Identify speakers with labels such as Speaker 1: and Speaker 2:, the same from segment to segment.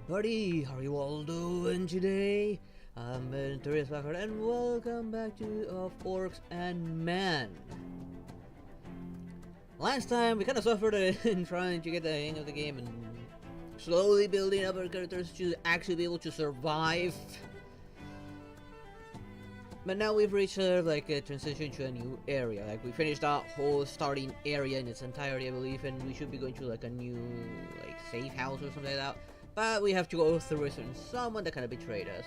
Speaker 1: Buddy, how are you all doing today? I'm Teresa Packard and welcome back to Orcs and Men. Last time we kind of suffered in trying to get the hang of the game and slowly building up our characters to actually be able to survive. But now we've reached like a transition to a new area. Like we finished that whole starting area in its entirety, I believe, and we should be going to like a new like safe house or something like that. But we have to go through a certain someone that kind of betrayed us.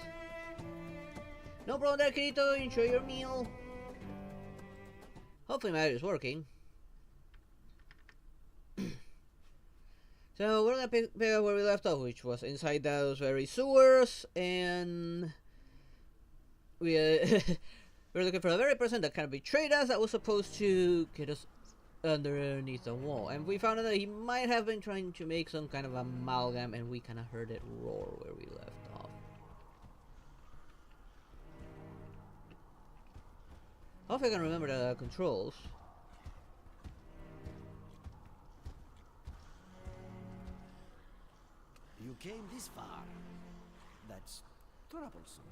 Speaker 1: No problem there, Kirito. Enjoy your meal. Hopefully my is working. So we're gonna pick up where we left off, which was inside those very sewers, and we we're looking for the very person that kind of betrayed us, that was supposed to get us underneath the wall, and we found out that he might have been trying to make some kind of amalgam, and we kind of heard it roar where we left off. Hope I can remember the controls.
Speaker 2: You came this far. That's troublesome.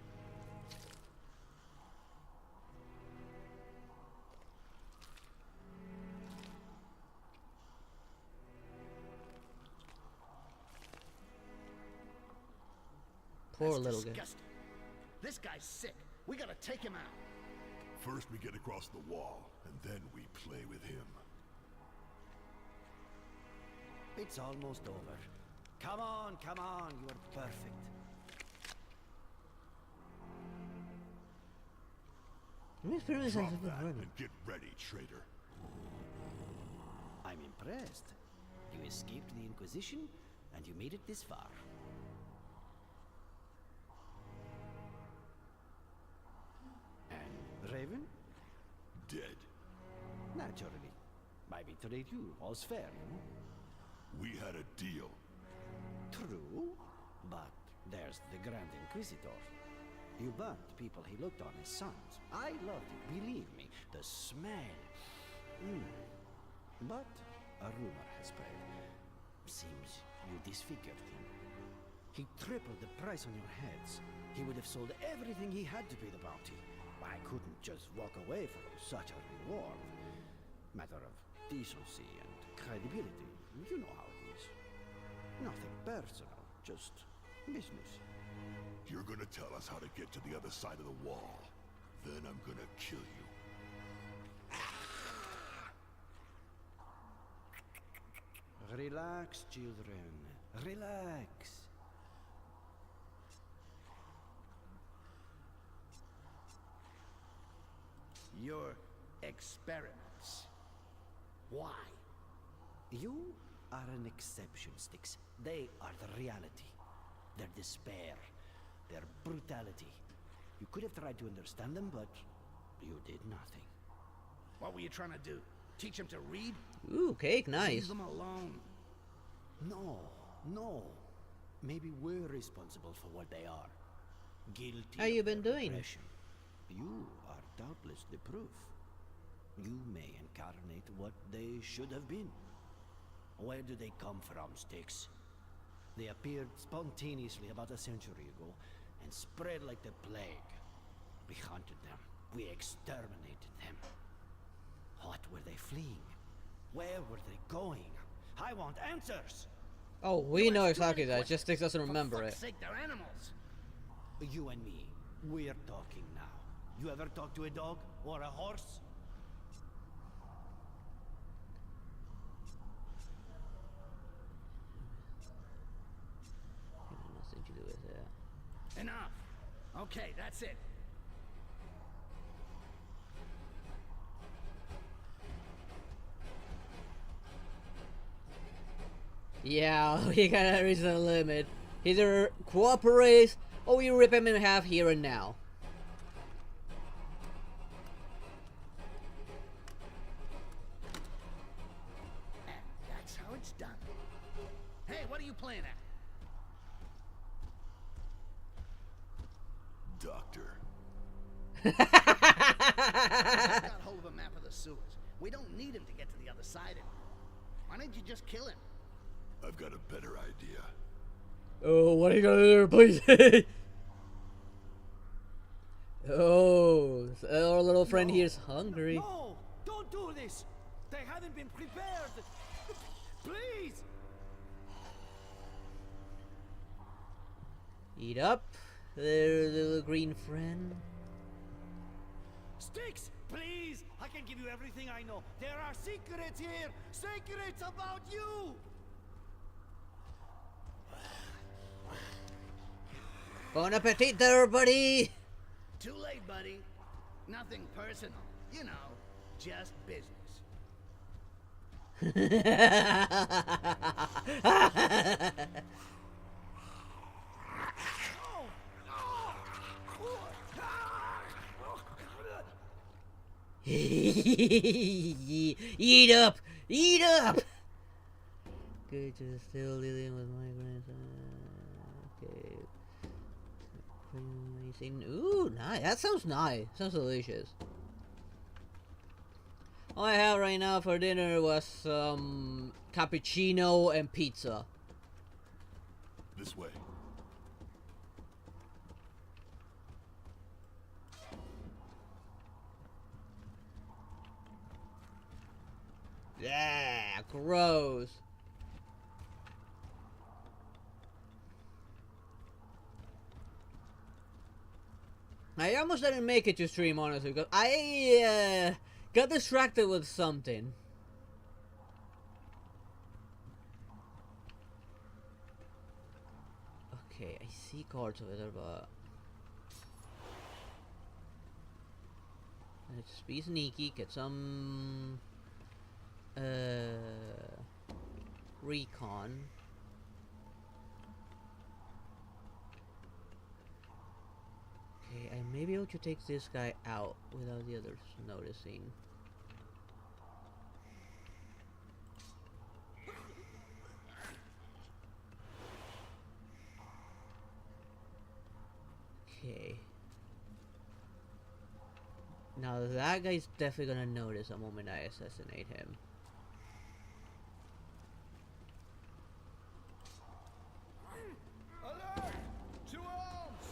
Speaker 1: Poor
Speaker 2: That's
Speaker 1: little guy.
Speaker 2: disgusting. This guy's sick. We gotta take him out.
Speaker 3: First we get across the wall, and then we play with him.
Speaker 2: It's almost over. Come on, you are perfect.
Speaker 3: Drop that and get ready, traitor.
Speaker 2: I'm impressed. You escaped the Inquisition, and you made it this far. And Raven?
Speaker 3: Dead.
Speaker 2: Naturally. I betrayed you. All's fair, you know?
Speaker 3: We had a deal.
Speaker 2: True, but there's the Grand Inquisitor. You burnt people he looked on as sons. I loved it, believe me. The smell. But a rumor has spread. Seems you disfigured him. He tripled the price on your heads. He would have sold everything he had to pay the bounty. I couldn't just walk away from such a reward. Matter of decency and credibility. You know how it is. Nothing personal, just business.
Speaker 3: You're gonna tell us how to get to the other side of the wall. Then I'm gonna kill you.
Speaker 2: Relax, children. Relax. Your experiments. Why? You are an exception, Styx. They are the reality. Their despair. Their brutality. You could have tried to understand them, but you did nothing. What were you trying to do? Teach them to read?
Speaker 1: Ooh, cake, nice.
Speaker 2: Leave them alone. No. Maybe we're responsible for what they are. Guilty.
Speaker 1: How you been doing?
Speaker 2: Repression. You are doubtless the proof. You may incarnate what they should have been. Where do they come from, Styx? They appeared spontaneously about a century ago and spread like the plague. We hunted them. We exterminated them. What were they fleeing? Where were they going? I want answers!
Speaker 1: Oh, we know exactly that. Just Sticks doesn't remember it.
Speaker 2: For fuck's sake, they're animals! You and me, we're talking now. You ever talk to a dog or a horse?
Speaker 1: Nothing to do with that.
Speaker 2: Enough! Okay, that's it.
Speaker 1: Yeah, we gotta reach the limit. Either cooperates or we rip him in half here and now.
Speaker 2: And that's how it's done. Hey, what are you playing at?
Speaker 3: Doctor.
Speaker 2: Got hold of a map of the sewers. We don't need him to get to the other side of it. Why don't you just kill him?
Speaker 3: I've got a better idea.
Speaker 1: Oh, what are you gonna do, please? Oh, our little friend here is hungry.
Speaker 2: No! Don't do this! They haven't been prepared! Please!
Speaker 1: Eat up, there, little green friend.
Speaker 2: Sticks! Please! I can give you everything I know. There are secrets here! Secrets about you!
Speaker 1: Bon appetit there, buddy!
Speaker 4: Too late, buddy. Nothing personal. You know, just business.
Speaker 1: Eat up! Eat up! Okay, just still dealing with my grandson. Okay. Amazing. Ooh, nice. That sounds nice. Sounds delicious. All I have right now for dinner was some cappuccino and pizza.
Speaker 3: This way.
Speaker 1: Yeah, gross. I almost didn't make it to stream, honestly, because I got distracted with something. Okay, I see cards over there, but let's be sneaky, get some recon. Okay, I may be able to take this guy out without the others noticing. Okay. Now that guy's definitely gonna notice the moment I assassinate him.
Speaker 4: Alert! To arms!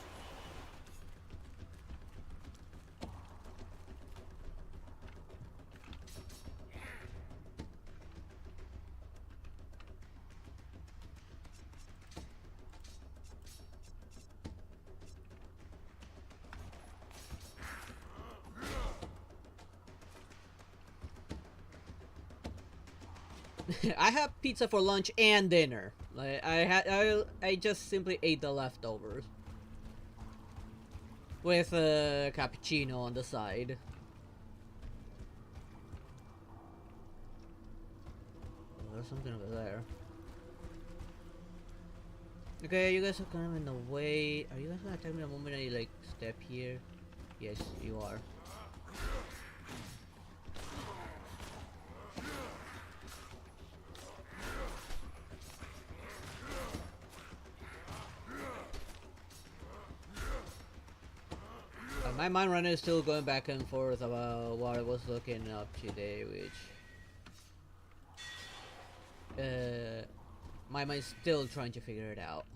Speaker 1: I had pizza for lunch and dinner. Like I just simply ate the leftovers with a cappuccino on the side. Oh, there's something over there. Okay, you guys are kind of in the way. Are you guys gonna attack me the moment I like step here? Yes, you are. My mind runner is still going back and forth about what I was looking up today, which my mind's still trying to figure it out.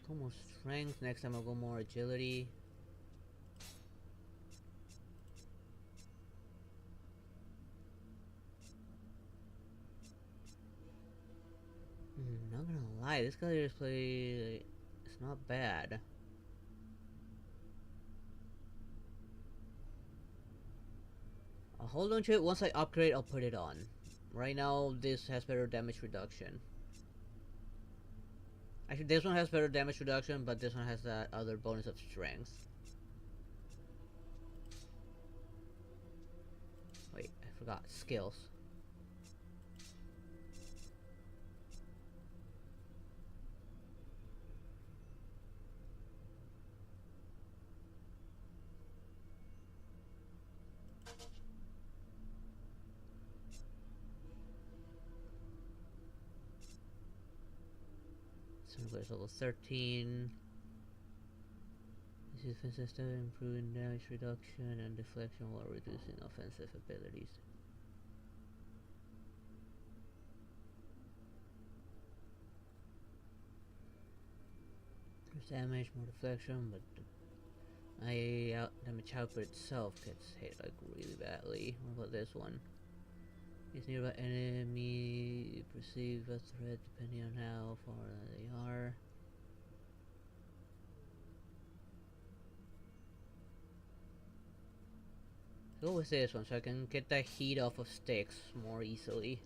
Speaker 1: Go more strength. Next time I'll go more agility. Not gonna lie, this guy just play. It's not bad. I'll hold on to it. Once I upgrade, I'll put it on. Right now, this has better damage reduction. Actually, this one has better damage reduction, but this one has that other bonus of strength. Wait, I forgot. Skills. Nucleus level 13. This is consistent in improving damage reduction and deflection while reducing offensive abilities. There's damage, more deflection, but the damage output itself gets hit like really badly. What about this one? Each nearby enemy perceive a threat depending on how far they are. Go with this one so I can get the heat off of sticks more easily.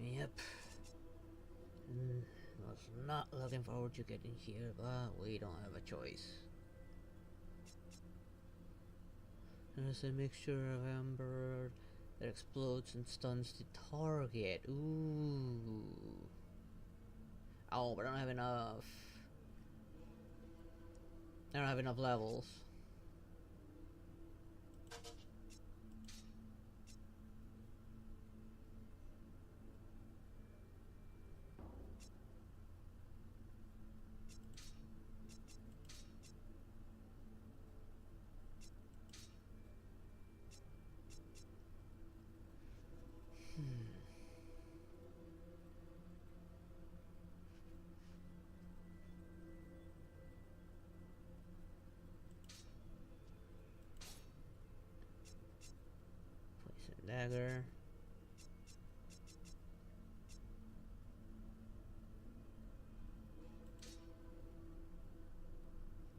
Speaker 1: Yep. Was not looking forward to getting here, but we don't have a choice. There's a mixture of amber that explodes and stuns the target. Ooh. Oh, but I don't have enough. I don't have enough levels. Dagger.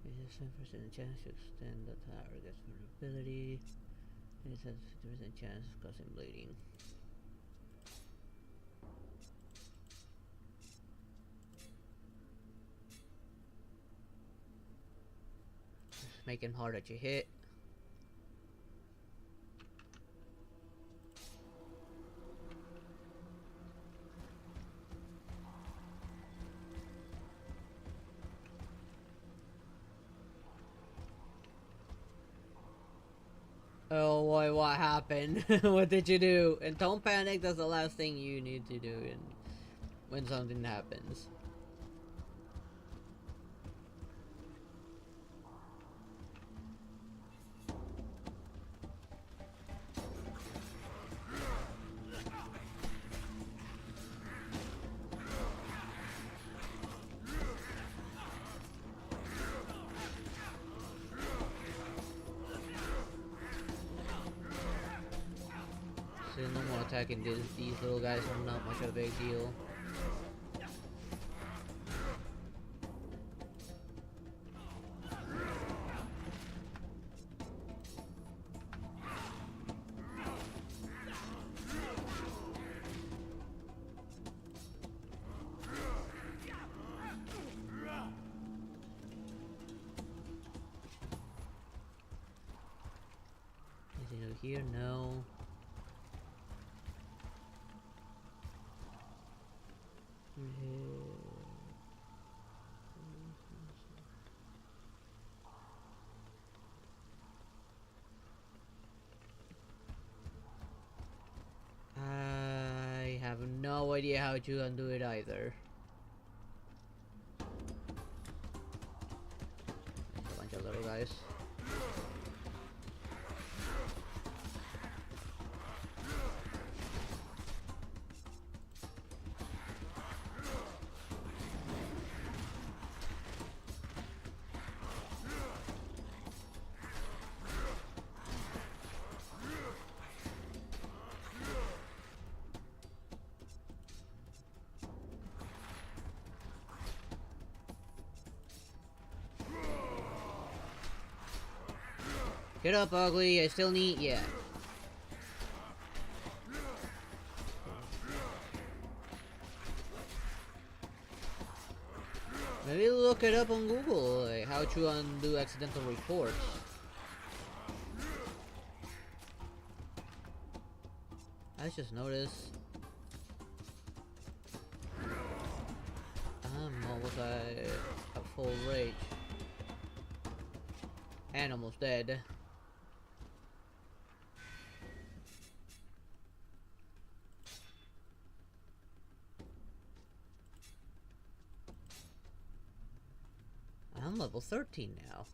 Speaker 1: There's a 10% chance to extend the target's vulnerability. And it has 50% chance of causing bleeding. Make him harder to hit. Oh boy, what happened? What did you do? And don't panic, that's the last thing you need to do when something happens. So no more attacking these little guys are not much of a big deal. Anything over here? No. I have no idea how to undo it either. A bunch of little guys. Get up, ugly. I still need ya. Maybe look it up on Google, like how to undo accidental reports. I just noticed I'm almost at full rage. And almost dead. I'm level 13 now.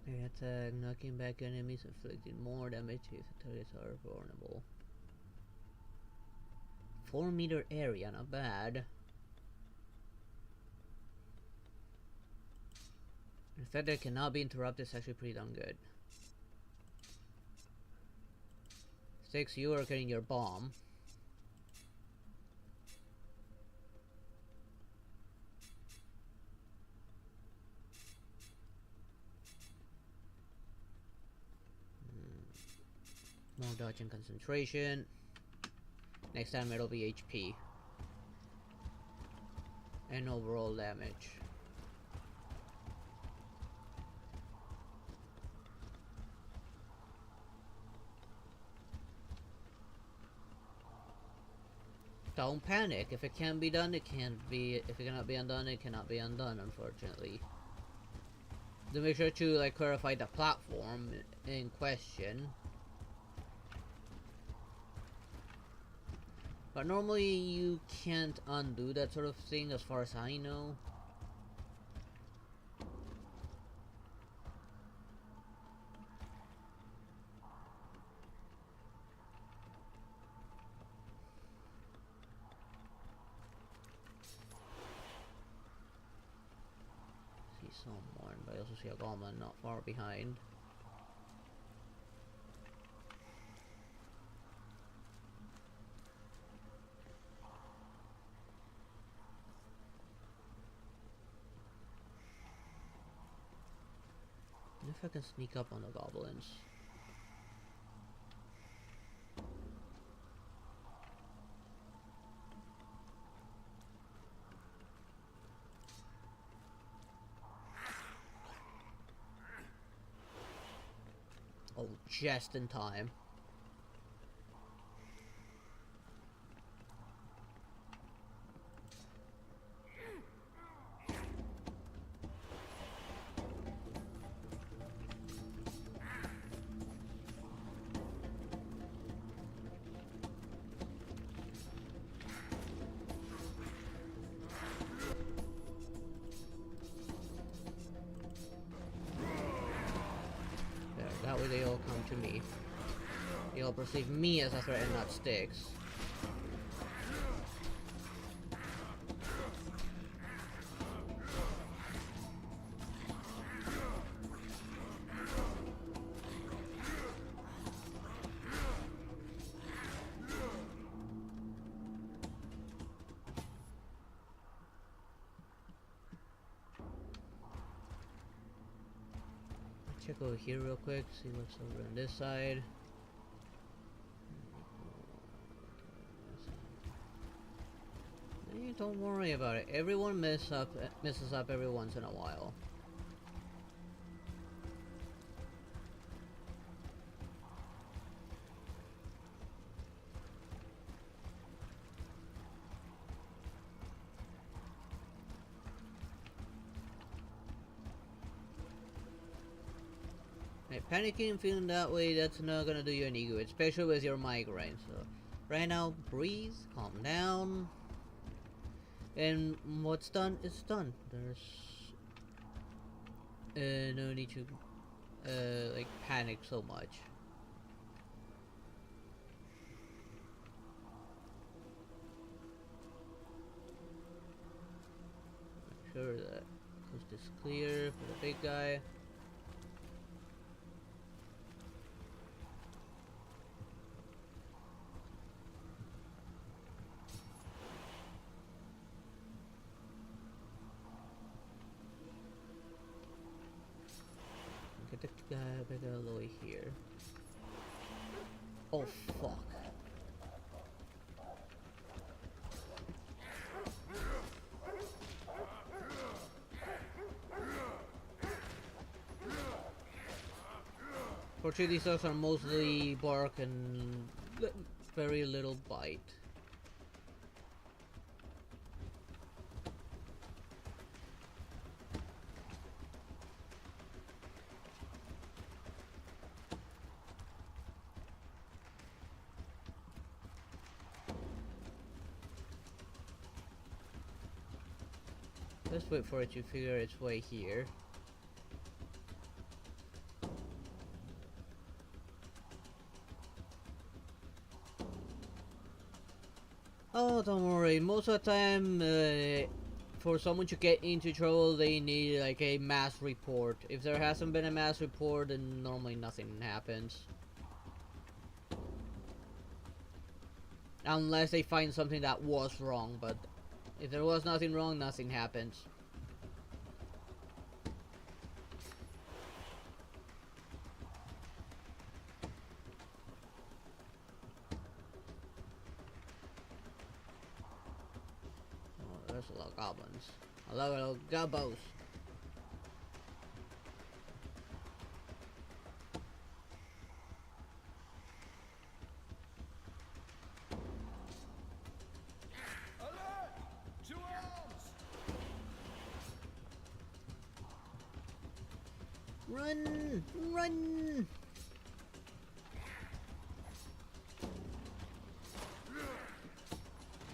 Speaker 1: They attack, knocking back enemies, inflicting more damage if the targets are vulnerable. 4-meter area, not bad. The fact that it cannot be interrupted is actually pretty damn good. 6, you are getting your bomb. More dodge and concentration. Next time it'll be HP. And overall damage. Don't panic. If it can be done, it can be. If it cannot be undone, it cannot be undone, unfortunately. To make sure to like clarify the platform in question. But normally you can't undo that sort of thing as far as I know. See someone, but I also see a goblin not far behind. If I can sneak up on the goblins. Oh, just in time. That way they all come to me. They all perceive me as a threat and not sticks. Check over here real quick, see what's over on this side. Don't worry about it. Everyone messes up every once in a while. Panicking and feeling that way, that's not gonna do you any good, especially with your migraine. So, right now, breathe, calm down, and what's done is done. There's no need to like panic so much. Make sure that coast is clear for the big guy. Get the guy back all the way here. Oh fuck. Fortunately, these dogs are mostly bark and very little bite. Let's wait for it to figure its way here. Oh, don't worry. Most of the time, for someone to get into trouble, they need like a mass report. If there hasn't been a mass report, then normally nothing happens. Unless they find something that was wrong, but if there was nothing wrong, nothing happens. Oh, there's a lot of goblins. A lot of gobos. Run! Run!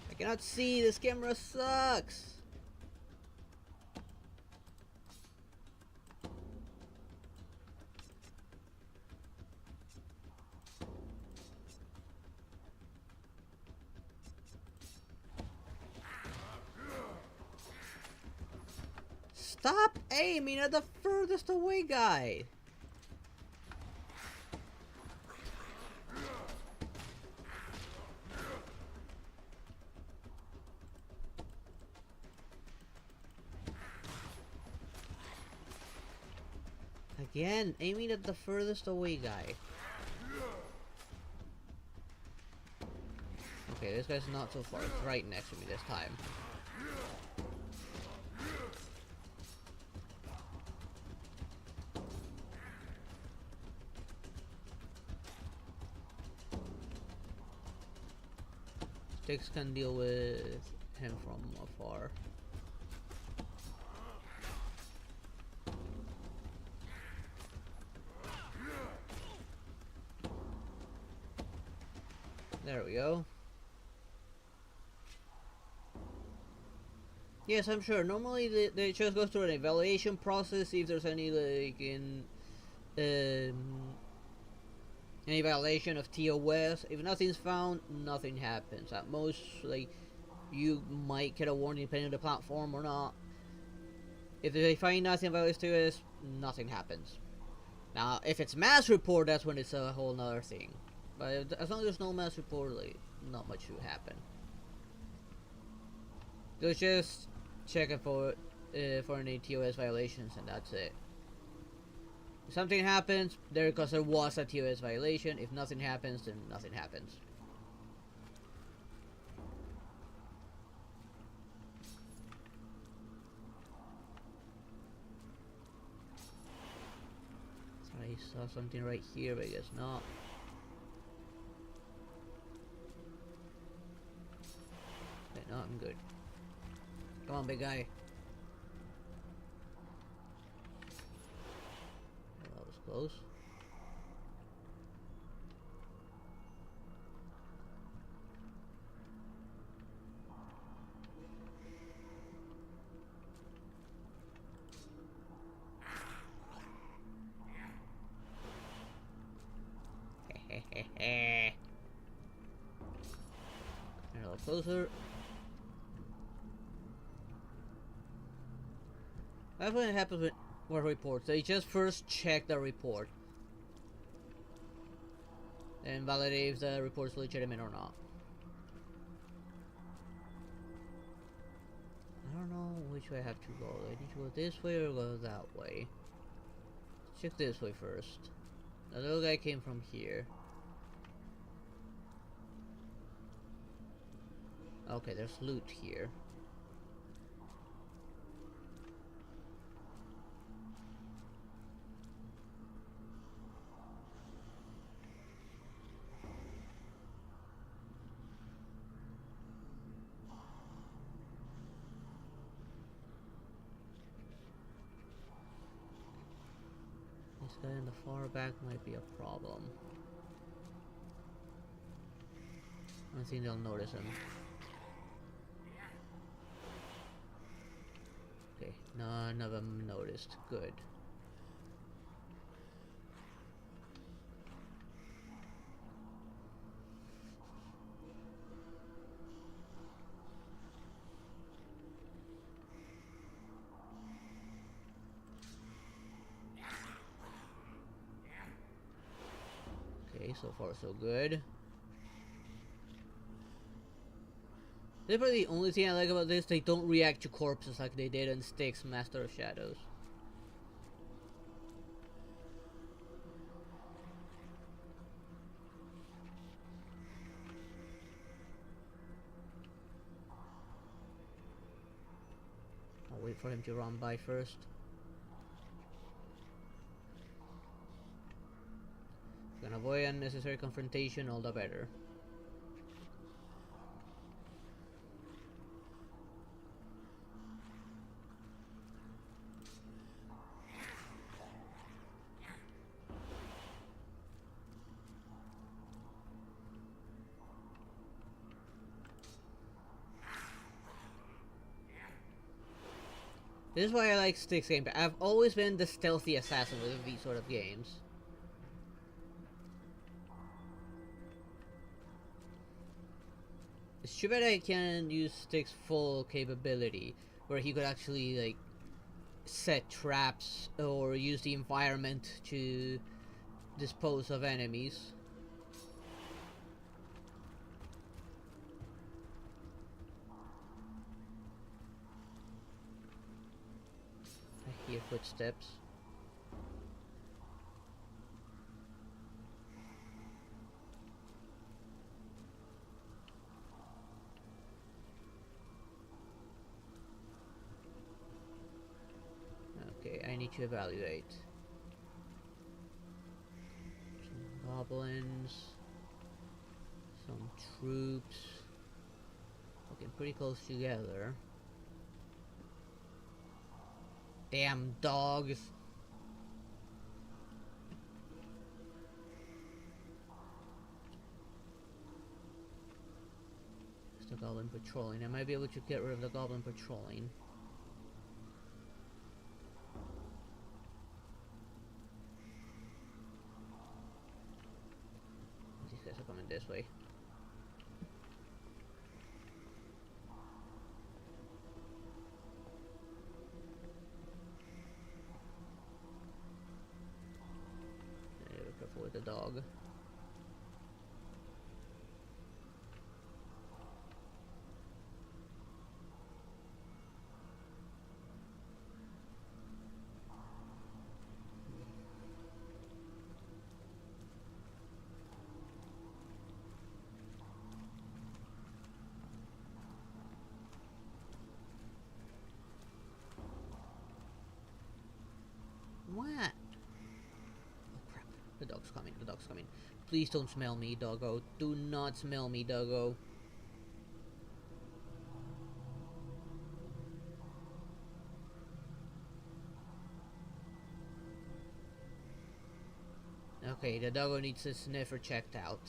Speaker 1: I cannot see, this camera sucks! Stop aiming at the furthest away guy! Again, aiming at the furthest away guy. Okay, this guy's not so far. It's right next to me this time. Sticks can deal with him from afar. There we go. Yes, I'm sure. Normally, it just goes through an evaluation process. See if there's any like any violation of TOS. If nothing's found, nothing happens. At most, like you might get a warning depending on the platform or not. If they find nothing violates TOS, nothing happens. Now, if it's mass report, that's when it's a whole nother thing. But as long as there's no mass report, like, not much will happen. They're just checking for any TOS violations, and that's it. If something happens, because there was a TOS violation. If nothing happens, then nothing happens. I saw something right here, but I guess not. Okay, no, I'm good. Come on, big guy. Well, that was close. A little closer. That's what happens with reports. They just first check the report and validate if the report's legitimate or not. I don't know which way I have to go. I need to go this way or go that way. Let's check this way first. The little guy came from here. Okay, there's loot here. guy in the far back might be a problem. I don't think they'll notice him. Okay, none of them noticed. Good. Okay, so far so good. That's probably the only thing I like about this. They don't react to corpses like they did in Styx Master of Shadows. I'll wait for him to run by first. If you can avoid unnecessary confrontation, all the better. This is why I like Styx games. I've always been the stealthy assassin with these sort of games. It's too bad I can't use Styx's full capability, where he could actually like set traps or use the environment to dispose of enemies. I hear footsteps. Okay, I need to evaluate. Some goblins. Some troops. Looking pretty close together. Damn dogs. There's the goblin patrolling. I might be able to get rid of the goblin patrolling. These guys are coming this way. With the dog. What? The dog's coming, the dog's coming. Please don't smell me, doggo. Do not smell me, doggo. Okay, the doggo needs his sniffer checked out.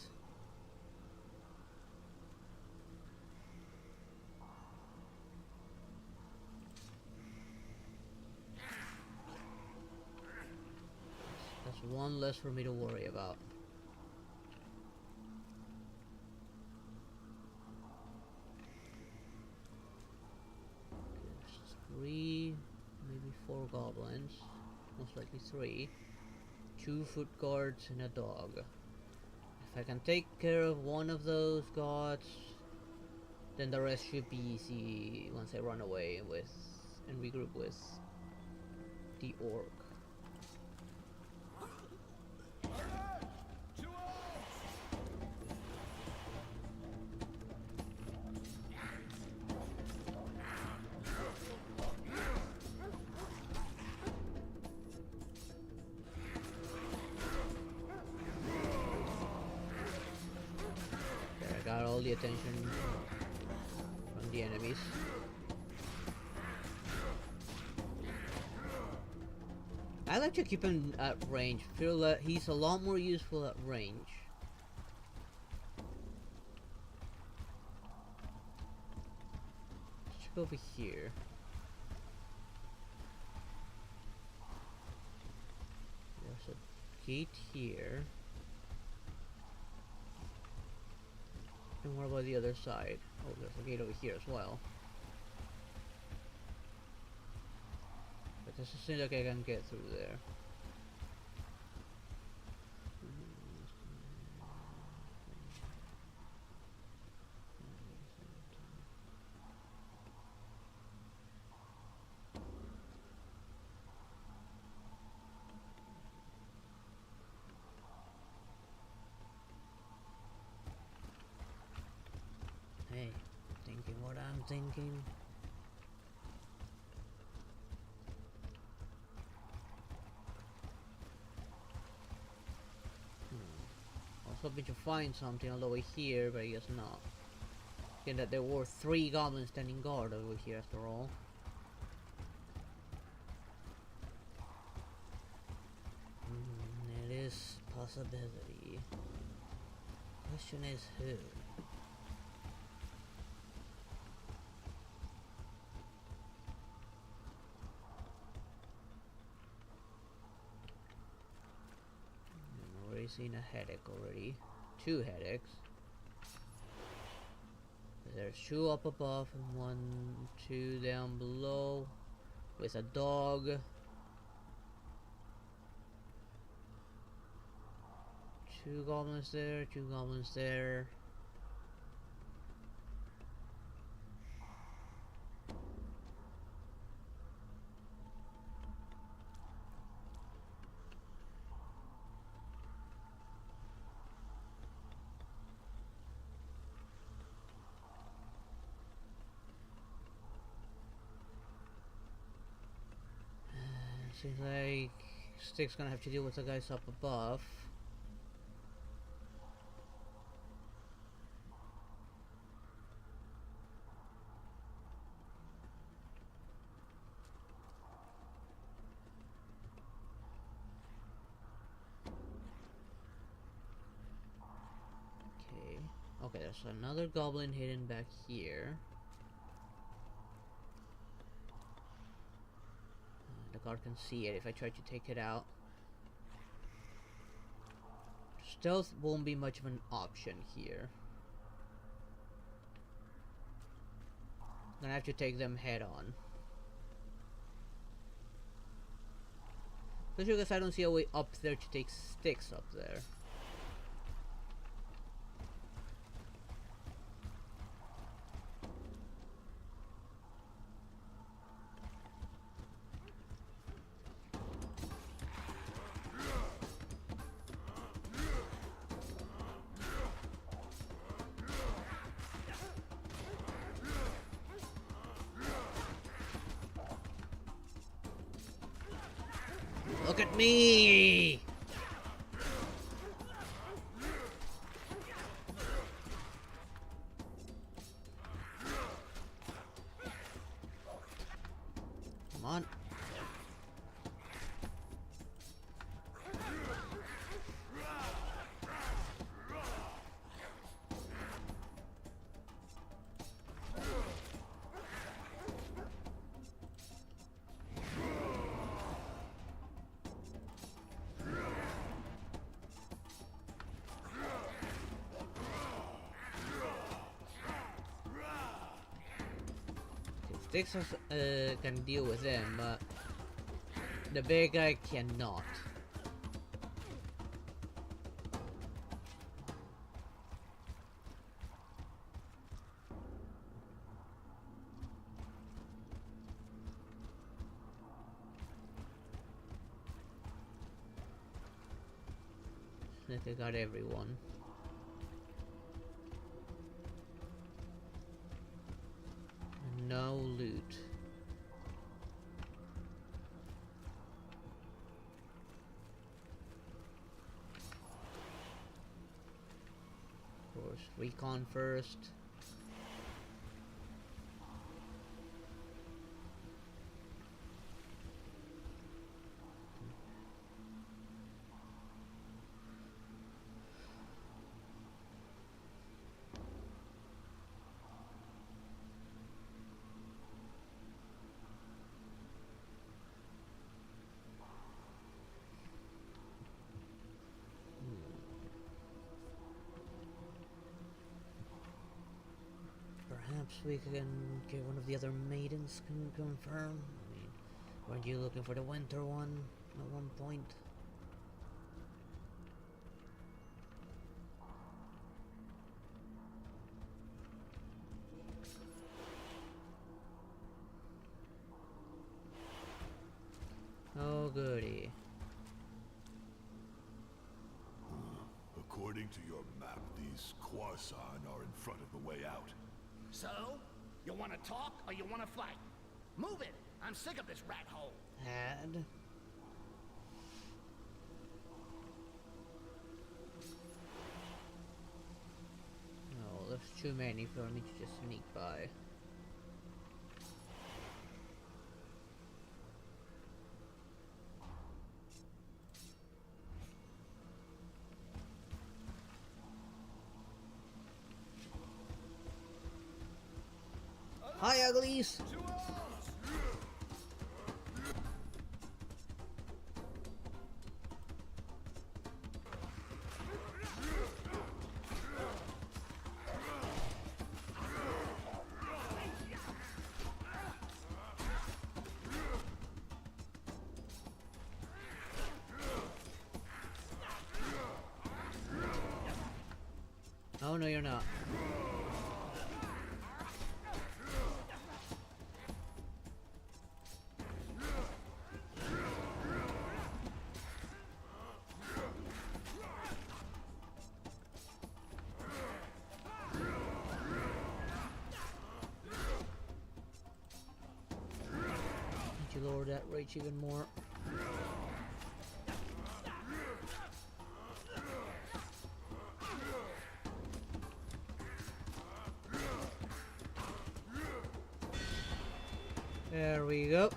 Speaker 1: That's one less for me to worry about. There's 3, maybe 4 goblins. Most likely 3. 2 foot guards and a dog. If I can take care of one of those gods, then the rest should be easy once I run away with and regroup with the orc. Got all the attention from the enemies. I like to keep him at range. Feel that he's a lot more useful at range. Let's check over here. There's a gate here. And what about the other side? Oh, there's a gate over here as well. But it doesn't seem like I can get through there. Hey, thinking what I'm thinking. I was hoping to find something all the way here, but I guess not. Thinking that there were 3 goblins standing guard over here after all. It is a possibility. Question is who? I'm already seen a headache already. 2 headaches. There's 2 up above and 1, 2 down below with a dog. 2 goblins there, 2 goblins there. Seems like Stick's gonna have to deal with the guys up above. Okay, there's another goblin hidden back here. The guard can see it if I try to take it out. Stealth won't be much of an option here. I'm gonna have to take them head on. Especially because I don't see a way up there to take Sticks up there. Look at me! Come on. Sticks can deal with them, but the big guy cannot. I think I got everyone. No loot. Of course, recon first. perhaps we can get one of the other maidens can confirm. I mean, weren't you looking for the winter one at one point? Oh, goody.
Speaker 3: According to your map, these Quarsan are in front of the way out.
Speaker 4: So? You want to talk or you want to fight? Move it! I'm sick of this rat hole.
Speaker 1: Had. Oh, there's too many for me to just sneak by. Hi, uglies! Oh, no, you're not. Need to lower that rage even more. There we go.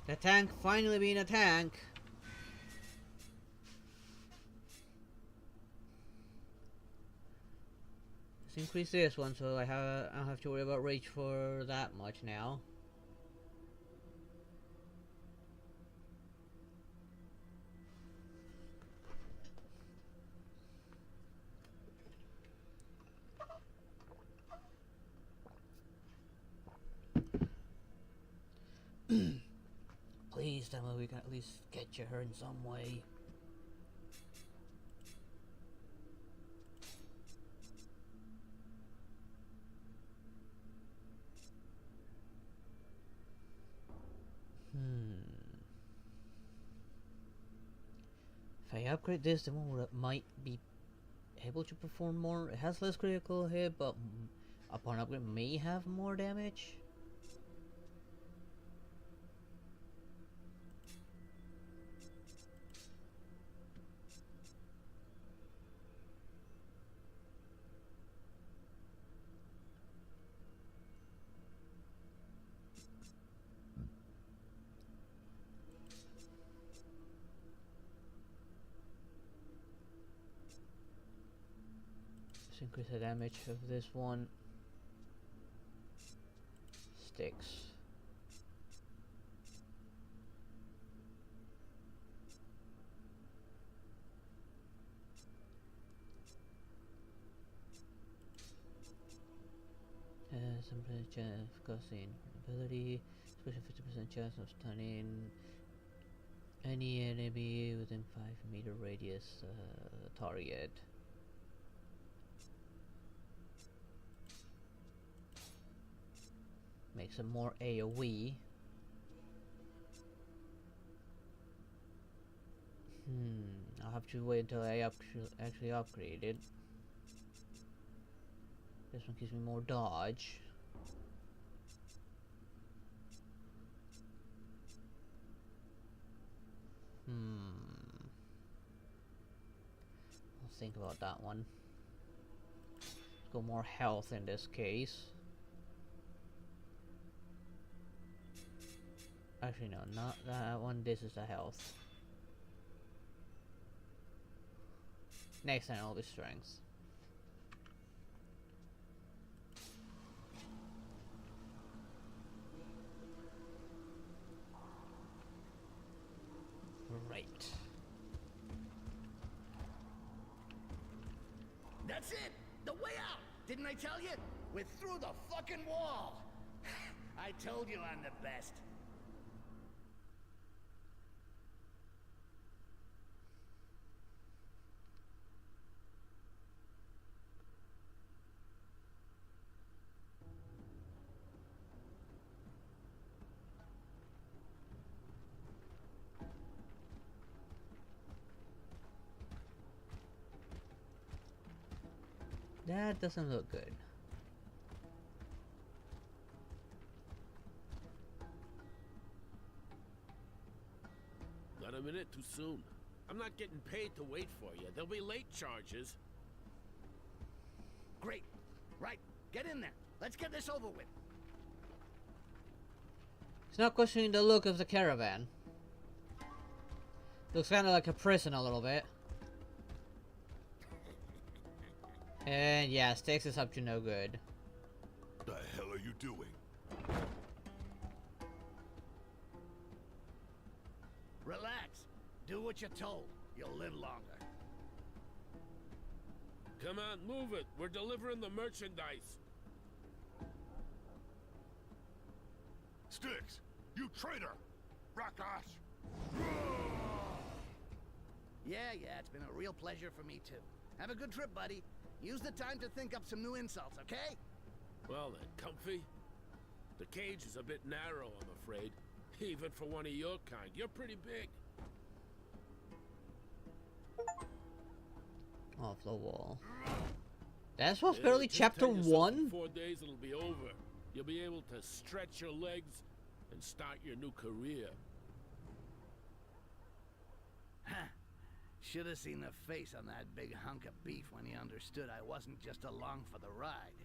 Speaker 1: The tank finally being a tank. Let's increase this one so I don't have to worry about rage for that much now. Please tell me we can at least get you her in some way. If I upgrade this, the one might be able to perform more. It has less critical hit, but upon upgrade may have more damage. Let's increase the damage of this one. Sticks. Some chance of causing ability, special 50% chance of stunning any enemy within 5-meter radius target. Makes it more AoE. I'll have to wait until I actually upgrade it. This one gives me more dodge. I'll think about that one. Let's go more health in this case. Actually, no, not that one. This is the health. Next time, I'll be strength. Right.
Speaker 4: That's it! The way out! Didn't I tell you? We're through the fucking wall. I told you I'm the best.
Speaker 1: That doesn't look good.
Speaker 5: Not a minute too soon. I'm not getting paid to wait for you. There'll be late charges.
Speaker 4: Great. Right. Get in there. Let's get this over with.
Speaker 1: He's not questioning the look of the caravan. Looks kind of like a prison a little bit. And yeah, Sticks is up to no good.
Speaker 3: The hell are you doing?
Speaker 4: Relax. Do what you're told. You'll live longer.
Speaker 5: Come on, move it. We're delivering the merchandise.
Speaker 3: Sticks! You traitor! Rakash!
Speaker 4: Yeah, it's been a real pleasure for me too. Have a good trip, buddy. Use the time to think up some new insults, okay?
Speaker 5: Well then, comfy? The cage is a bit narrow, I'm afraid. Even for one of your kind. You're pretty big.
Speaker 1: Off the wall. That was
Speaker 5: Yeah,
Speaker 1: barely
Speaker 5: just
Speaker 1: chapter
Speaker 5: tell yourself
Speaker 1: 1?
Speaker 5: in 4 days it'll be over. You'll be able to stretch your legs and start your new career.
Speaker 4: Should have seen the face on that big hunk of beef when he understood I wasn't just along for the ride.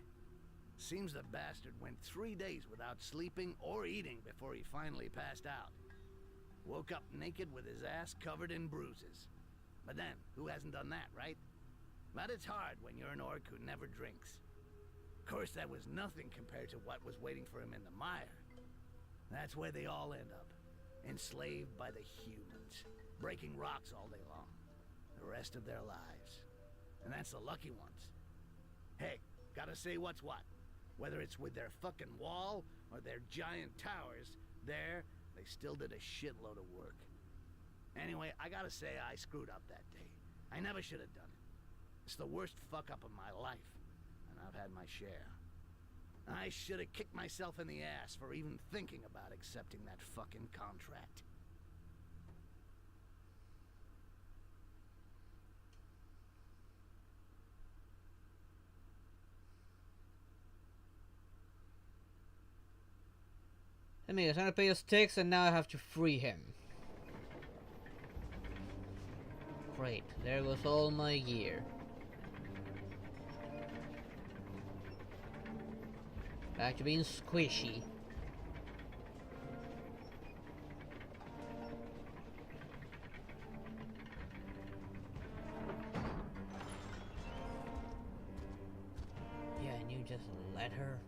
Speaker 4: Seems the bastard went 3 days without sleeping or eating before he finally passed out. Woke up naked with his ass covered in bruises. But then, who hasn't done that, right? But it's hard when you're an orc who never drinks. Of course, that was nothing compared to what was waiting for him in the mire. That's where they all end up. Enslaved by the humans. Breaking rocks all day long. The rest of their lives. And that's the lucky ones. Hey, gotta say what's what. Whether it's with their fucking wall or their giant towers, they still did a shitload of work. Anyway, I gotta say I screwed up that day. I never should have done it. It's the worst fuck up of my life, and I've had my share. I should have kicked myself in the ass for even thinking about accepting that fucking contract.
Speaker 1: I mean, I was trying to pay your Sticks and now I have to free him. Great, there goes all my gear. Back to being squishy. Yeah, and you just let her?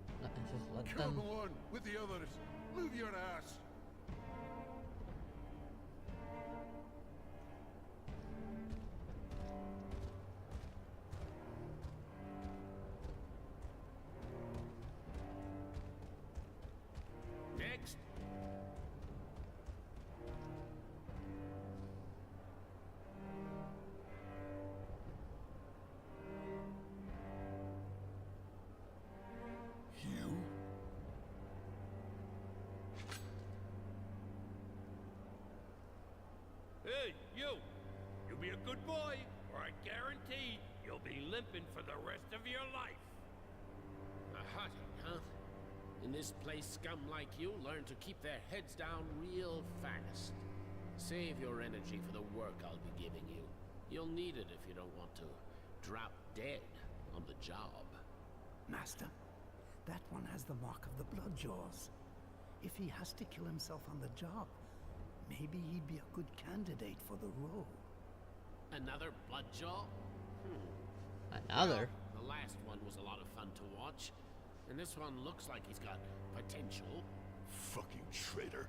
Speaker 1: Just let them?
Speaker 3: Come on, with the others! Move your ass!
Speaker 5: Next.
Speaker 3: You?
Speaker 6: Hey, you! You be a good boy, or I guarantee you'll be limping for the rest of your life.
Speaker 5: A hottie, huh? In this place, scum like you learn to keep their heads down real fast. Save your energy for the work I'll be giving you. You'll need it if you don't want to drop dead on the job.
Speaker 7: Master, that one has the mark of the Bloodjaws. If he has to kill himself on the job, maybe he'd be a good candidate for the role.
Speaker 5: Another Bloodjaw?
Speaker 1: Another?
Speaker 5: Well, the last one was a lot of fun to watch. And this one looks like he's got potential.
Speaker 3: Fucking traitor.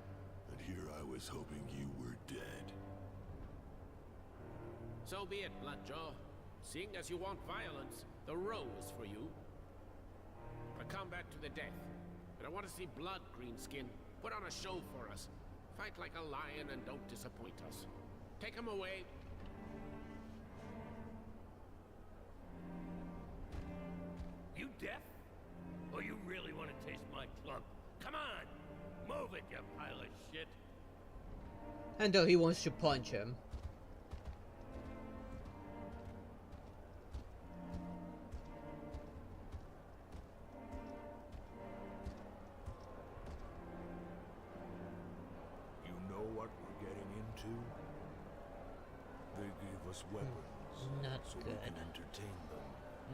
Speaker 3: And here I was hoping you were dead.
Speaker 5: So be it, Bloodjaw. Seeing as you want violence, the row is for you. combat to the death. But I want to see blood, Greenskin. Put on a show for us. Fight like a lion and don't disappoint us. Take him away.
Speaker 6: You deaf? Or you really want to taste my club? Come on! Move it, you pile of shit!
Speaker 1: And though he wants to punch him.
Speaker 3: You know what we're getting into? They gave us weapons
Speaker 1: Not
Speaker 3: so we
Speaker 1: good.
Speaker 3: can entertain them.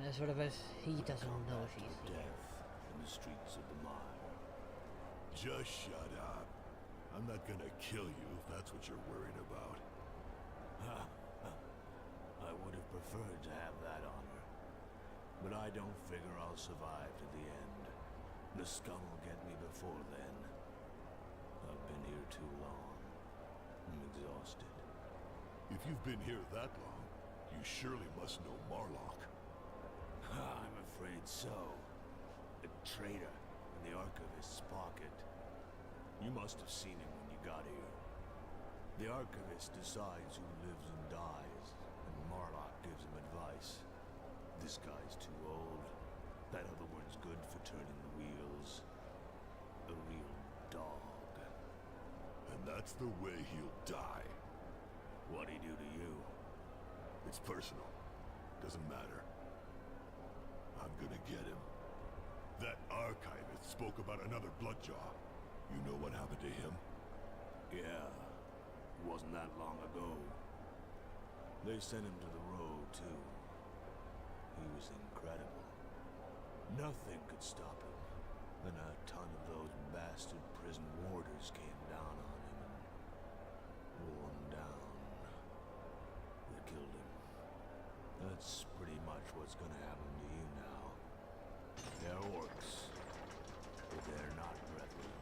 Speaker 1: That's what of us he doesn't know
Speaker 3: Combat
Speaker 1: she's
Speaker 3: to
Speaker 1: here.
Speaker 3: death in the streets of the mine. Just shut up. I'm not gonna kill you if that's what you're worried about.
Speaker 8: I would have preferred to have that honor. But I don't figure I'll survive to the end. The scum will get me before then. I've been here too long. I'm exhausted.
Speaker 3: If you've been here that long, you surely must know Marlock.
Speaker 8: I'm afraid so. A traitor in the Archivist's pocket. You must have seen him when you got here. The Archivist decides who lives and dies, and Marlock gives him advice. This guy's too old. That other one's good for turning the wheels. A real dog.
Speaker 3: And that's the way he'll die.
Speaker 8: What'd he do to you?
Speaker 3: It's personal. Doesn't matter. I'm gonna get him. That archivist spoke about another Bloodjaw. You know what happened to him?
Speaker 8: Yeah. It wasn't that long ago. They sent him to the road, too. He was incredible. Nothing could stop him. Then a ton of those bastard prison warders came down on him and wore him down. They killed him. That's pretty much what's gonna happen to you now. They're orcs, but they're not brethren.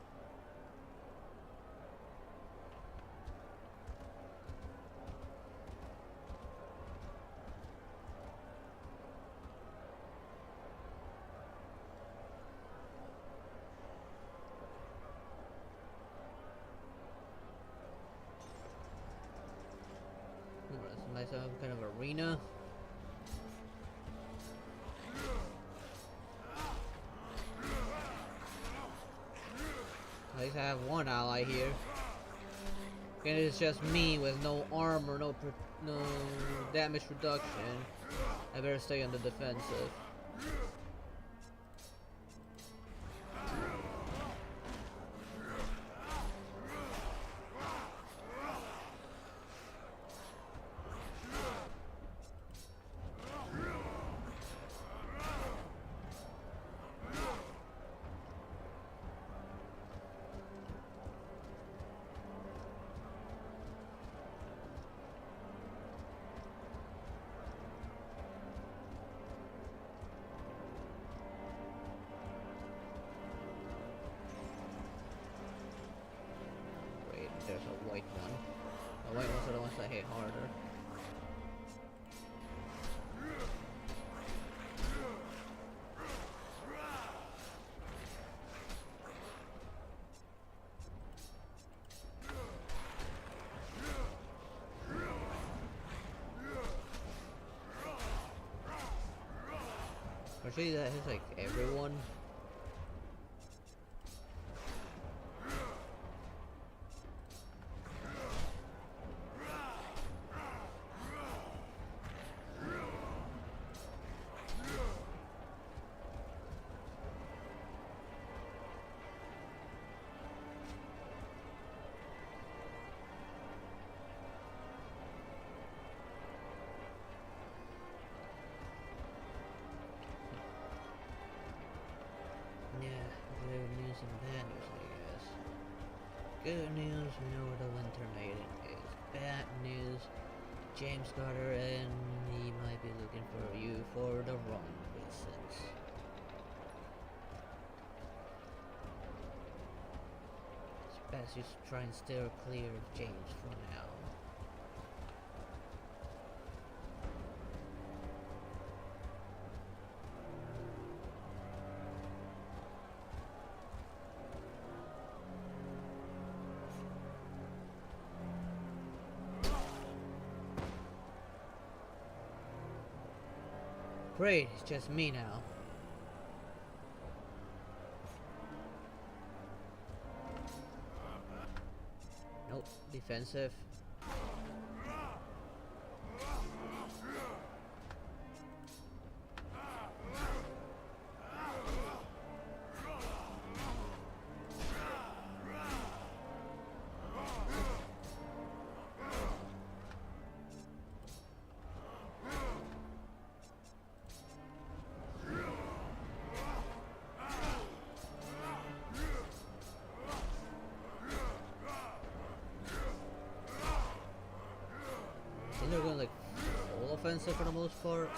Speaker 1: Nice kind of arena. At least I have one ally here. And it's just me with no armor, no damage reduction. I better stay on the defensive. There's a white one. The white ones are the ones that hit harder. Actually, that hits like everyone. Yeah, good news and bad news, I guess. Good news, we know where the winter maiden is. Bad news, James Carter, and he might be looking for you for the wrong reasons. It's best you try and steer clear of James for now. Great, it's just me now. Nope, defensive. I think they're going like full offensive for the most part.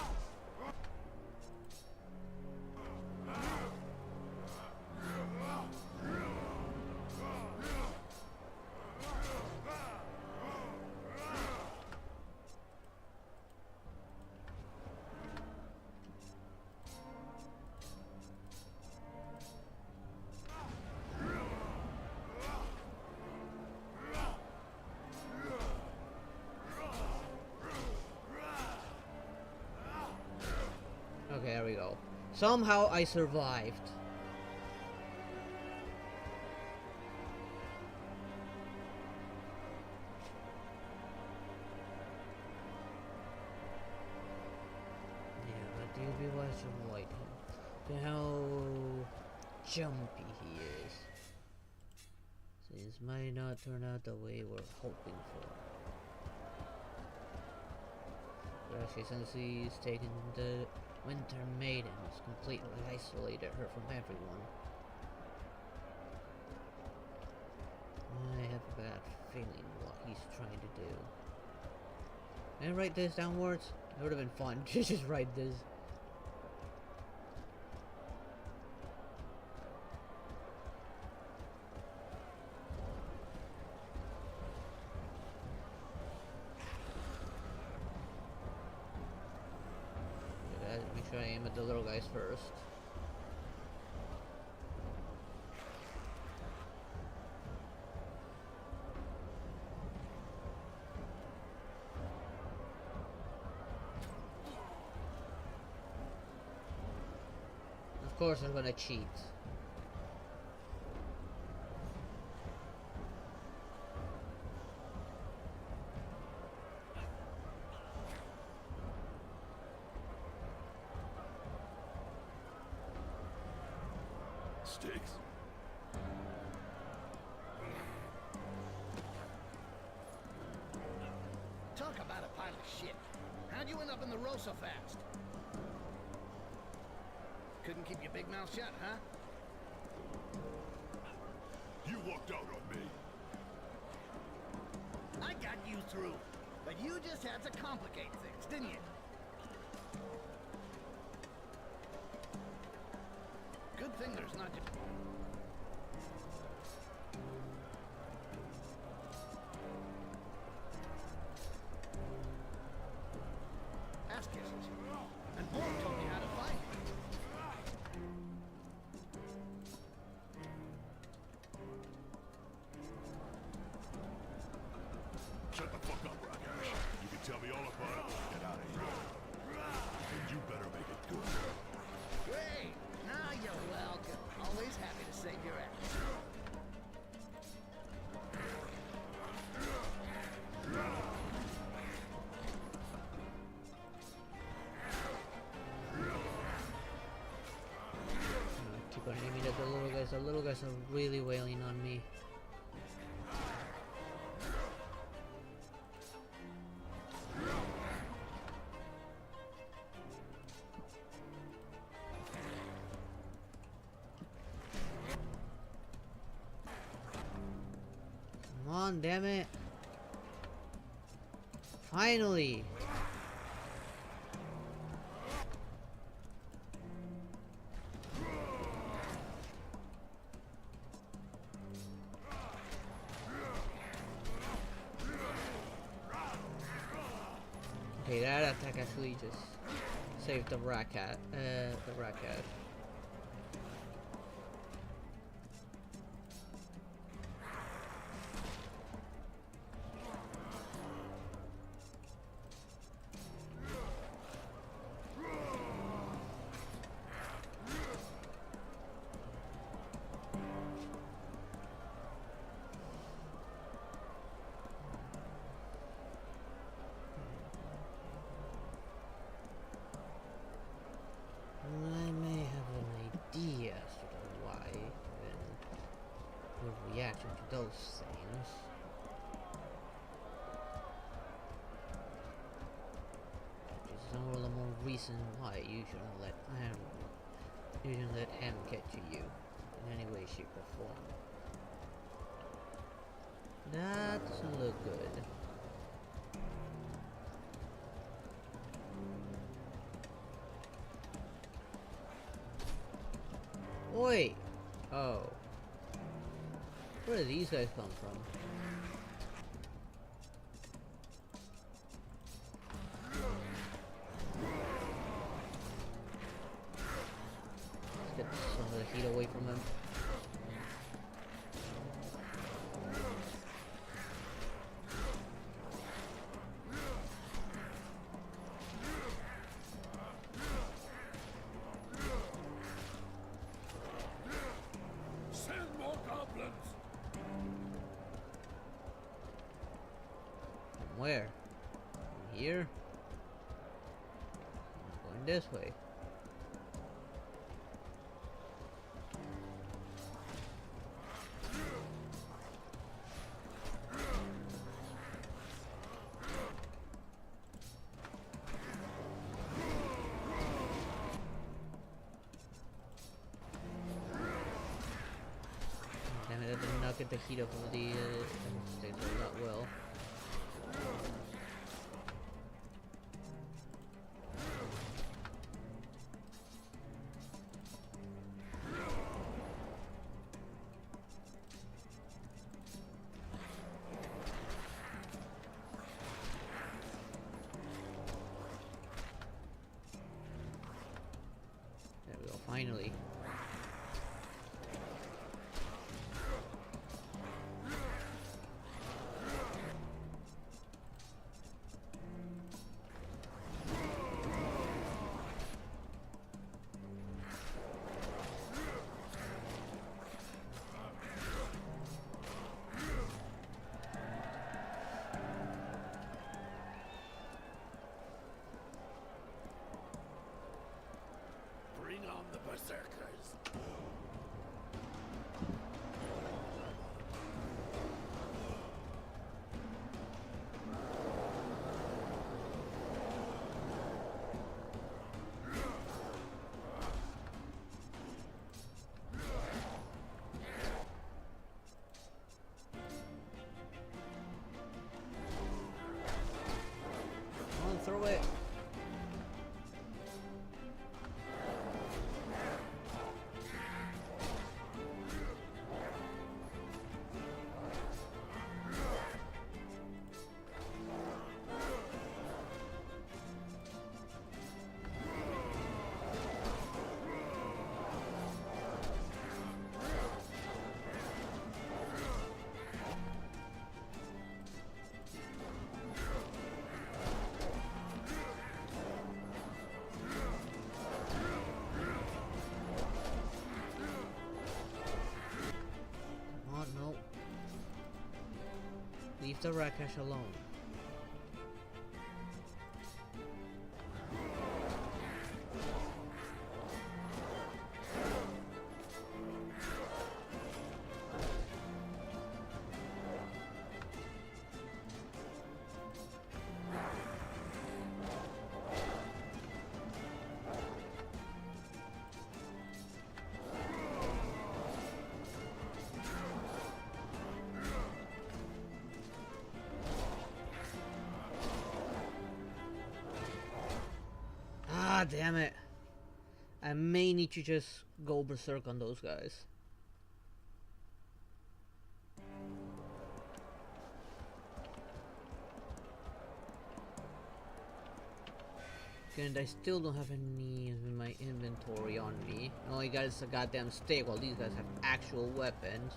Speaker 1: Okay, there we go. Somehow I survived. Yeah, but do you be watching like him? How jumpy he is. Things might not turn out the way we're hoping for. Especially since he's taken the Winter Maiden, has completely isolated her from everyone. I have a bad feeling what he's trying to do. Can I write this downwards? It would have been fun to just write this. Make sure I aim at the little guys first. Of course I'm gonna cheat.
Speaker 3: Sticks?
Speaker 4: Talk about a pile of shit. How'd you end up in the row so fast? Couldn't keep your big mouth shut, huh?
Speaker 3: You walked out on me.
Speaker 4: I got you through. But you just had to complicate things, didn't you? Good thing there's not just... Ass kisses. And Borg told me how to find me.
Speaker 3: Shut the fuck up, Rakash. You can tell me all about it when I get out of here. And you better make it good.
Speaker 4: Great! Now you're welcome. Always happy to save your ass.
Speaker 1: Keep on aiming at the little guys. The little guys are really wailing on me. Come on, damn it. Finally. Okay, that attack actually just saved the rat cat. The rat cat. There's all the more reason why you shouldn't let him get to you in any way, shape, or form. That doesn't look good. Oi! Oh. Where did these guys come from? Let's get some of the heat away from him.
Speaker 6: Send more goblins!
Speaker 1: Where? Here? Going this way. Damn it, I did not get the heat off of the stage that well. There we go, finally.
Speaker 6: Bring on the berserkers!
Speaker 1: Come on, throw it. Oh no. Leave the Rakash alone. Ah, damn it. I may need to just go berserk on those guys. And I still don't have any in my inventory on me. All I got is a goddamn stick while these guys have actual weapons.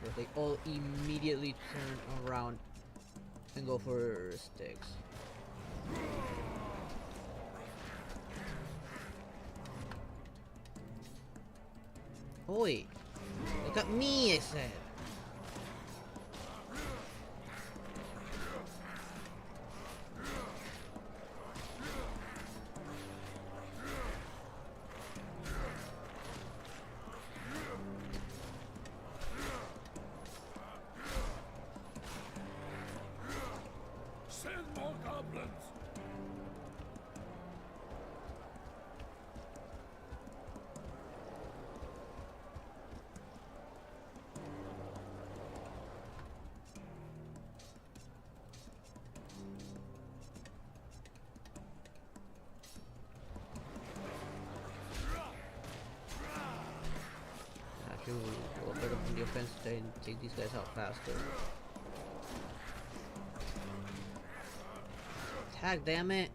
Speaker 1: But they all immediately turn around and go for sticks. Oi! Look at me, I said! to go a bit on the offense and take these guys out faster. Attack, damn it!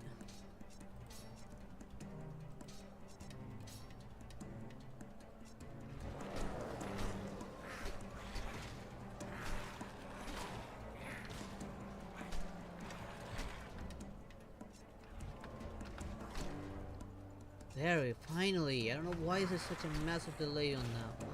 Speaker 1: There we finally. I don't know why is there such a massive delay on that one.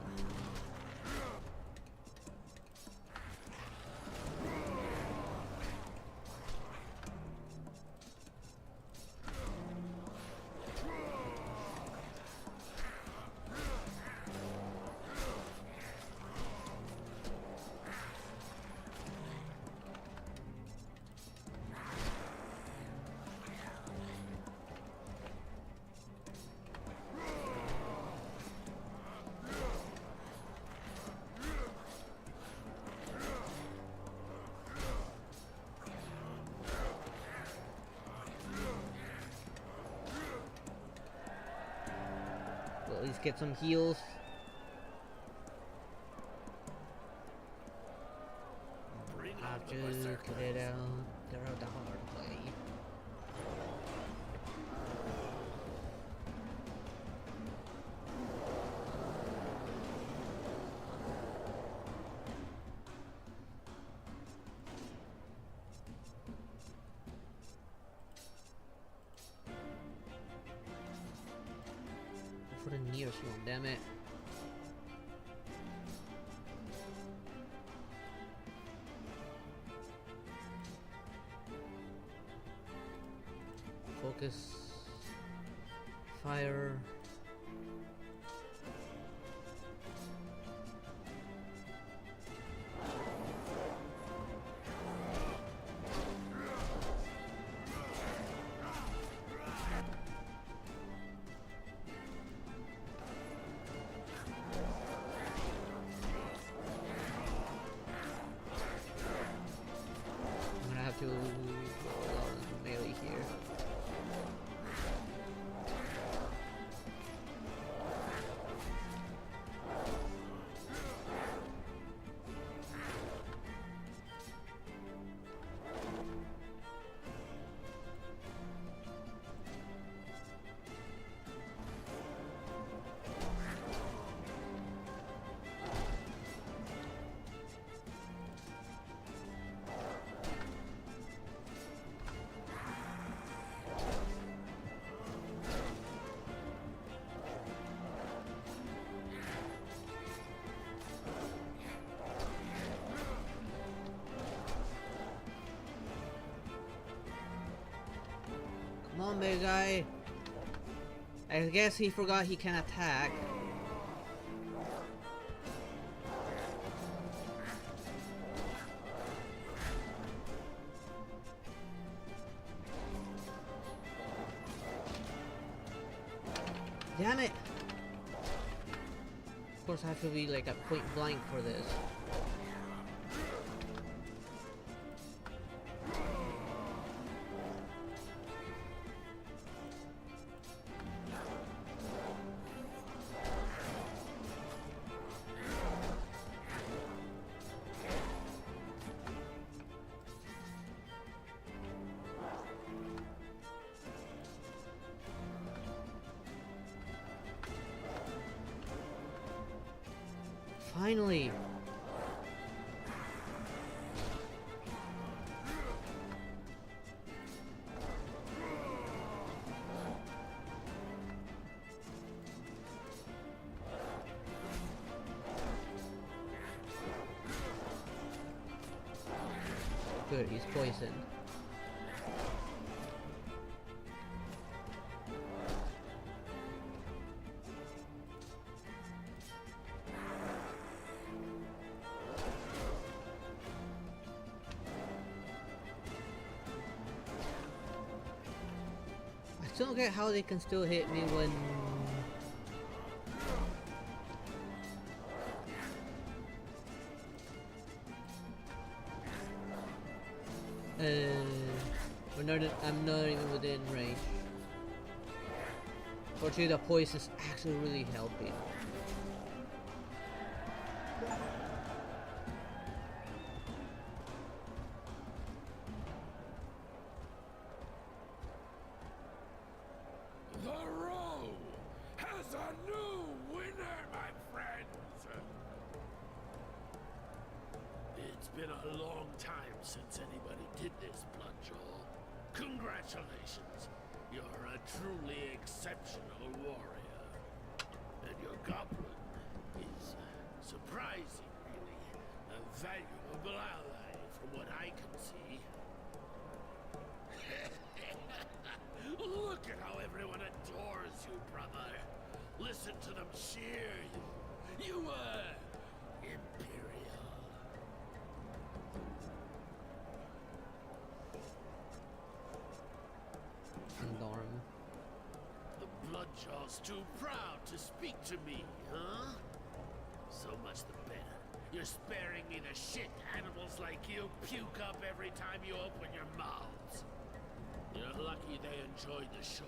Speaker 1: At least get some heals. Have to get it out the hard way. For the nearest one, damn it. Focus. Fire. I'm gonna have to go on melee here. Come on, big guy. I guess he forgot he can attack. Damn it! Of course, I have to be like at point blank for this. Finally! Good, he's poisoned. I still don't get how they can still hit me when... I'm not even within range. Fortunately, the poison is actually really helping.
Speaker 5: a long time since anybody did this, Bloodjaw. Congratulations. You're a truly exceptional warrior. And your goblin is surprising, really. A valuable ally from what I can see. Look at how everyone adores you, brother. Listen to them cheer you. You were Imperial.
Speaker 1: Norm.
Speaker 5: The Bloodjaw's too proud to speak to me, huh? So much the better. You're sparing me the shit animals like you puke up every time you open your mouths. You're lucky they enjoyed the show.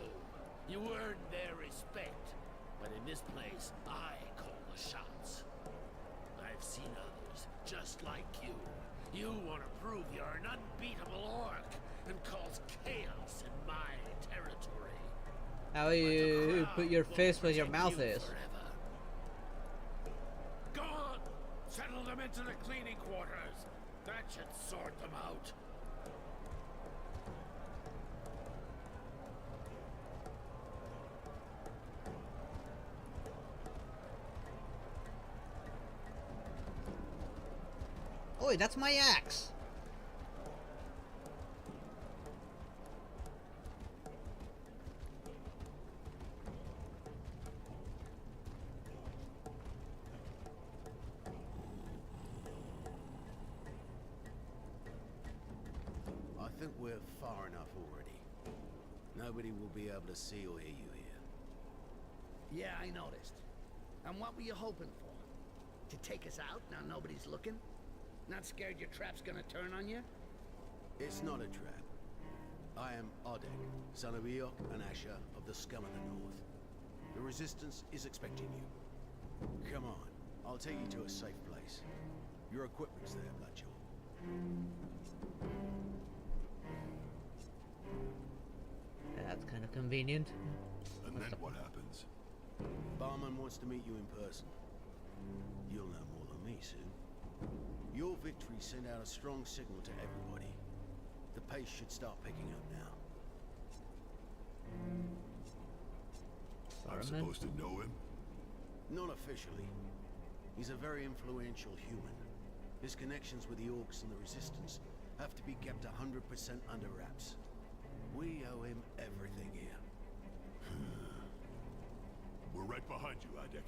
Speaker 5: You earned their respect. But in this place, I call the shots. I've seen others just like you. You want to prove you're an unbeatable orc and cause chaos in my territory.
Speaker 1: How you put your fist where your mouth is.
Speaker 5: Forever. Go on! Settle them into the cleaning quarters. That should sort them out.
Speaker 1: Oi, that's my axe!
Speaker 2: I think we're far enough already. Nobody will be able to see or hear you here.
Speaker 4: Yeah, I noticed. And what were you hoping for? To take us out now nobody's looking? Not scared your trap's gonna turn on you?
Speaker 2: It's not a trap. I am Odek, son of Eok and Asher of the Scum of the North. The Resistance is expecting you. Come on, I'll take you to a safe place. Your equipment's there, Bloodjaw.
Speaker 1: That's kind of convenient.
Speaker 3: And then what happens?
Speaker 2: Barman wants to meet you in person. You'll know more than me soon. Your victory sent out a strong signal to everybody. The pace should start picking up now.
Speaker 3: I'm supposed to know him?
Speaker 2: Not officially. He's a very influential human. His connections with the Orcs and the Resistance have to be kept 100% under wraps. We owe him everything here.
Speaker 3: We're right behind you, Adek.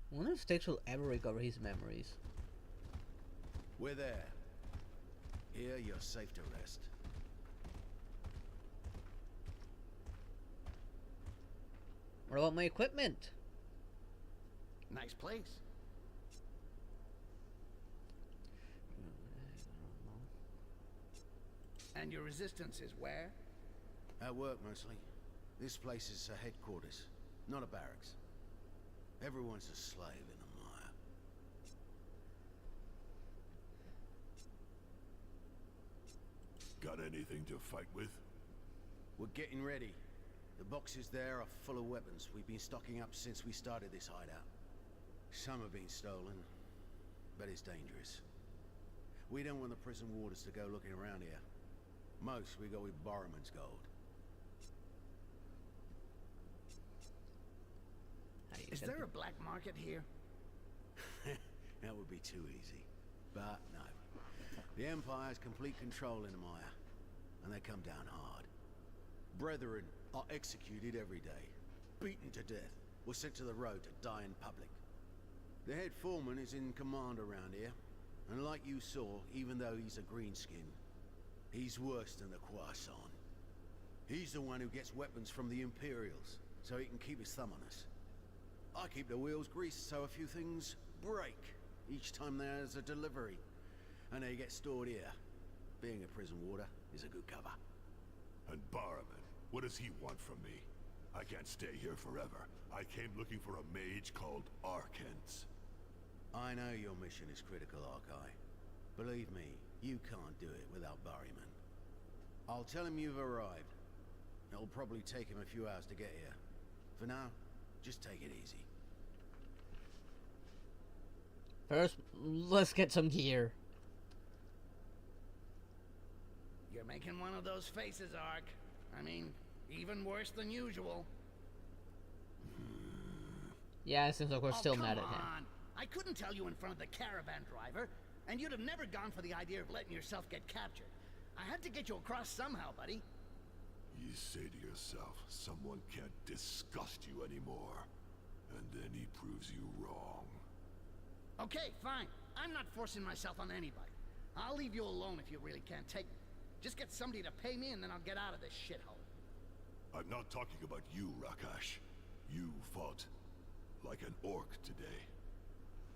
Speaker 1: I wonder if Styx will ever recover his memories.
Speaker 2: We're there. Here, you're safe to rest.
Speaker 1: What about my equipment?
Speaker 4: Nice place. And your resistance is where?
Speaker 2: At work, mostly. This place is a headquarters, not a barracks. Everyone's a slave in the mire.
Speaker 3: Got anything to fight with?
Speaker 2: We're getting ready. The boxes there are full of weapons we've been stocking up since we started this hideout. Some have been stolen, but it's dangerous. We don't want the prison warders to go looking around here. Most we go with Borrowman's gold.
Speaker 4: Is there a black market here?
Speaker 2: That would be too easy. But no. The Empire's complete control in the mire, and they come down hard. Brethren are executed every day, beaten to death, or sent to the road to die in public. The head foreman is in command around here, and like you saw, even though he's a greenskin, he's worse than the Croissant. He's the one who gets weapons from the Imperials, so he can keep his thumb on us. I keep the wheels greased so a few things break each time there's a delivery, and they get stored here. Being a prison warder is a good cover.
Speaker 3: And Barrowman, what does he want from me? I can't stay here forever. I came looking for a mage called Arkens.
Speaker 2: I know your mission is critical, Arkai. Believe me, you can't do it without Barryman. I'll tell him you've arrived. It'll probably take him a few hours to get here. For now, just take it easy.
Speaker 1: First, let's get some gear.
Speaker 4: You're making one of those faces, Ark. I mean, even worse than usual.
Speaker 1: Yeah, it seems like we're still
Speaker 4: come
Speaker 1: mad at him.
Speaker 4: on. I couldn't tell you in front of the caravan driver, and you'd have never gone for the idea of letting yourself get captured. I had to get you across somehow, buddy.
Speaker 3: You say to yourself, someone can't disgust you anymore. And then he proves you wrong.
Speaker 4: Okay, fine. I'm not forcing myself on anybody. I'll leave you alone if you really can't take me. Just get somebody to pay me and then I'll get out of this shithole.
Speaker 3: I'm not talking about you, Rakash. You fought like an orc today.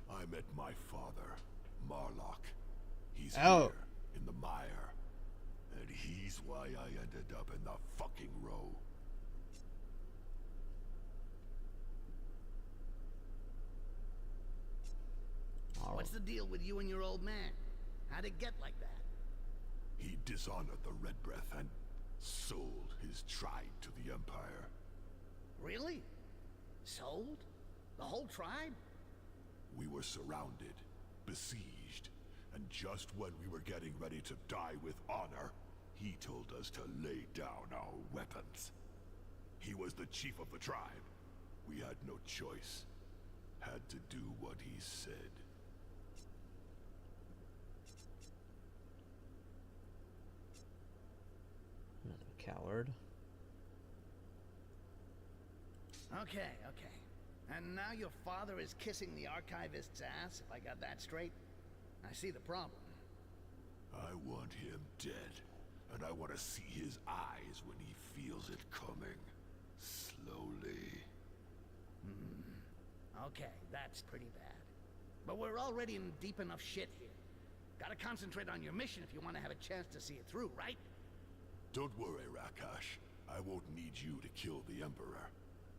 Speaker 3: I met my father, Marlock. He's here, in the mire. And he's why I ended up in the fucking row.
Speaker 4: What's the deal with you and your old man? How'd it get like that?
Speaker 3: He dishonored the Red Breath and sold his tribe to the Empire.
Speaker 4: Really? Sold? The whole tribe?
Speaker 3: We were surrounded, besieged, and just when we were getting ready to die with honor, he told us to lay down our weapons. He was the chief of the tribe. We had no choice. Had to do what he said.
Speaker 1: Another coward.
Speaker 4: Okay. And now your father is kissing the archivist's ass, if I got that straight? I see the problem.
Speaker 3: I want him dead, and I want to see his eyes when he feels it coming. Slowly.
Speaker 4: Okay, that's pretty bad. But we're already in deep enough shit here. Gotta concentrate on your mission if you want to have a chance to see it through, right?
Speaker 3: Don't worry, Rakash. I won't need you to kill the Emperor.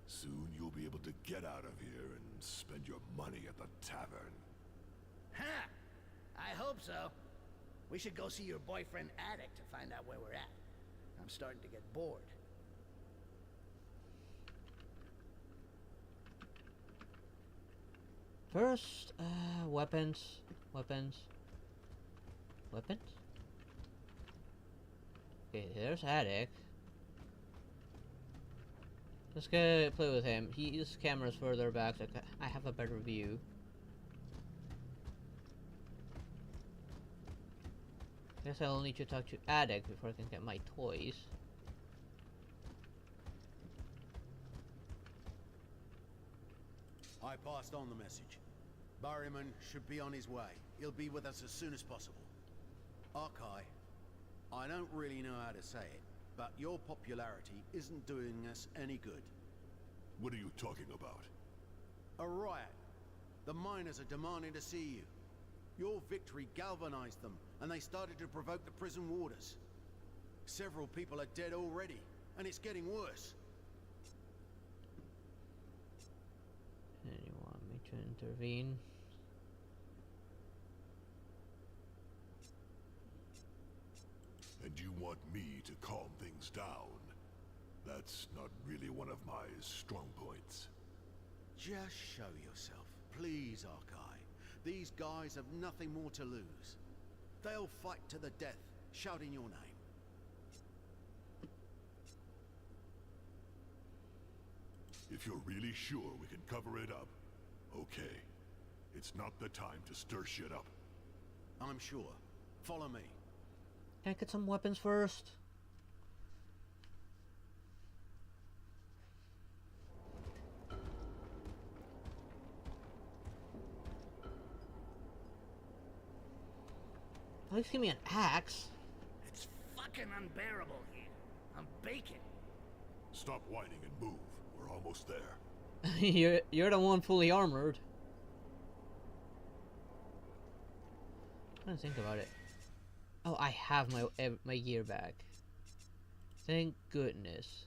Speaker 3: Soon you'll be able to get out of here and spend your money at the tavern.
Speaker 4: Ha! I hope so. We should go see your boyfriend Attic to find out where we're at. I'm starting to get bored.
Speaker 1: First, weapons. Okay, there's Attic. Let's go play with him. His camera's further back, so I have a better view. Guess I'll need to talk to Attic before I can get my toys.
Speaker 2: I passed on the message. Barryman should be on his way. He'll be with us as soon as possible. Arkai, I don't really know how to say it, but your popularity isn't doing us any good.
Speaker 3: What are you talking about?
Speaker 2: A riot. The miners are demanding to see you. Your victory galvanized them, and they started to provoke the prison warders. Several people are dead already, and it's getting worse.
Speaker 1: And you want me to intervene?
Speaker 3: And you want me to calm things down? That's not really one of my strong points.
Speaker 2: Just show yourself, please, Arkai. These guys have nothing more to lose. They'll fight to the death, shouting your name.
Speaker 3: If you're really sure we can cover it up, okay. It's not the time to stir shit up.
Speaker 2: I'm sure. Follow me.
Speaker 1: Can I get some weapons first? At least give me an axe.
Speaker 4: It's fucking unbearable here. I'm baking.
Speaker 3: Stop whining and move. We're almost there.
Speaker 1: you're the one fully armored. I'm trying to think about it. Oh, I have my gear back. Thank goodness.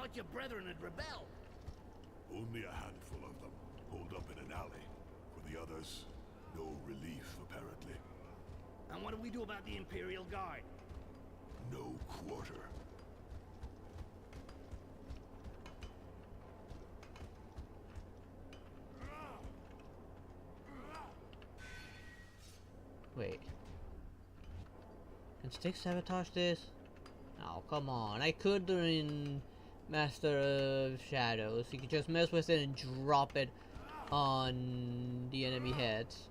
Speaker 4: thought your brethren had rebelled.
Speaker 3: Only a handful of them, holed up in an alley. For the others, no relief, apparently.
Speaker 4: And what do we do about the Imperial Guard?
Speaker 3: No quarter.
Speaker 1: Wait. Can Styx sabotage this? Oh, come on. I could during Master of Shadows. You could just mess with it and drop it on the enemy heads.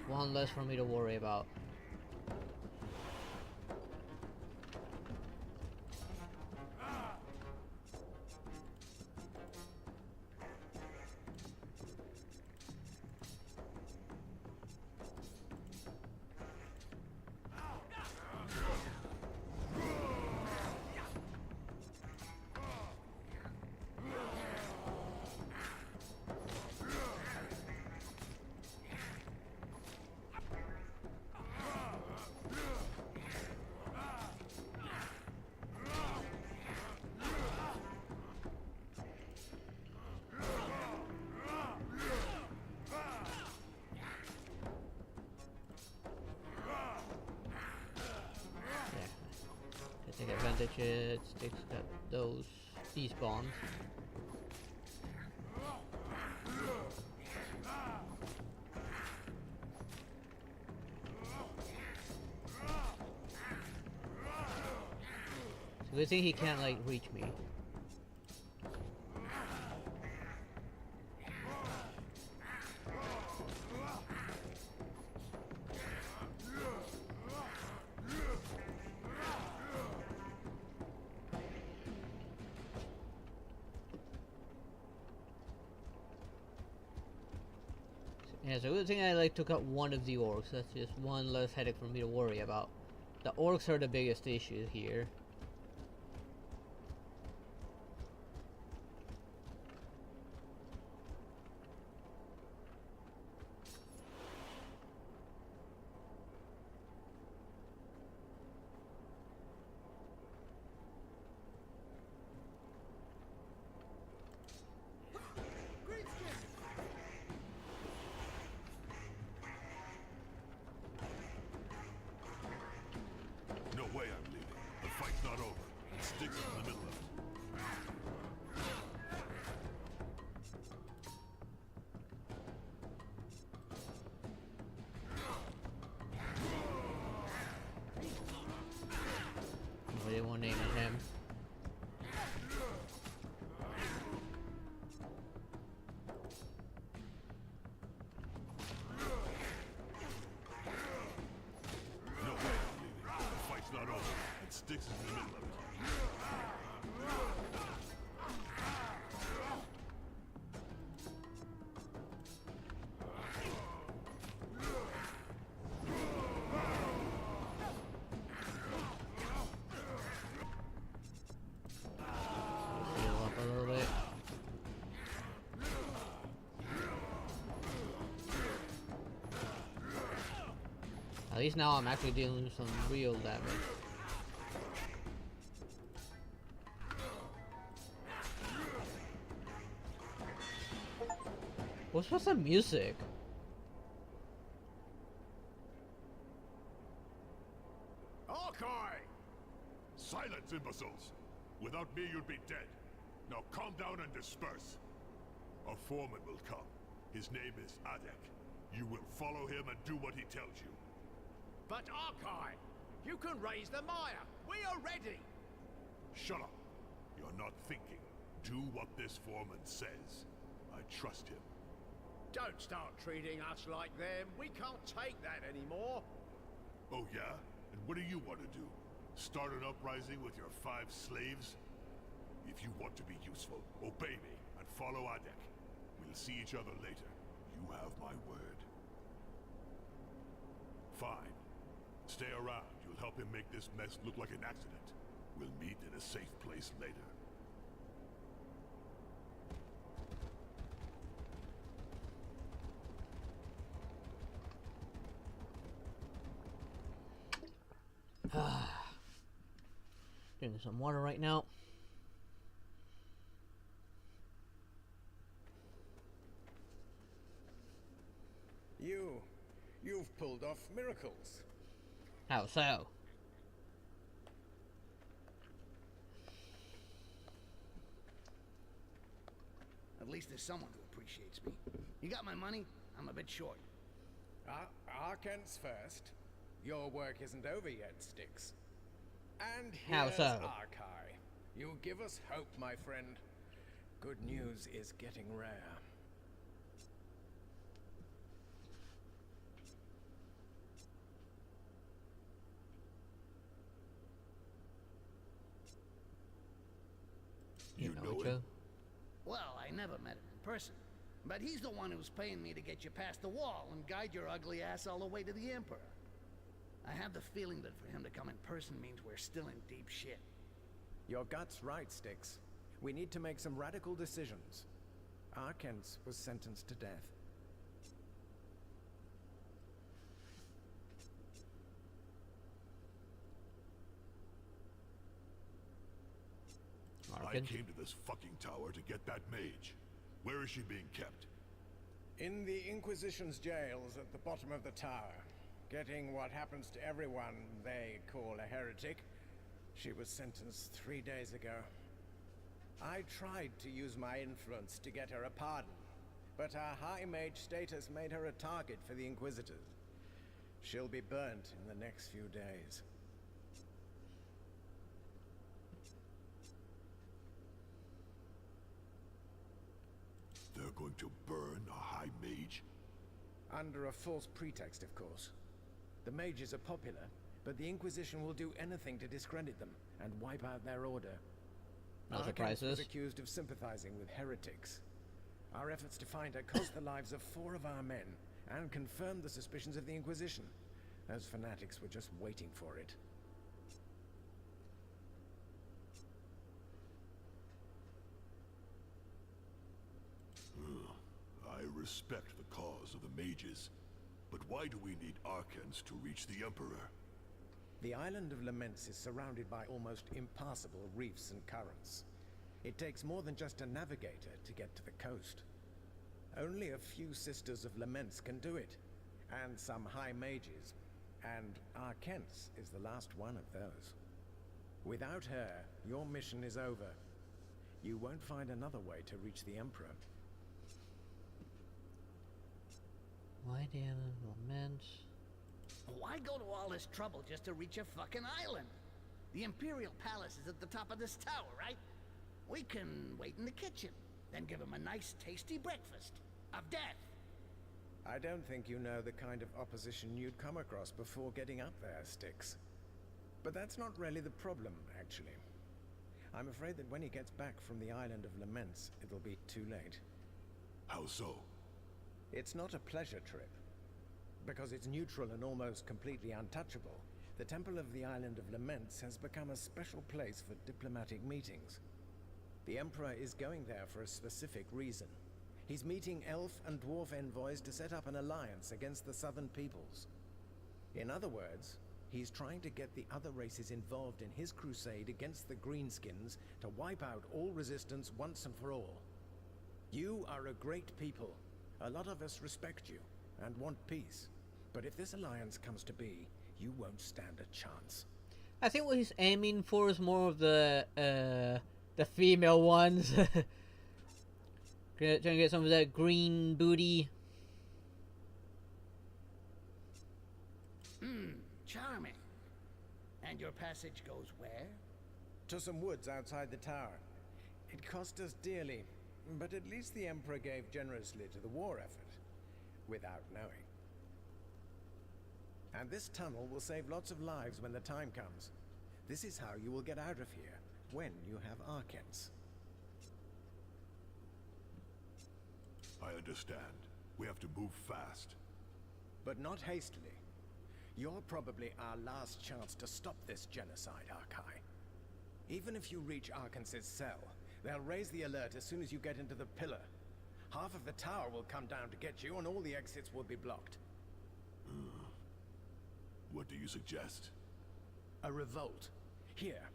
Speaker 1: One less for me to worry about. Take advantage it. Styx got these bombs. So good thing he can't like reach me. Yeah, so good thing I like took out one of the orcs. That's just one less headache for me to worry about. The orcs are the biggest issue here.
Speaker 3: No way I'm leaving. The fight's not over. Styx is in the middle of it.
Speaker 1: Nobody won't aim at him.
Speaker 3: No way I'm leaving. The fight's not over. And Styx is in the middle of it.
Speaker 1: Heal up a little bit. At least now I'm actually dealing with some real damage. What's with the music?
Speaker 3: Arkai! Silence, imbeciles! Without me, you'd be dead. Now calm down and disperse. A foreman will come. His name is Adek. You will follow him and do what he tells you.
Speaker 6: But Arkai, you can raise the mire. We are ready.
Speaker 3: Shut up. You're not thinking. Do what this foreman says. I trust him.
Speaker 6: Don't start treating us like them. We can't take that anymore.
Speaker 3: Oh yeah? And what do you want to do? Start an uprising with your 5 slaves? If you want to be useful, obey me and follow Adek. We'll see each other later. You have my word. Fine. Stay around. You'll help him make this mess look like an accident. We'll meet in a safe place later.
Speaker 1: Drinking some water right now.
Speaker 9: You've pulled off miracles.
Speaker 1: How so?
Speaker 4: At least there's someone who appreciates me. You got my money? I'm a bit short.
Speaker 9: Arkent's first. Your work isn't over yet, Styx. And
Speaker 1: How
Speaker 9: here's
Speaker 1: so?
Speaker 9: Arkai. You give us hope, my friend. Good news is getting rare.
Speaker 3: You know
Speaker 1: Joe?
Speaker 3: him?
Speaker 4: Well, I never met him in person. But he's the one who's paying me to get you past the wall and guide your ugly ass all the way to the Emperor. I have the feeling that for him to come in person means we're still in deep shit.
Speaker 9: Your gut's right, Styx. We need to make some radical decisions. Arkent was sentenced to death.
Speaker 3: I came to this fucking tower to get that mage. Where is she being kept?
Speaker 9: In the Inquisition's jails at the bottom of the tower, getting what happens to everyone they call a heretic. She was sentenced 3 days ago. I tried to use my influence to get her a pardon, but her high mage status made her a target for the Inquisitors. She'll be burnt in the next few days.
Speaker 3: They're going to burn a high mage?
Speaker 9: Under a false pretext, of course. The mages are popular, but the Inquisition will do anything to discredit them and wipe out their order.
Speaker 1: No
Speaker 9: Arkent
Speaker 1: surprises.
Speaker 9: was accused of sympathizing with heretics. Our efforts to find her cost the lives of 4 of our men and confirmed the suspicions of the Inquisition. Those fanatics were just waiting for it.
Speaker 3: I respect the cause of the mages, but why do we need Arkents to reach the Emperor?
Speaker 9: The island of Laments is surrounded by almost impassable reefs and currents. It takes more than just a navigator to get to the coast. Only a few Sisters of Laments can do it, and some high mages, and Arkent's is the last one of those. Without her, your mission is over. You won't find another way to reach the Emperor.
Speaker 1: Why damn lament?
Speaker 4: Why go to all this trouble just to reach a fucking island? The Imperial Palace is at the top of this tower, right? We can wait in the kitchen, then give him a nice tasty breakfast of death.
Speaker 9: I don't think you know the kind of opposition you'd come across before getting up there, Styx. But that's not really the problem, actually. I'm afraid that when he gets back from the Island of Laments, it'll be too late.
Speaker 3: How so?
Speaker 9: It's not a pleasure trip. Because it's neutral and almost completely untouchable, the Temple of the Island of Laments has become a special place for diplomatic meetings. The Emperor is going there for a specific reason. He's meeting elf and dwarf envoys to set up an alliance against the southern peoples. In other words, he's trying to get the other races involved in his crusade against the Greenskins to wipe out all resistance once and for all. You are a great people. A lot of us respect you and want peace. But if this alliance comes to be, you won't stand a chance.
Speaker 1: I think what he's aiming for is more of the female ones. Trying to get some of that green booty.
Speaker 4: Charming. And your passage goes where?
Speaker 9: To some woods outside the tower. It cost us dearly, but at least the Emperor gave generously to the war effort, without knowing. And this tunnel will save lots of lives when the time comes. This is how you will get out of here, when you have Arkents.
Speaker 3: I understand. We have to move fast.
Speaker 9: But not hastily. You're probably our last chance to stop this genocide, Arkai. Even if you reach Arkansas' cell, they'll raise the alert as soon as you get into the pillar. Half of the tower will come down to get you, and all the exits will be blocked.
Speaker 3: What do you suggest?
Speaker 9: A revolt. Here,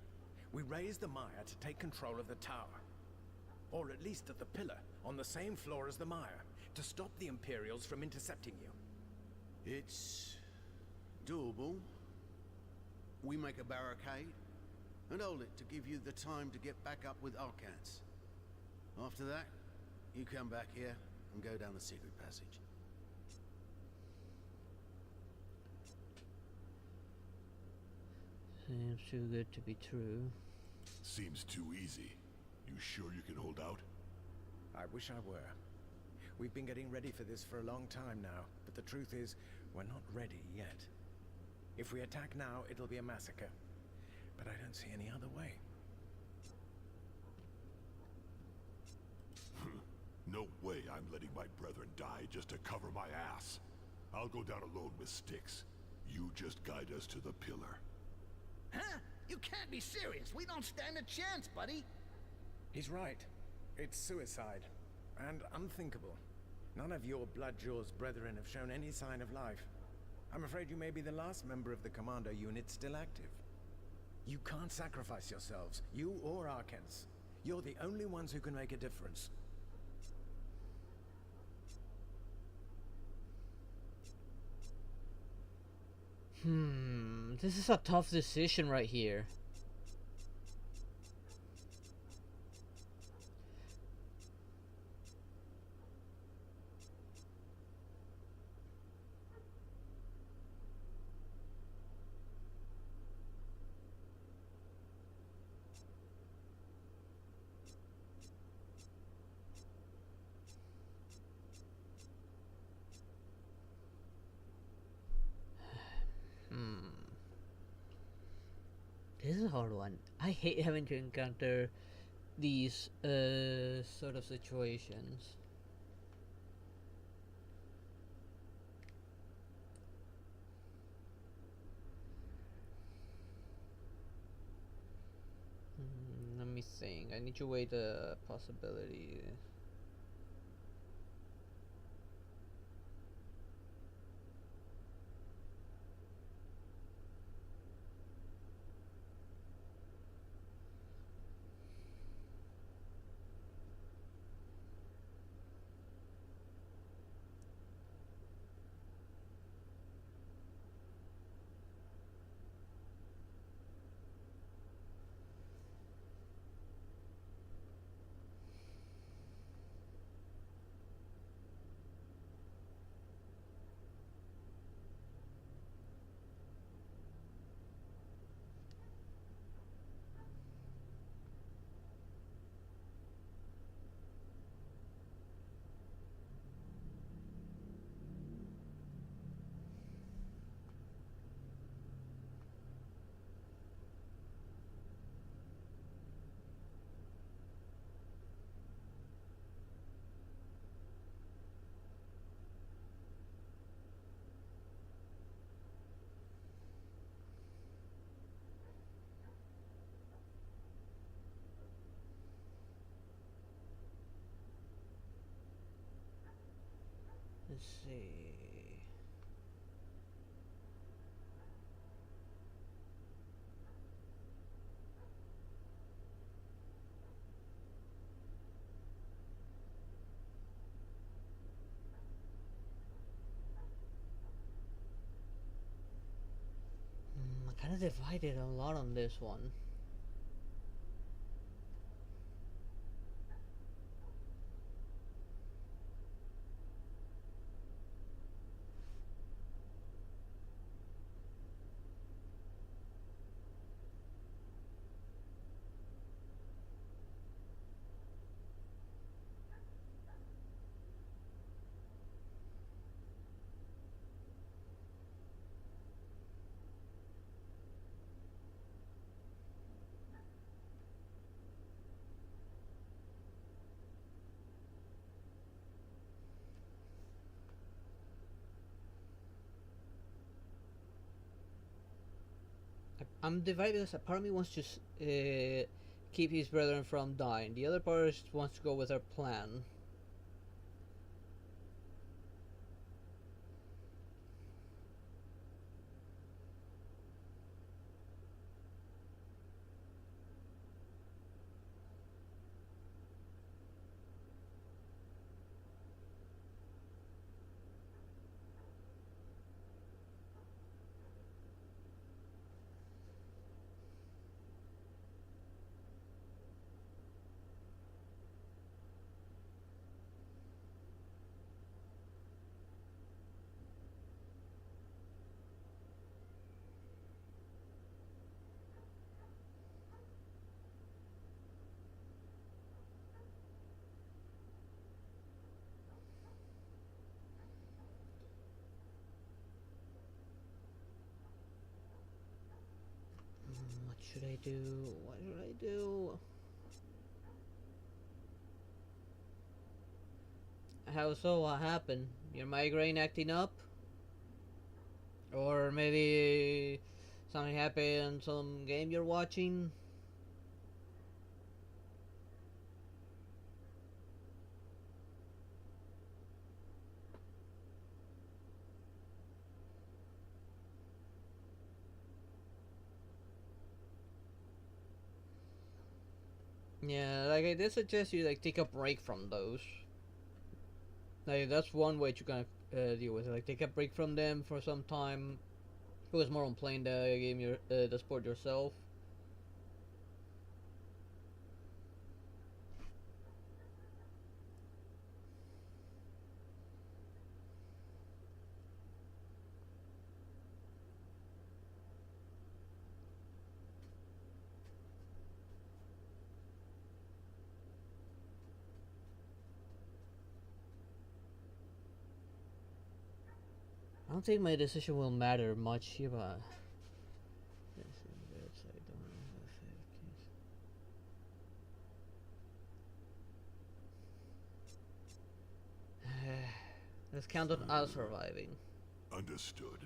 Speaker 9: we raise the Mire to take control of the tower. Or at least at the pillar, on the same floor as the Mire, to stop the Imperials from intercepting you.
Speaker 10: It's doable. We make a barricade and hold it to give you the time to get back up with Arcans. After that, you come back here and go down the secret passage.
Speaker 1: Seems too good to be true.
Speaker 3: Seems too easy. You sure you can hold out?
Speaker 9: I wish I were. We've been getting ready for this for a long time now, but the truth is, we're not ready yet. If we attack now, it'll be a massacre. But I don't see any other way.
Speaker 3: No way I'm letting my brethren die just to cover my ass. I'll go down alone with sticks. You just guide us to the pillar.
Speaker 4: Huh? You can't be serious. We don't stand a chance, buddy.
Speaker 9: He's right. It's suicide. And unthinkable. None of your Bloodjaw's brethren have shown any sign of life. I'm afraid you may be the last member of the Commando unit still active. You can't sacrifice yourselves, you or Arkans. You're the only ones who can make a difference.
Speaker 1: This is a tough decision right here. This is a hard one. I hate having to encounter these sort of situations. Let me think. I need to weigh the possibility. Let's see. I kind of divided a lot on this one. I'm divided because a part of me wants to keep his brethren from dying. The other part just wants to go with our plan. What should I do? What should I do? How so? What happened? Your migraine acting up? Or maybe something happened in some game you're watching? Yeah, like I did suggest you like take a break from those. Like that's one way to kind of deal with it. Like take a break from them for some time. Focus more on playing the game, the sport yourself. I don't think my decision will matter much here, but let's count on us surviving.
Speaker 3: Understood.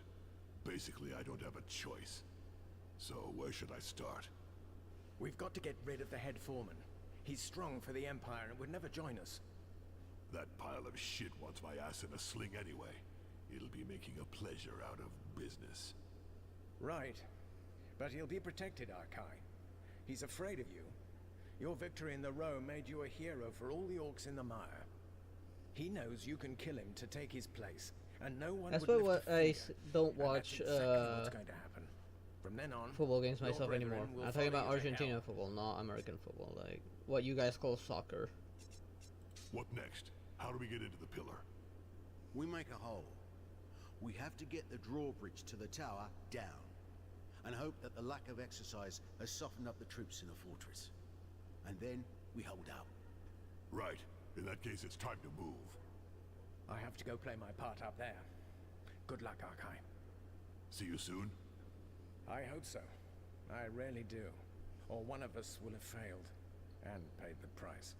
Speaker 3: Basically, I don't have a choice. So, where should I start?
Speaker 9: We've got to get rid of the head foreman. He's strong for the Empire and would never join us.
Speaker 3: That pile of shit wants my ass in a sling anyway. It'll be making a pleasure out of business.
Speaker 9: Right. But he'll be protected, Arkai. He's afraid of you. Your victory in the row made you a hero for all the orcs in the mire. He knows you can kill him to take his place, and no one
Speaker 1: That's
Speaker 9: would
Speaker 1: why
Speaker 9: lift a
Speaker 1: I
Speaker 9: finger.
Speaker 1: don't
Speaker 9: And
Speaker 1: watch
Speaker 9: that's exactly what's going to happen. From then on,
Speaker 1: football games
Speaker 9: your
Speaker 1: myself
Speaker 9: brethren
Speaker 1: anymore.
Speaker 9: will
Speaker 1: I'm talking
Speaker 9: follow
Speaker 1: about
Speaker 9: you to
Speaker 1: Argentina
Speaker 9: hell.
Speaker 1: football, not American football. Like what you guys call soccer.
Speaker 3: What next? How do we get into the pillar?
Speaker 10: We make a hole. We have to get the drawbridge to the tower down, and hope that the lack of exercise has softened up the troops in the fortress. And then we hold out.
Speaker 3: Right. In that case, it's time to move.
Speaker 9: I have to go play my part up there. Good luck, Arkai.
Speaker 3: See you soon?
Speaker 9: I hope so. I really do. Or one of us will have failed and paid the price.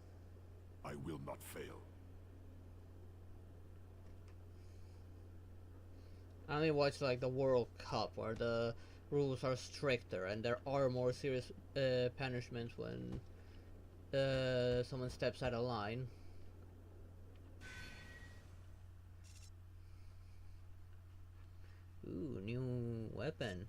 Speaker 3: I will not fail.
Speaker 1: I only watch like the World Cup where the rules are stricter and there are more serious punishments when someone steps out of line. Ooh, new weapon.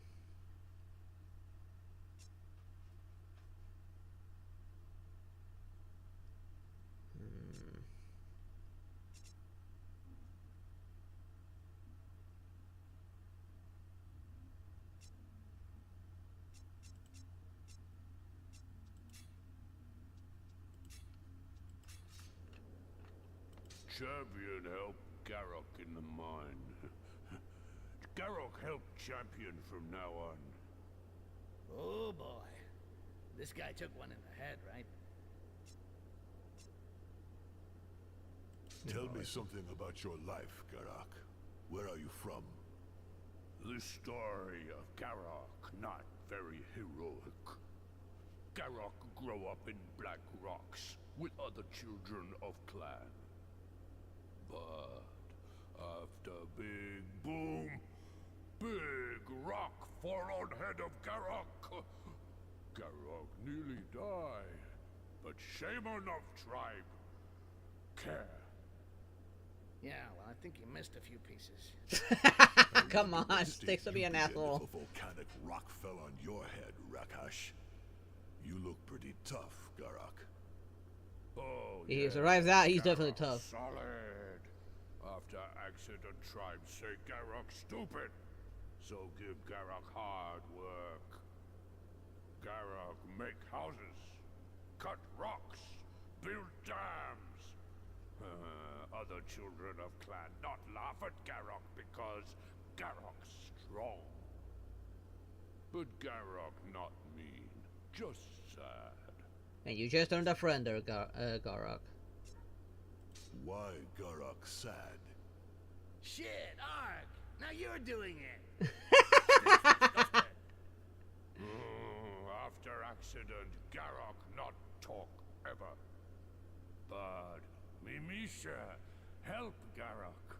Speaker 6: Champion helped Garrock in the mine. Garrock helped Champion from now on.
Speaker 4: Oh boy. This guy took one in the head, right?
Speaker 3: Tell me something about your life, Garak. Where are you from?
Speaker 6: The story of Garrock, not very heroic. Garrock grew up in Black Rocks with other children of clan. But after Big Boom, Big Rock fallen head of Garok. Garok nearly died, but shame enough tribe. Care.
Speaker 4: Yeah, well, I think you missed a few pieces.
Speaker 1: Come on,
Speaker 3: Mistake
Speaker 1: sticks to be
Speaker 3: you
Speaker 1: an
Speaker 3: did if
Speaker 1: asshole.
Speaker 3: a volcanic rock fell on your head, Rakash. You look pretty tough, Garok.
Speaker 6: Oh,
Speaker 1: He
Speaker 6: yeah,
Speaker 1: survives that, he's definitely
Speaker 6: Garok
Speaker 1: tough.
Speaker 6: Solid. After accident, tribes say Garok stupid. So give Garok hard work. Garok make houses, cut rocks, build dams. Other children of clan not laugh at Garok because Garok's strong. But Garok not mean, just sad.
Speaker 1: And you just earned a friend there, Garok.
Speaker 3: Why Garok sad?
Speaker 4: Shit, Ark! Now you're doing it!
Speaker 6: After accident, Garok not talk ever. But Mimisha help Garok.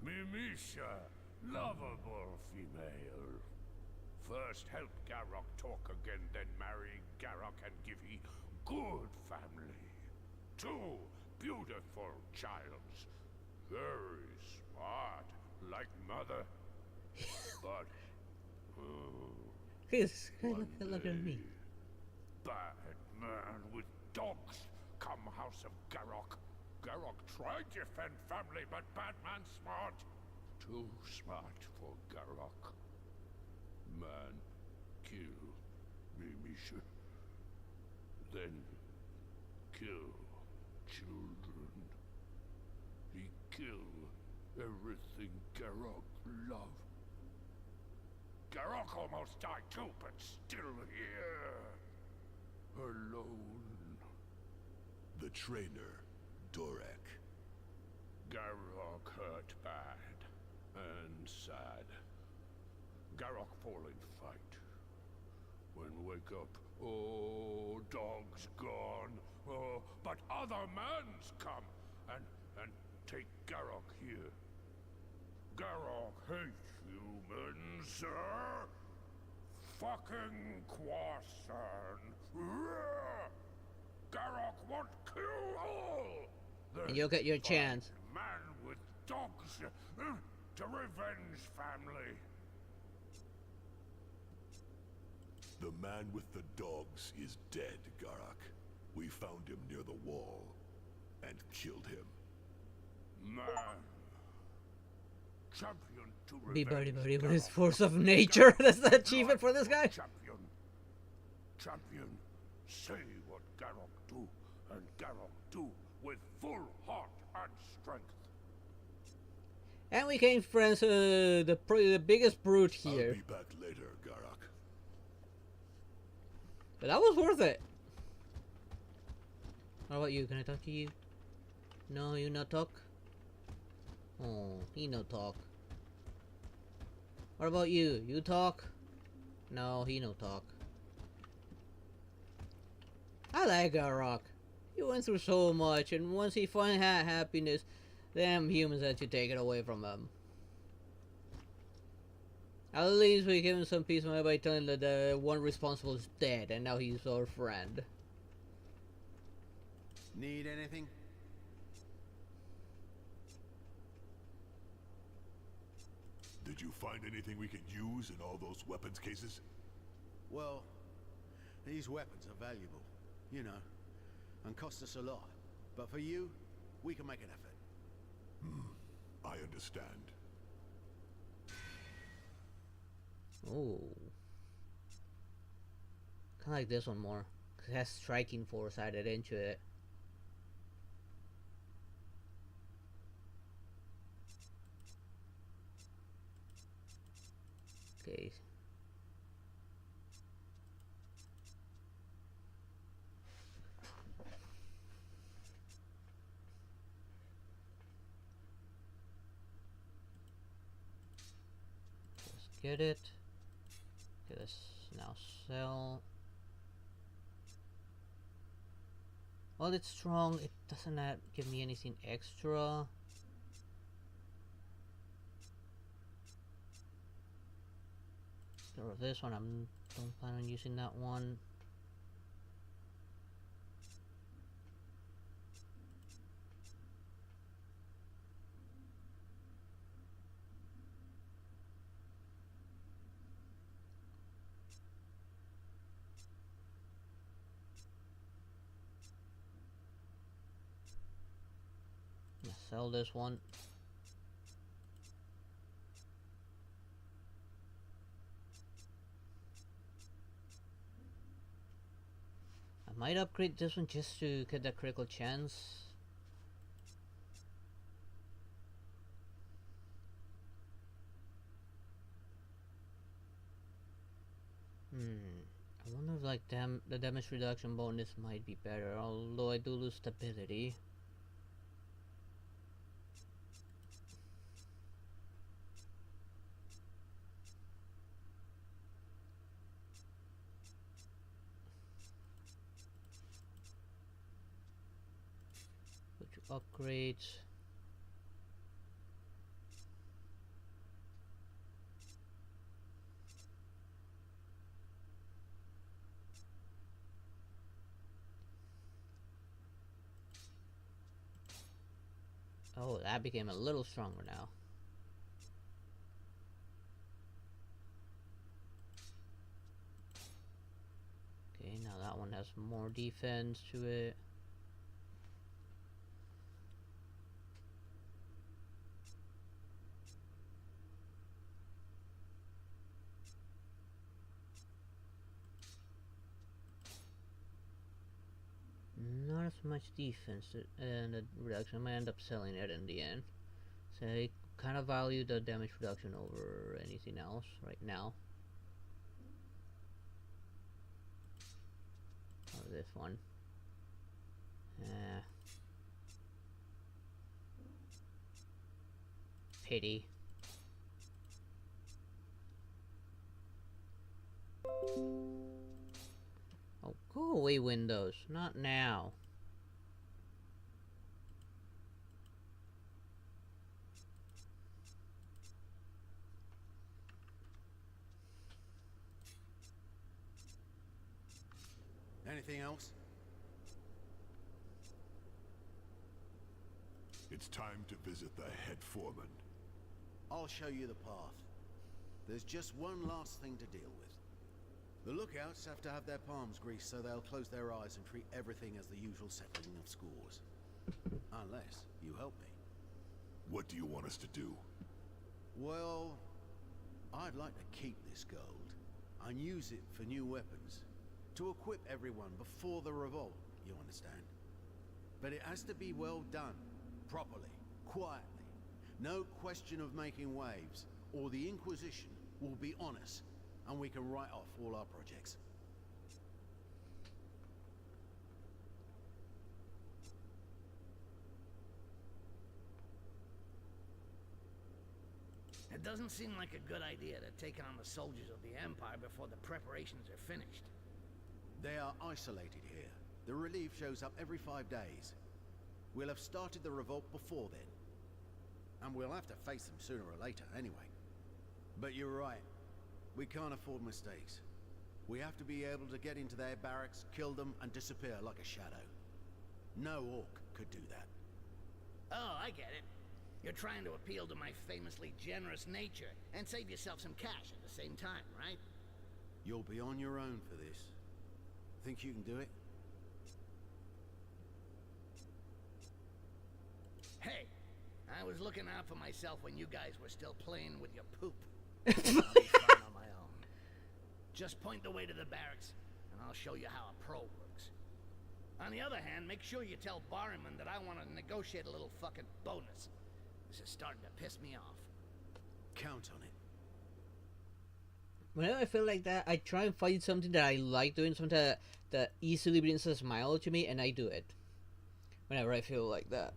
Speaker 6: Mimisha, lovable female. First help Garok talk again, then marry Garok and give he good family. 2 beautiful childs. Very smart, like mother. But
Speaker 1: He's
Speaker 6: one
Speaker 1: look at me.
Speaker 6: day, bad man with dogs come house of Garok. Garok tried defend family, but bad man smart. Too smart for Garok. Man kill Mimisha. Then kill children. He kill everything Garok love. Garok almost died too, but still here. Alone.
Speaker 3: The trainer, Dorek.
Speaker 6: Garok hurt bad and sad. Garok fall in fight. When wake up, oh, dog's gone. Oh, but other mans come and take Garok here. Garok hate humans, sir. Fucking Quasan. Garok want kill all.
Speaker 1: And you'll get your
Speaker 6: Find
Speaker 1: chance.
Speaker 6: Man with dogs to revenge family.
Speaker 3: The man with the dogs is dead, Garok. We found him near the wall and killed him.
Speaker 6: Man. Champion to
Speaker 1: Be
Speaker 6: revenge
Speaker 1: buddy with his
Speaker 6: Garok.
Speaker 1: force of nature. That's the achievement for this guy.
Speaker 6: Champion. Champion. Say what Garok do, and Garok do with full heart and strength.
Speaker 1: And we became friends, the biggest brute here.
Speaker 3: I'll be back later, Garok.
Speaker 1: But that was worth it. How about you? Can I talk to you? No, you not talk? Oh, he no talk. What about you? You talk? No, he no talk. I like Garok. He went through so much, and once he finally had happiness, them humans had to take it away from him. At least we give him some peace of mind by telling that the one responsible is dead, and now he's our friend.
Speaker 10: Need anything?
Speaker 3: Did you find anything we can use in all those weapons cases?
Speaker 10: Well, these weapons are valuable, you know, and cost us a lot. But for you, we can make an effort.
Speaker 3: I understand.
Speaker 1: Oh. Kinda like this one more. 'Cause it has striking force added into it. Okay. Let's get it. Okay, let's now sell. Well, it's strong. It doesn't give me anything extra. Or this one, don't plan on using that one. Sell this one. I might upgrade this one just to get that critical chance. I wonder if like the damage reduction bonus might be better, although I do lose stability. Go to upgrades. Oh, that became a little stronger now. Okay, now that one has more defense to it. Not as much defense, and the reduction. I might end up selling it in the end. So I kind of value the damage reduction over anything else right now. Or this one. Pity. Oh, go away, Windows. Not now.
Speaker 10: Anything else?
Speaker 3: It's time to visit the head foreman.
Speaker 10: I'll show you the path. There's just one last thing to deal with. The lookouts have to have their palms greased so they'll close their eyes and treat everything as the usual settling of scores. Unless you help me.
Speaker 3: What do you want us to do?
Speaker 10: Well, I'd like to keep this gold and use it for new weapons. To equip everyone before the revolt, you understand? But it has to be well done, properly, quietly. No question of making waves, or the Inquisition will be on us, and we can write off all our projects.
Speaker 4: It doesn't seem like a good idea to take on the soldiers of the Empire before the preparations are finished.
Speaker 10: They are isolated here. The relief shows up every 5 days. We'll have started the revolt before then. And we'll have to face them sooner or later anyway. But you're right. We can't afford mistakes. We have to be able to get into their barracks, kill them, and disappear like a shadow. No orc could do that.
Speaker 4: Oh, I get it. You're trying to appeal to my famously generous nature and save yourself some cash at the same time, right?
Speaker 10: You'll be on your own for this. Think you can do it?
Speaker 4: Hey, I was looking out for myself when you guys were still playing with your poop. I'll be fine on my own. Just point the way to the barracks, and I'll show you how a pro works. On the other hand, make sure you tell Barryman that I want to negotiate a little fucking bonus. This is starting to piss me off.
Speaker 10: Count on it.
Speaker 1: Whenever I feel like that, I try and find something that I like doing, something that easily brings a smile to me, and I do it. Whenever I feel like that.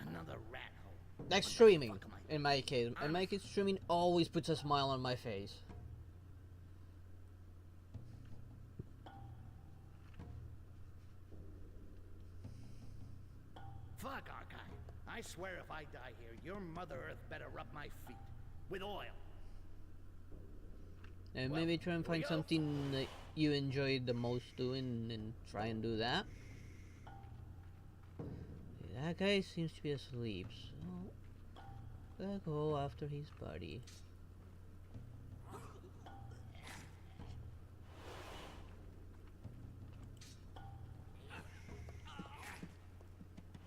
Speaker 4: Another rat hole.
Speaker 1: Like streaming, in my case. In my case, streaming always puts a smile on my face.
Speaker 4: Fuck, Archive. I swear if I die here, your Mother Earth better rub my feet. With oil.
Speaker 1: And maybe try and find something that you enjoy the most doing and try and do that. Okay, that guy seems to be asleep, so gotta go after his buddy.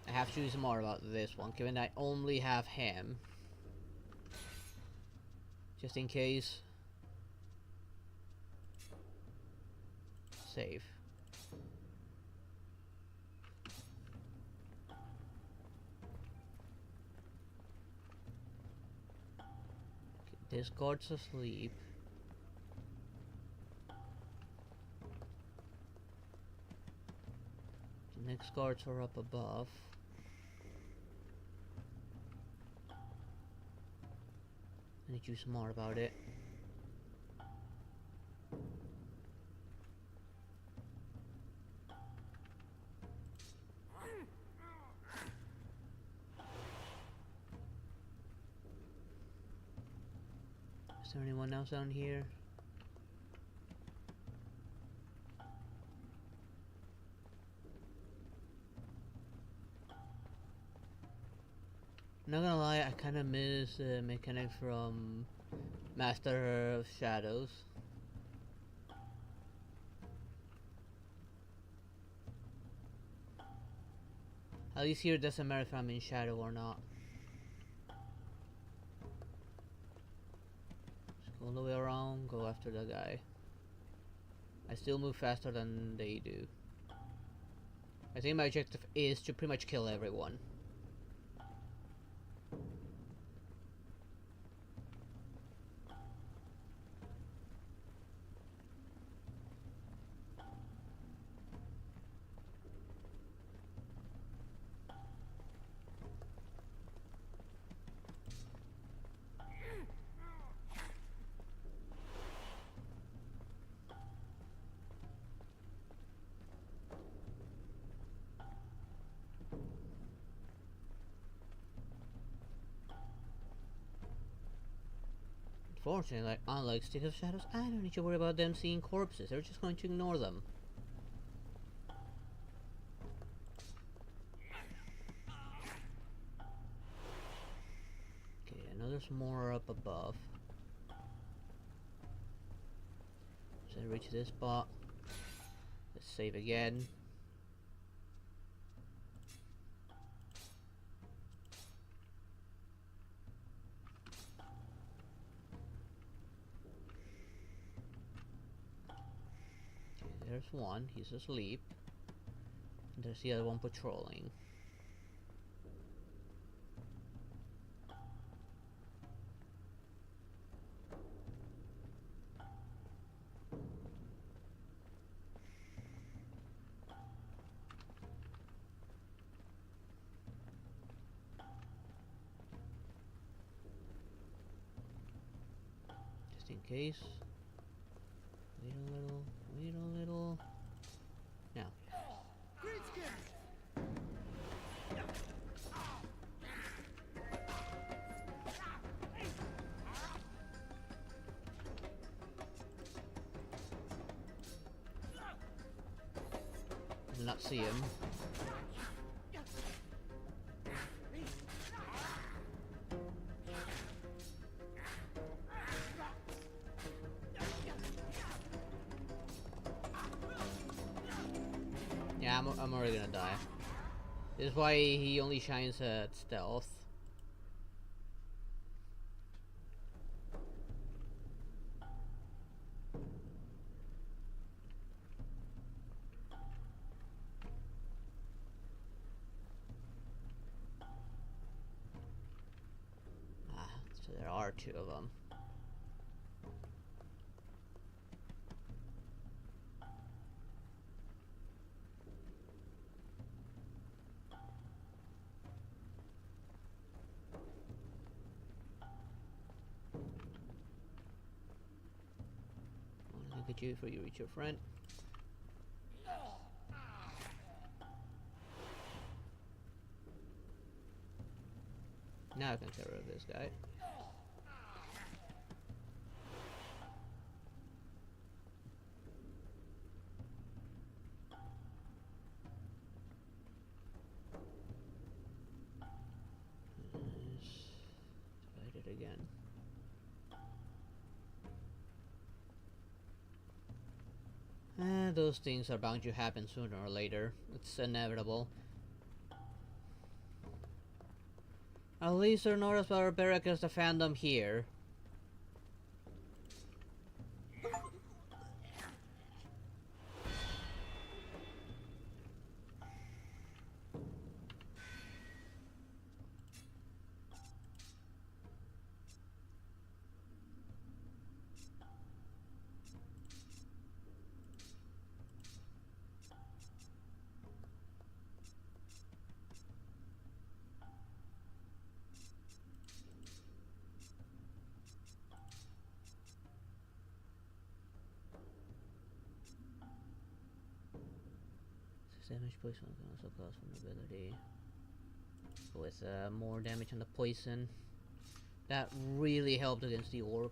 Speaker 1: I have to use more about this one, given I only have him. Just in case. Save. Okay, this guard's asleep. The next guards are up above. I need to do some more about it. Is there anyone else down here? Not gonna lie, I kinda miss the mechanic from Master of Shadows. At least here it doesn't matter if I'm in shadow or not. Just go all the way around, go after the guy. I still move faster than they do. I think my objective is to pretty much kill everyone. Fortunately, like, unlike Stick of Shadows, I don't need to worry about them seeing corpses. They're just going to ignore them. Okay, I know there's more up above. So I reach this spot. Let's save again. There's one, he's asleep. There's the other one patrolling. Just in case. Wait a little, wait a little. Now. I did not see him. Yeah, I'm already gonna die. This is why he only shines at stealth. Ah, so there are two of them. Look at you before you reach your friend. Now I can get rid of this guy. again. Those things are bound to happen sooner or later. It's inevitable. At least they're not as barbaric as the fandom here. Damage poison can also cause vulnerability. With more damage on the poison. That really helped against the orcs.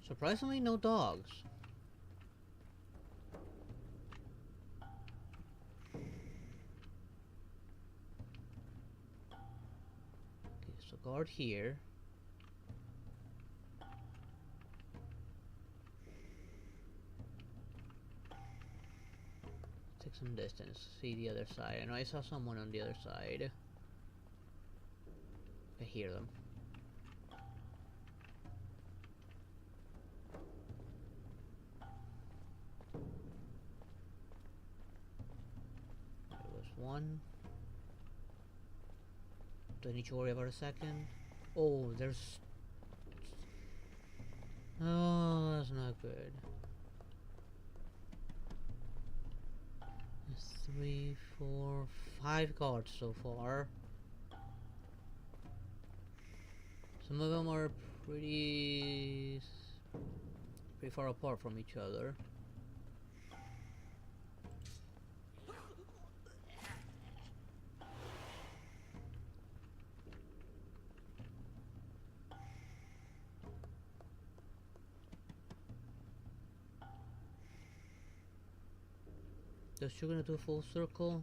Speaker 1: Surprisingly, no dogs. So guard here. Take some distance. See the other side. I know I saw someone on the other side. I hear them. There was one. Do I need to worry about a second? Oh, there's... Oh, that's not good. There's 3, 4, 5 guards so far. Some of them are pretty far apart from each other. Is she gonna do a full circle?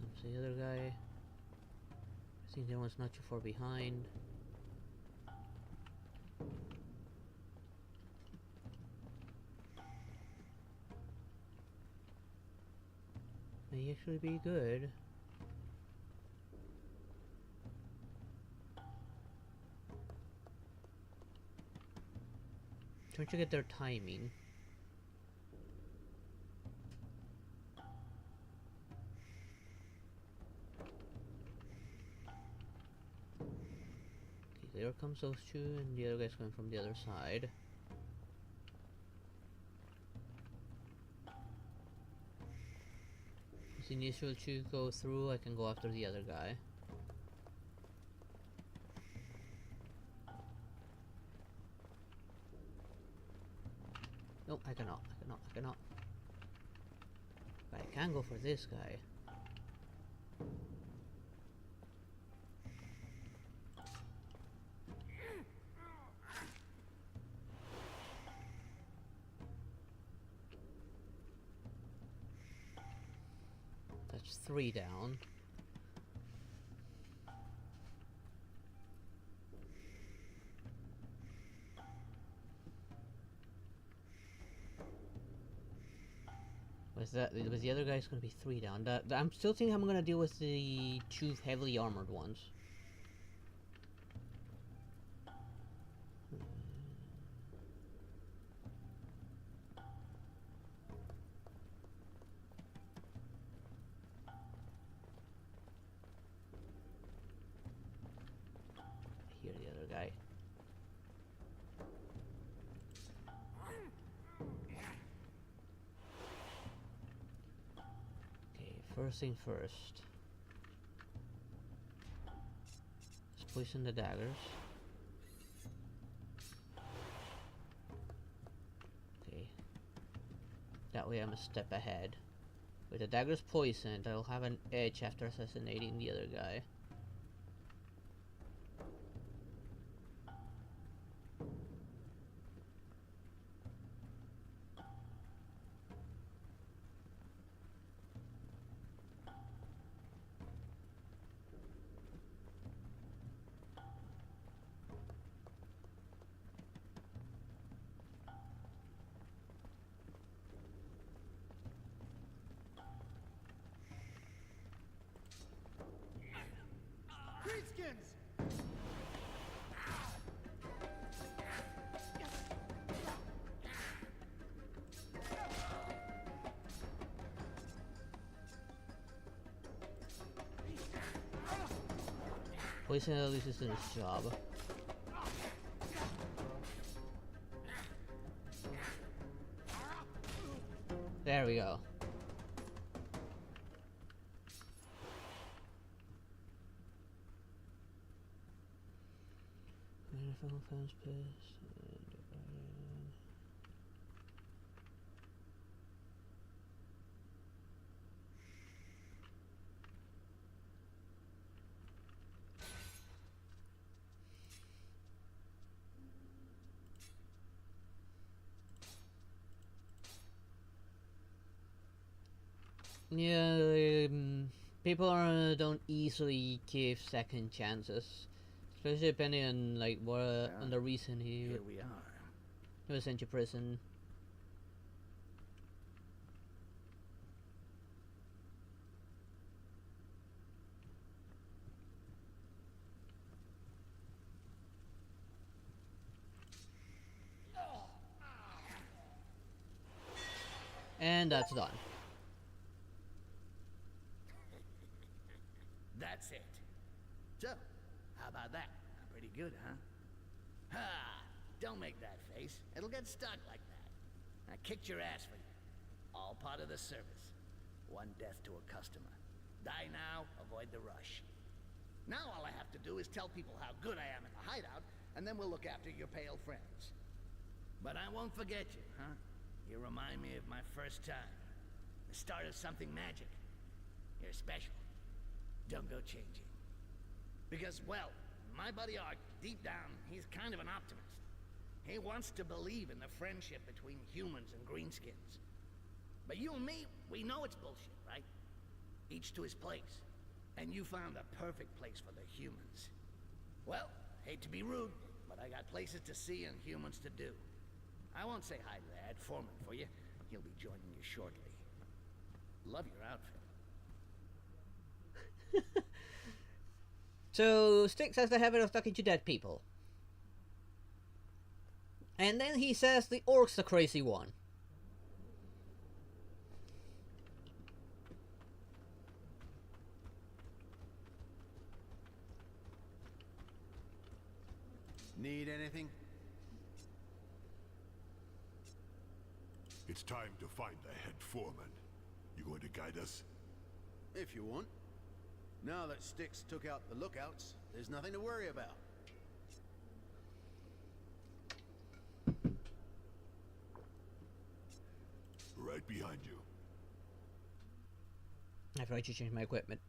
Speaker 1: There's the other guy. I think that one's not too far behind. May actually be good. Trying to get their timing. There comes those two, and the other guy's coming from the other side. As the initial two go through, I can go after the other guy. Nope, I cannot. But I can go for this guy. That's 3 down. With the other guy's gonna be 3 down. I'm still thinking I'm gonna deal with the 2 heavily armored ones. I hear the other guy. first thing first. Let's poison the daggers. Okay. That way I'm a step ahead. With the daggers poisoned, I'll have an edge after assassinating the other guy.
Speaker 10: Greenskins!
Speaker 1: Poison at least is in his job. There we go. Yeah, people don't easily give second chances, especially depending on like what on the reason he
Speaker 4: Here we are.
Speaker 1: was sent to prison. And that's done.
Speaker 4: That's it. So, how about that? Pretty good, huh? Ha! Don't make that face. It'll get stuck like that. I kicked your ass for you. All part of the service. One death to a customer. Die now, avoid the rush. Now all I have to do is tell people how good I am in the hideout, and then we'll look after your pale friends. But I won't forget you, huh? You remind me of my first time. The start of something magic. You're special. Don't go changing. Because, well, my buddy Ark, deep down, he's kind of an optimist. He wants to believe in the friendship between humans and greenskins. But you and me, we know it's bullshit, right? Each to his place. And you found the perfect place for the humans. Well, hate to be rude, but I got places to see and humans to do. I won't say hi to the head foreman for you. He'll be joining you shortly. Love your outfit.
Speaker 1: So Styx has the habit of talking to dead people. And then he says the orc's the crazy one.
Speaker 10: Need anything?
Speaker 3: It's time to find the head foreman. You going to guide us?
Speaker 10: If you want. Now that Styx took out the lookouts, there's nothing to worry about.
Speaker 3: Right behind you.
Speaker 1: I forgot to change my equipment.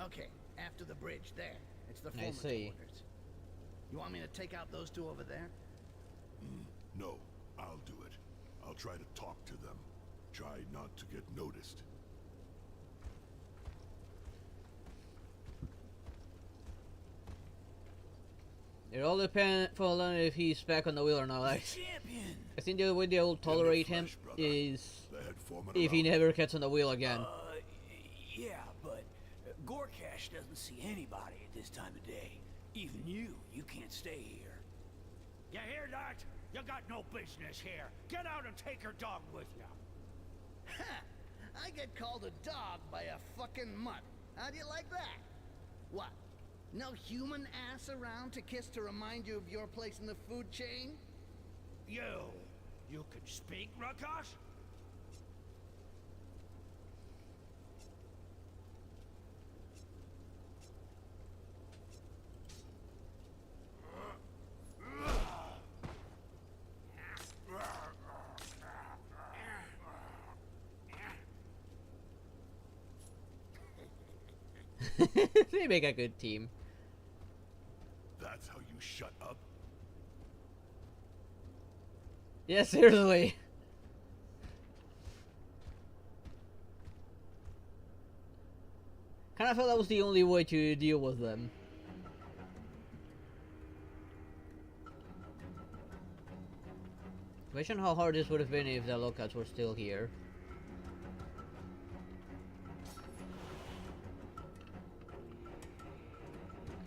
Speaker 4: Okay, after the bridge, there. It's the foreman's
Speaker 1: see.
Speaker 4: quarters. You want me to take out those two over there?
Speaker 3: No, I'll do it. I'll try to talk to them. Try not to get noticed.
Speaker 1: It all depends on if he's back on the wheel or not. I think the way they'll tolerate him
Speaker 3: flesh, brother.
Speaker 1: is
Speaker 3: The head foreman
Speaker 1: if he
Speaker 3: around.
Speaker 1: never gets on the wheel again.
Speaker 11: Yeah, but Gorkash doesn't see anybody at this time of day. Even you can't stay here.
Speaker 6: You hear that? You got no business here. Get out and take your dog with you.
Speaker 4: Ha! I get called a dog by a fucking mutt. How do you like that? What? No human ass around to kiss to remind you of your place in the food chain?
Speaker 11: You can speak, Rakash?
Speaker 1: They make a good team.
Speaker 3: That's how you shut up?
Speaker 1: Yeah, seriously. Kinda felt that was the only way to deal with them. Imagine how hard this would have been if the lookouts were still here.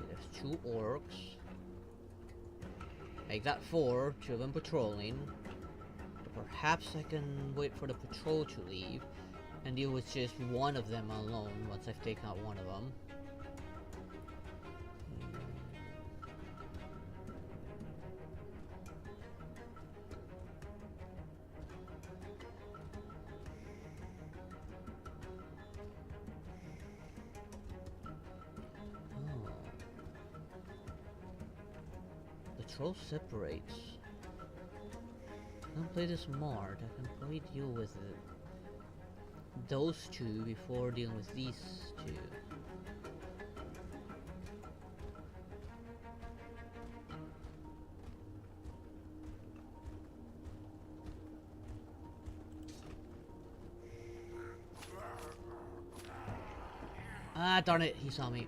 Speaker 1: Okay, there's 2 orcs. Make that 4, 2 of them patrolling. Perhaps I can wait for the patrol to leave and deal with just one of them alone once I've taken out one of them. Oh. The troll separates. I can play this smart. I can probably deal with those 2 before dealing with these 2. Ah, darn it, he saw me.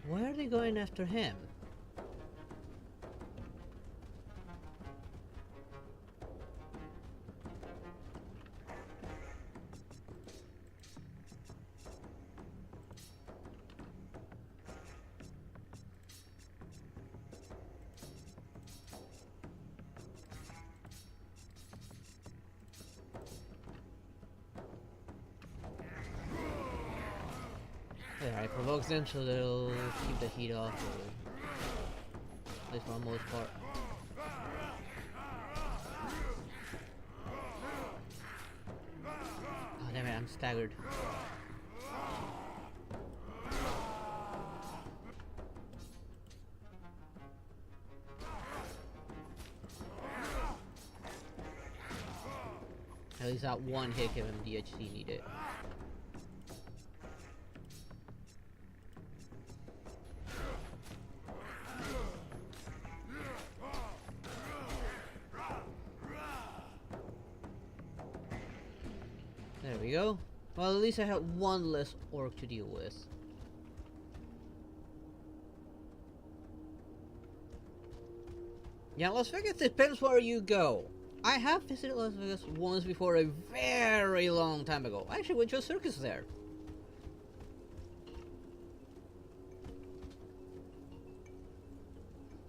Speaker 1: Why are they going after him? Yeah, I provoke them so they'll keep the heat off, at least for the most part. Oh damn it, I'm staggered. At least that one hit gave him DHC needed. There we go. Well, at least I have one less orc to deal with. Yeah, Las Vegas depends where you go. I have visited Las Vegas once before, a very long time ago. I actually went to a circus there.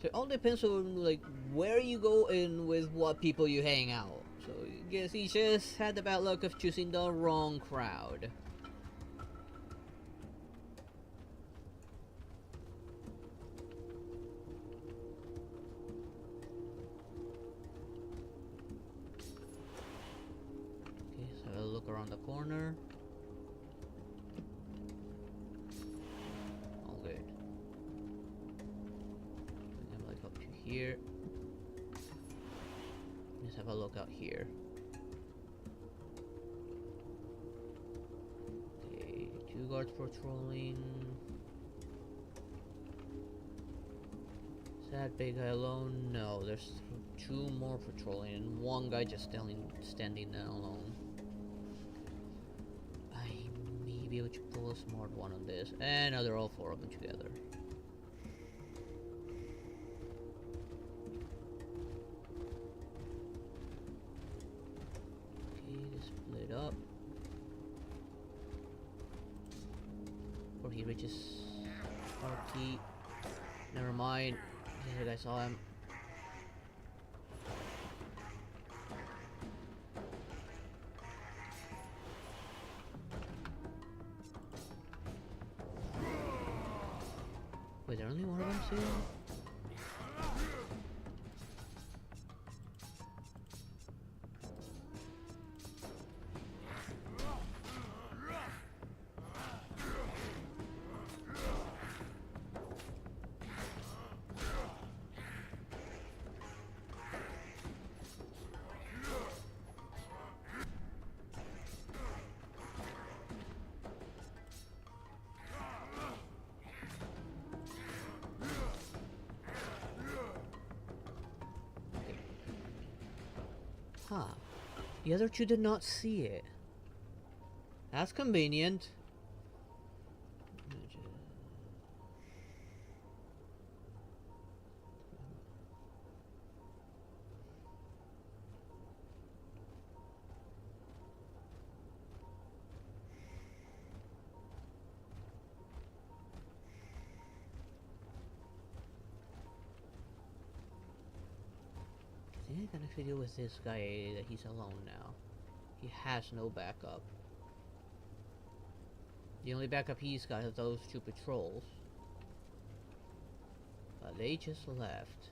Speaker 1: So it all depends on like where you go and with what people you hang out. So I guess he just had the bad luck of choosing the wrong crowd. Okay, so I'll look around the corner. All good. I'm like up to here. Let's have a look out here. Okay, 2 guards patrolling. Is that big guy alone? No, there's 2 more patrolling and 1 guy just standing there alone. I may be able to pull a smart one on this. And now they're all 4 of them together. Split up before he reaches RT. Never mind. I think I saw him. Wait, there only one of them seeing? Huh. The other two did not see it. That's convenient. I think I can actually deal with this guy that he's alone now. He has no backup. The only backup he's got is those stupid trolls. But they just left.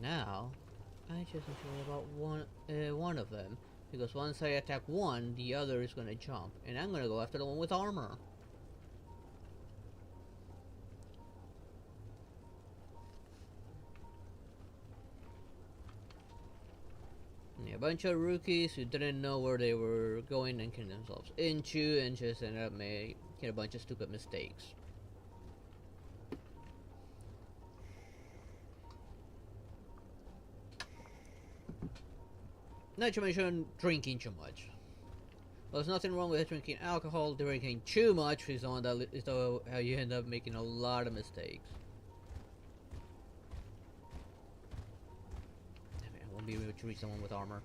Speaker 1: Now, I just need to worry about one of them. Because once I attack one, the other is gonna jump. And I'm gonna go after the one with armor. Yeah, a bunch of rookies who didn't know where they were going and getting themselves into, and just ended up making a bunch of stupid mistakes. Not to mention drinking too much. Well, there's nothing wrong with drinking alcohol. Drinking too much is the one that is how you end up making a lot of mistakes. I won't be able to reach someone with armor.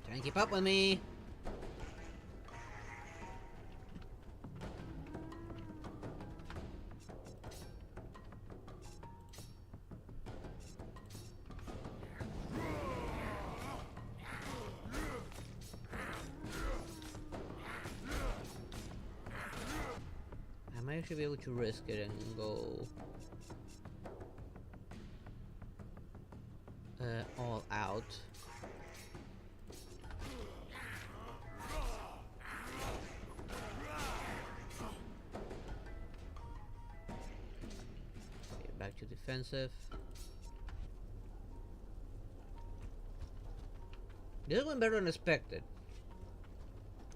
Speaker 1: Try and keep up with me. I might actually be able to risk it and go all out. Okay, back to defensive. This went better than expected.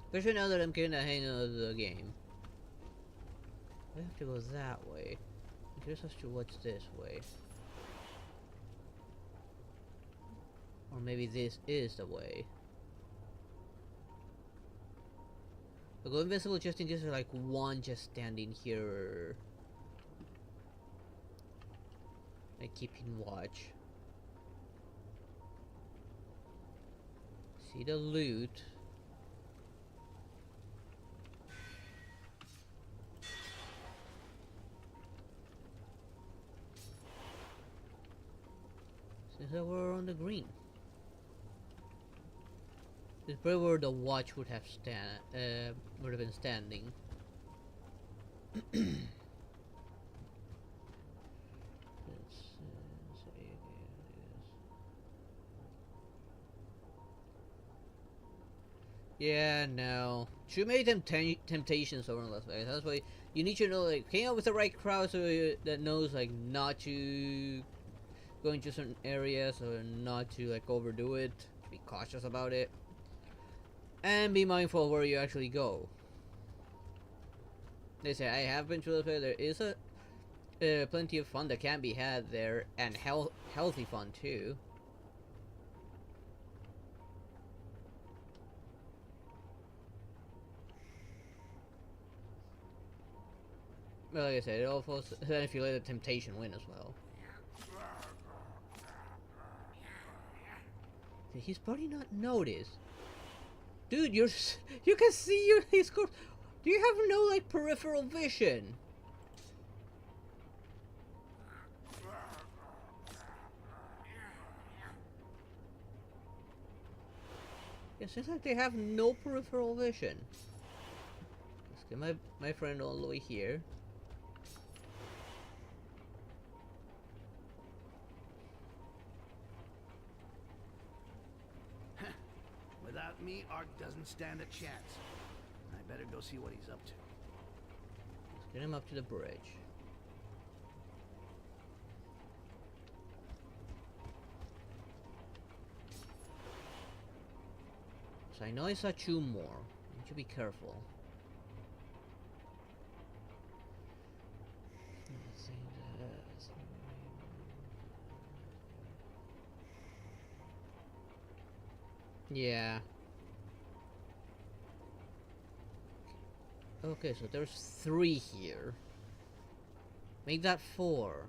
Speaker 1: Especially now that I'm getting the hang of the game. I have to go that way. I'm curious as to what's this way. Or maybe this is the way. I'll go invisible just in case there's like one just standing here. Like keeping watch. See the loot. Since we're on the green. This is probably where the watch would have been standing. Yeah, no. Too many temptations over in Las Vegas. That's why you need to know, like, hang out with the right crowd that knows, like, not to go into certain areas or not to, like, overdo it. Be cautious about it. And be mindful of where you actually go. They say, I have been to Las Vegas. There is plenty of fun that can be had there, and healthy fun, too. Well, like I said, it all falls then if you let the temptation win as well. He's probably not noticed. Dude, you can see his corpse. Do you have no like peripheral vision? It seems like they have no peripheral vision. Let's get my friend all the way here.
Speaker 4: Without me, Ark doesn't stand a chance. I better go see what he's up to.
Speaker 1: Let's get him up to the bridge. So I know I saw two more. I need to be careful. Yeah. Okay, so there's 3 here. Make that 4.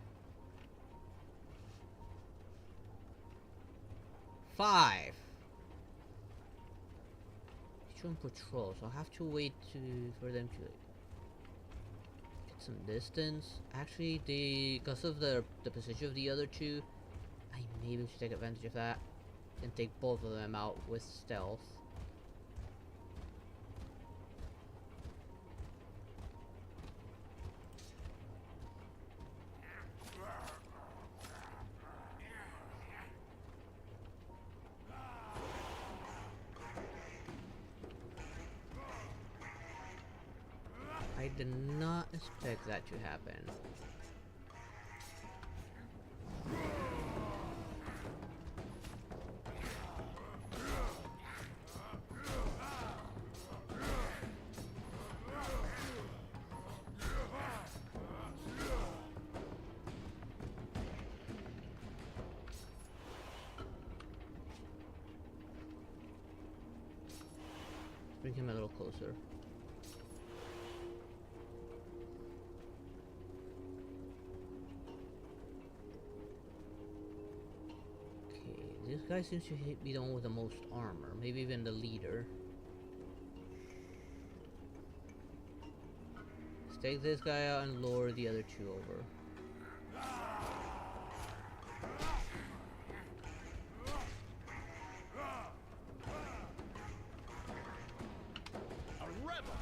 Speaker 1: 5. Each one patrol, so I'll have to wait for them to get some distance. Actually, because of the position of the other 2, I maybe should take advantage of that and take both of them out with stealth. I did not expect that to happen. Bring him a little closer. This guy seems to be the one with the most armor, maybe even the leader. Let's take this guy out and lure the other 2 over.
Speaker 4: A rebel!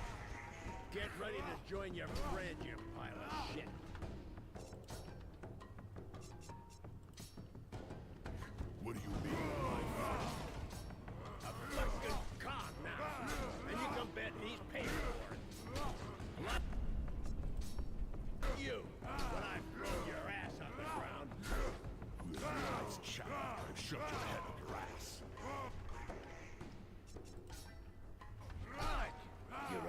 Speaker 4: Get ready to join your friend, you pile of shit.
Speaker 3: What do you mean,
Speaker 4: A fucking con now! And you can bet he's paid for it. What? You, when I throw your ass on the ground.
Speaker 3: Nice chap. I've shoved your head up your ass.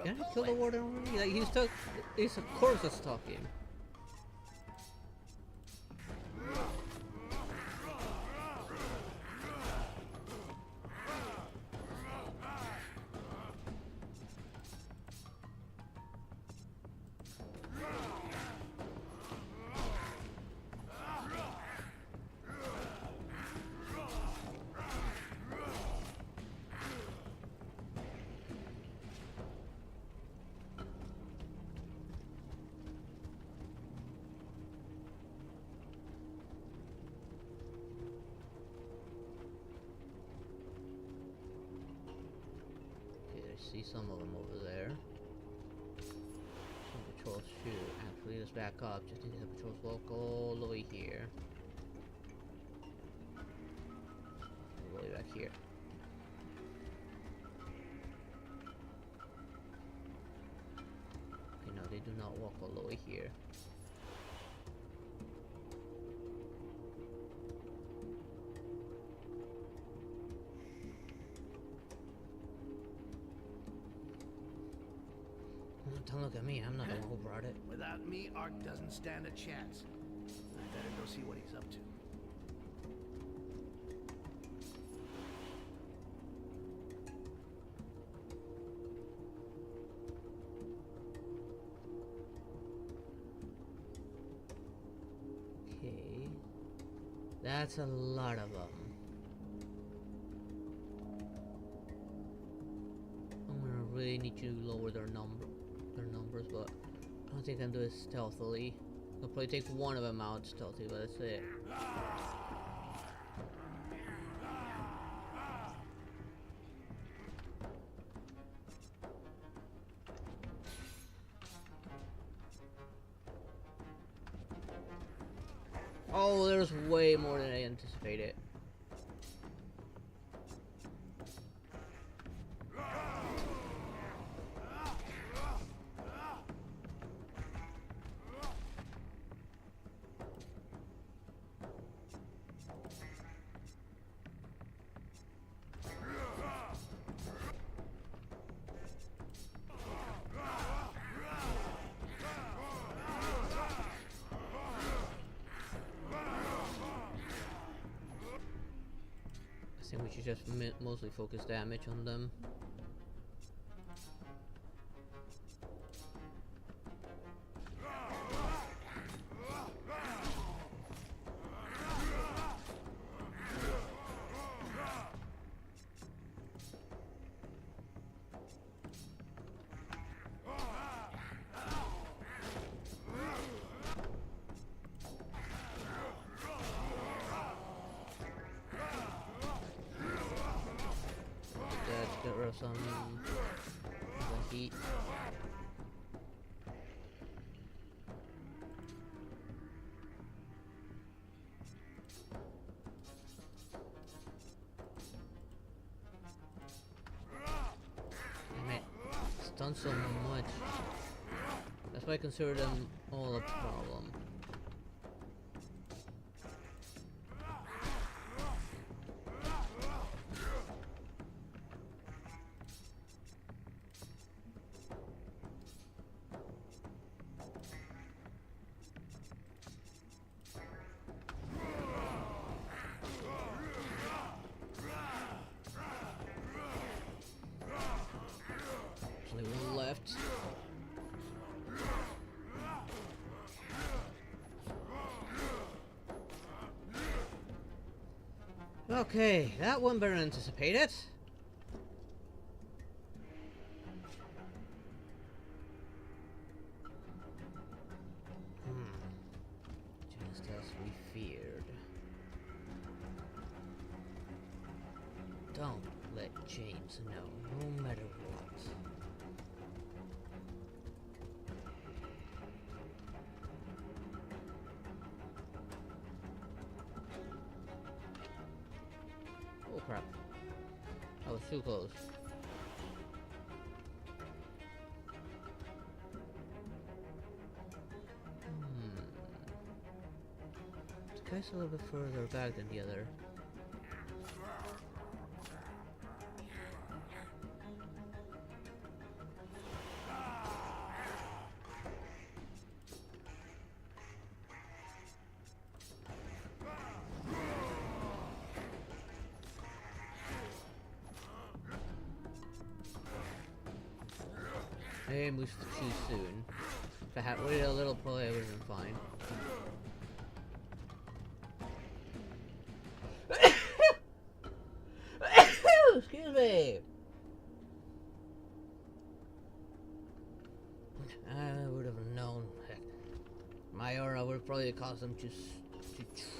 Speaker 1: Can I kill the warden already? Like he's a corpse that's talking. See some of them over there. Some patrols shoot. Actually, let's back up just in case the patrols walk all the way here. All the way back here. Okay, no, they do not walk all the way here. Don't look at me, I'm not the one who brought it.
Speaker 4: Without me, Ark doesn't stand a chance. I better go see what he's up to.
Speaker 1: Okay. That's a lot of them. I'm gonna really need to lower their numbers, but I don't think I can do it stealthily. I'll probably take one of them out stealthy, but that's it. Oh, there's way more than I anticipated. I think we should just mostly focus damage on them. Get rid of some the heat. Damn it. It's done so much. That's why I consider them all a problem. Only one left. Okay, that one better than anticipated. Just as we feared. Don't let James know, no matter what. Oh crap. I was too close. This guy's a little bit further back than the other. Maybe I moved too soon. If I had waited a little, probably I would have been fine. Excuse me! I would have known. Heck, my aura would probably cause them to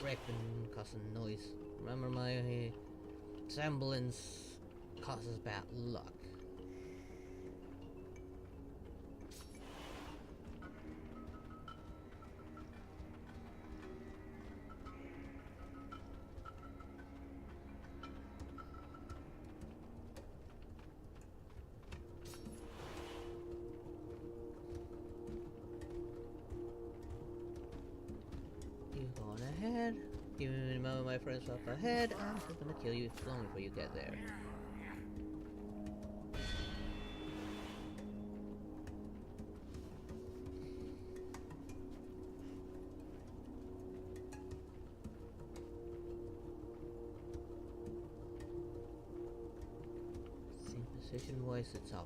Speaker 1: trip and cause some noise. Remember, my semblance causes bad luck. Even though my friends up ahead, I'm just gonna kill you long before you get there. See, position-wise, it's optimal.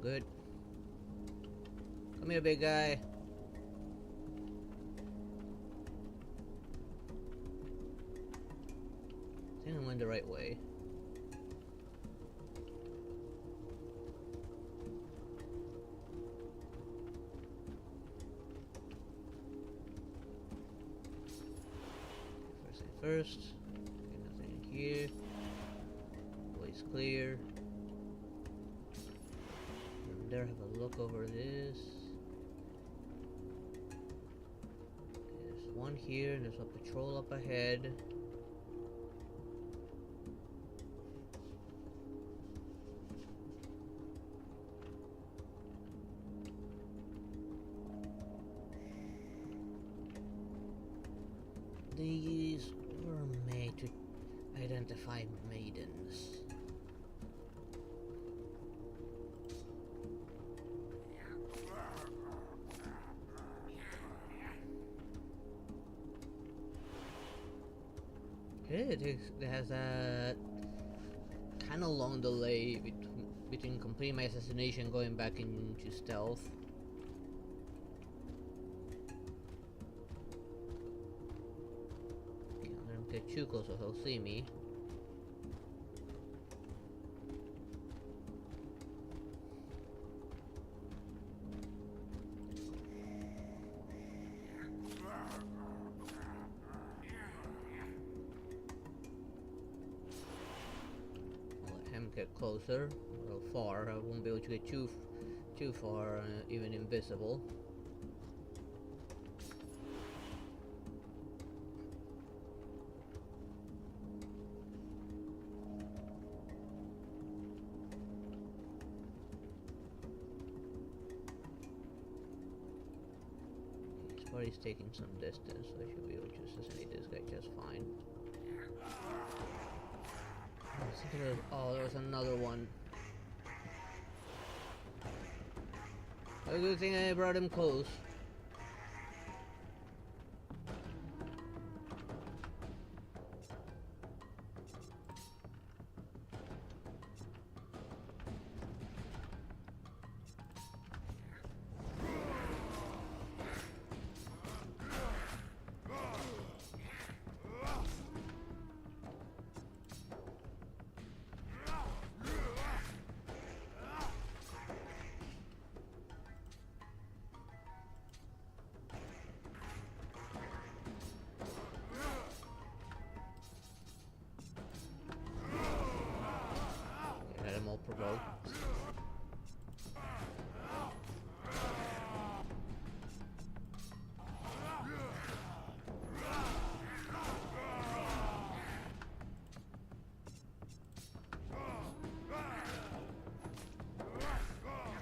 Speaker 1: Good. Come here, big guy. I think I went the right way. first. Okay, nothing in here. Place clear. From there, have a look over this. Okay, there's one here, and there's a patrol up ahead. These were made to identify maidens. It has that kind of long delay between completing my assassination and going back into stealth. Okay, I'm gonna get too close so he'll see me. Get closer, a little far. I won't be able to get too far, even invisible. His body's taking some distance, so I should be able to assassinate this guy just fine. Oh, there was another one. A good thing I brought him close. Provoked.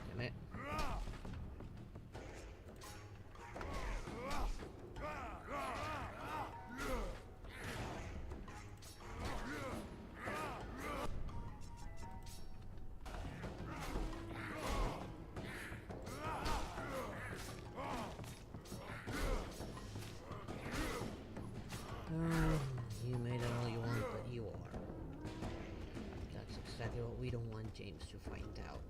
Speaker 1: Damn it. You made it all you want, but you are. That's exactly what we don't want James to find out.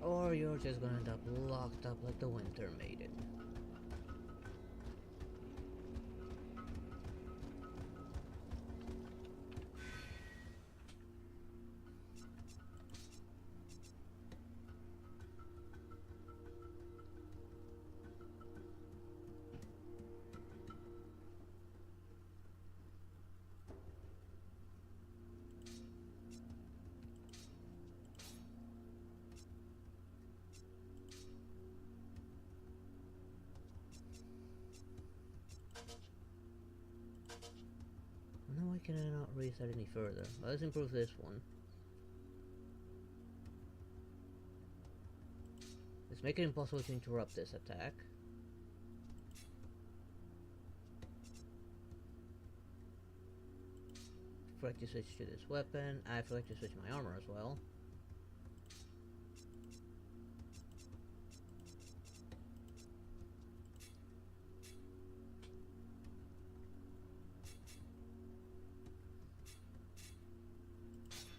Speaker 1: Or you're just gonna end up locked up like the Winter Maiden. No, why can I not raise that any further? Let's improve this one. Let's make it impossible to interrupt this attack. I forgot to switch to this weapon. I forgot to switch my armor as well.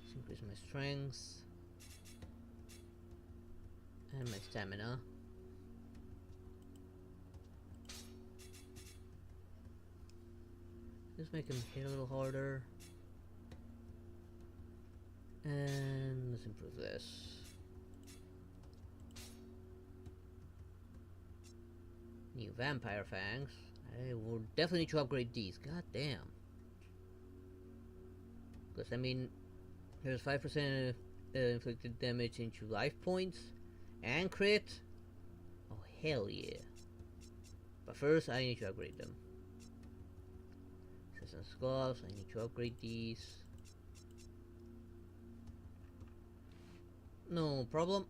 Speaker 1: Let's increase my strength and my stamina. Just make him hit a little harder. And let's improve this. New vampire fangs. I will definitely need to upgrade these. God damn. Because I mean, there's 5% inflicted damage into life points and crit. Oh hell yeah! But first, I need to upgrade them. Assassin's gloves. I need to upgrade these. No problem.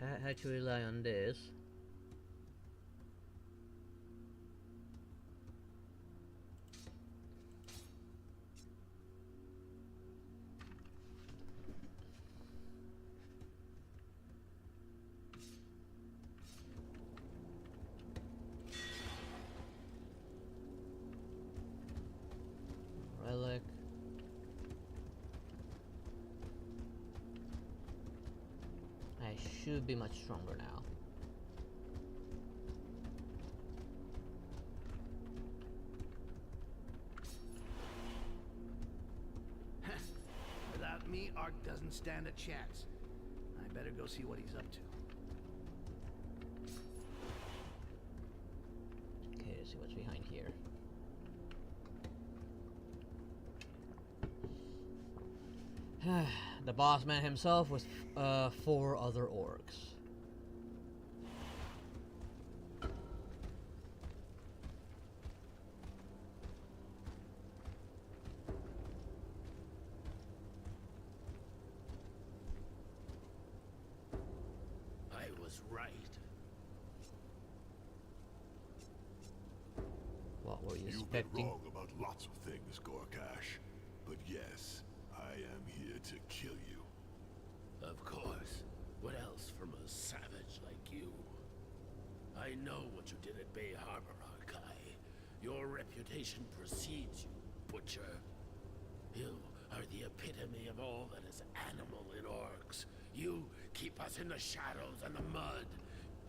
Speaker 1: I had to rely on this. Relic. I should be much stronger now.
Speaker 4: Without me, Ark doesn't stand a chance. I better go see what he's up to.
Speaker 1: Okay, let's see what's behind here. The boss man himself with 4 other orcs.
Speaker 5: I was right.
Speaker 1: What were you
Speaker 3: You've been
Speaker 1: expecting?
Speaker 3: wrong about lots of things, Gorkash. But yes, I am here to kill you.
Speaker 5: Of course. What else from a savage like you? I know what you did at Bay Harbor, Arkai. Your reputation precedes you, butcher. You are the epitome of all that is animal in orcs. You keep us in the shadows and the mud.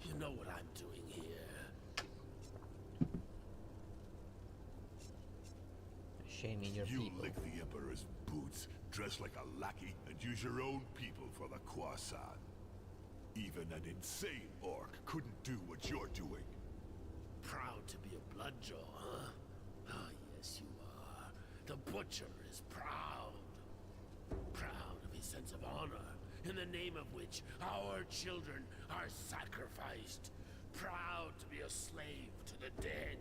Speaker 5: You know what I'm doing here.
Speaker 1: Shaming your
Speaker 3: You
Speaker 1: people.
Speaker 3: lick the Emperor's boots, dress like a lackey, and use your own people for the croissant. Even an insane orc couldn't do what you're doing.
Speaker 5: Proud to be a bloodjaw, huh? Ah, yes, you are. The butcher is proud. Proud of his sense of honor, in the name of which our children are sacrificed. Proud to be a slave to the dead.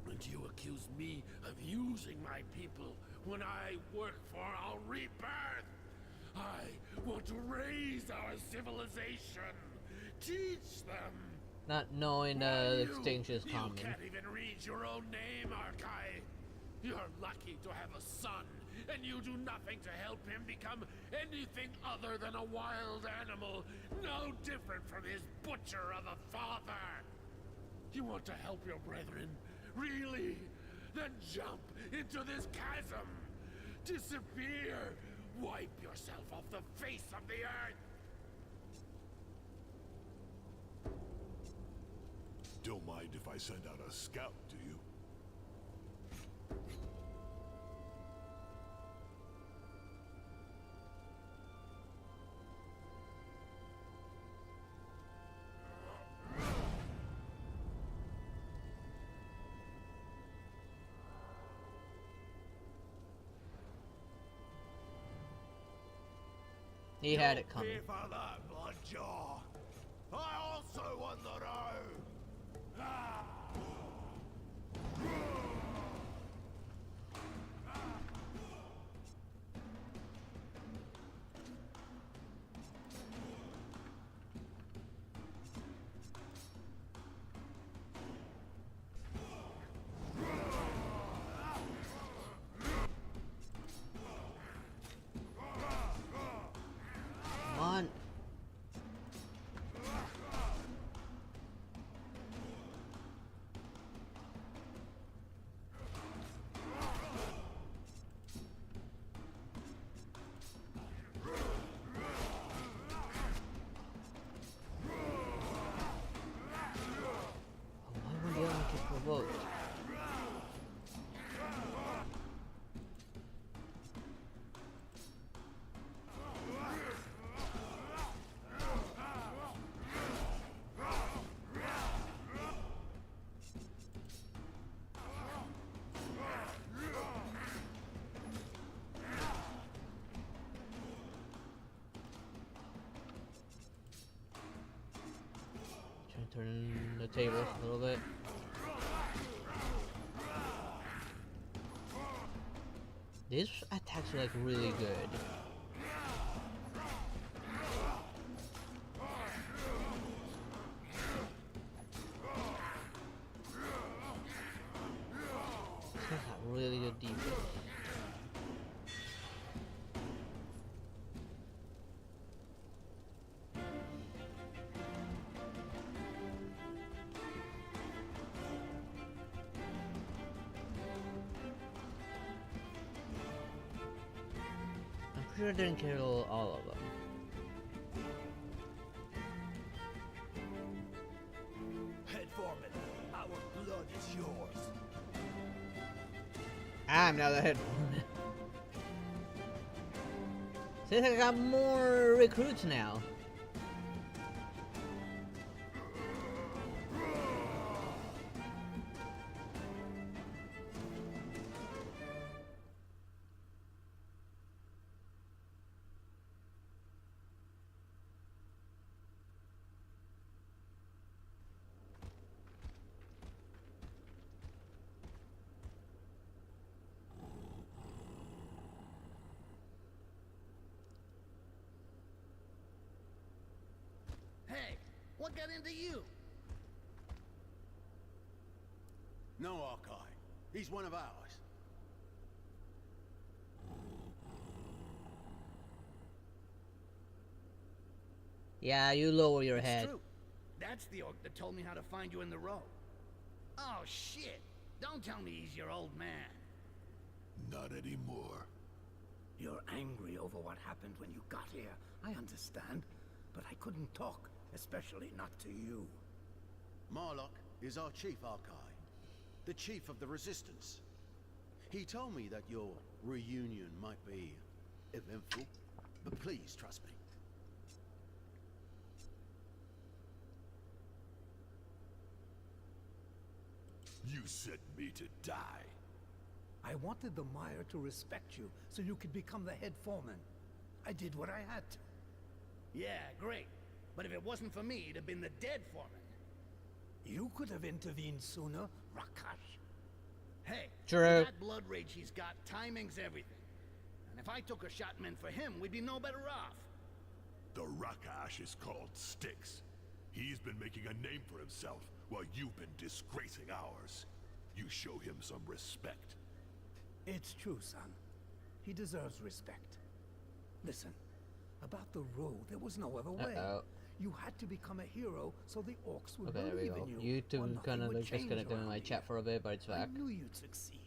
Speaker 5: And you accuse me of using my people when I work for our rebirth. I want to raise our civilization. Teach them.
Speaker 1: Not knowing the extinction is
Speaker 5: You
Speaker 1: coming.
Speaker 5: can't even read your own name, Arkai. You're lucky to have a son, and you do nothing to help him become anything other than a wild animal, no different from his butcher of a father. You want to help your brethren? Really? Then jump into this chasm. Disappear. Wipe yourself off the face of the earth.
Speaker 3: Don't mind if I send out a scout, do you?
Speaker 1: He had it coming.
Speaker 8: Pay for that, Bloodjaw. I also want the road. Ah.
Speaker 1: Come on. table a little bit. These attacks are like really good. Really good defense. I'm pretty sure I didn't kill all of them.
Speaker 11: Head foreman, our blood is yours.
Speaker 1: I'm now the head foreman. Seems like I got more recruits now.
Speaker 4: Hey, what got into you?
Speaker 10: No, Arkai. He's one of ours.
Speaker 1: Yeah, you lower your
Speaker 4: It's
Speaker 1: head.
Speaker 4: true. That's the orc that told me how to find you in the row. Oh, shit. Don't tell me he's your old man.
Speaker 3: Not anymore.
Speaker 7: You're angry over what happened when you got here. I understand, but I couldn't talk, especially not to you.
Speaker 10: Marlock is our chief, Arkai. The chief of the Resistance. He told me that your reunion might be eventful, but please trust me.
Speaker 3: You sent me to die.
Speaker 7: I wanted the Mire to respect you so you could become the head foreman. I did what I had to.
Speaker 4: Yeah, great. But if it wasn't for me, it'd have been the dead foreman.
Speaker 7: You could have intervened sooner, Rakash.
Speaker 4: Hey,
Speaker 1: True.
Speaker 4: with that blood rage he's got, timing's everything. And if I took a shot meant for him, we'd be no better off.
Speaker 3: The Rakash is called Styx. He's been making a name for himself while you've been disgracing ours. You show him some respect.
Speaker 7: It's true, son. He deserves respect. Listen, about the road, there was no other way. You had to become a hero so the orcs would
Speaker 1: Okay, there we
Speaker 7: believe
Speaker 1: go.
Speaker 7: in you. or
Speaker 1: YouTube
Speaker 7: nothing
Speaker 1: kind of
Speaker 7: would
Speaker 1: like
Speaker 7: change
Speaker 1: disconnected
Speaker 7: around
Speaker 1: my
Speaker 7: here.
Speaker 1: chat for a bit, but it's back.
Speaker 7: I knew you'd succeed.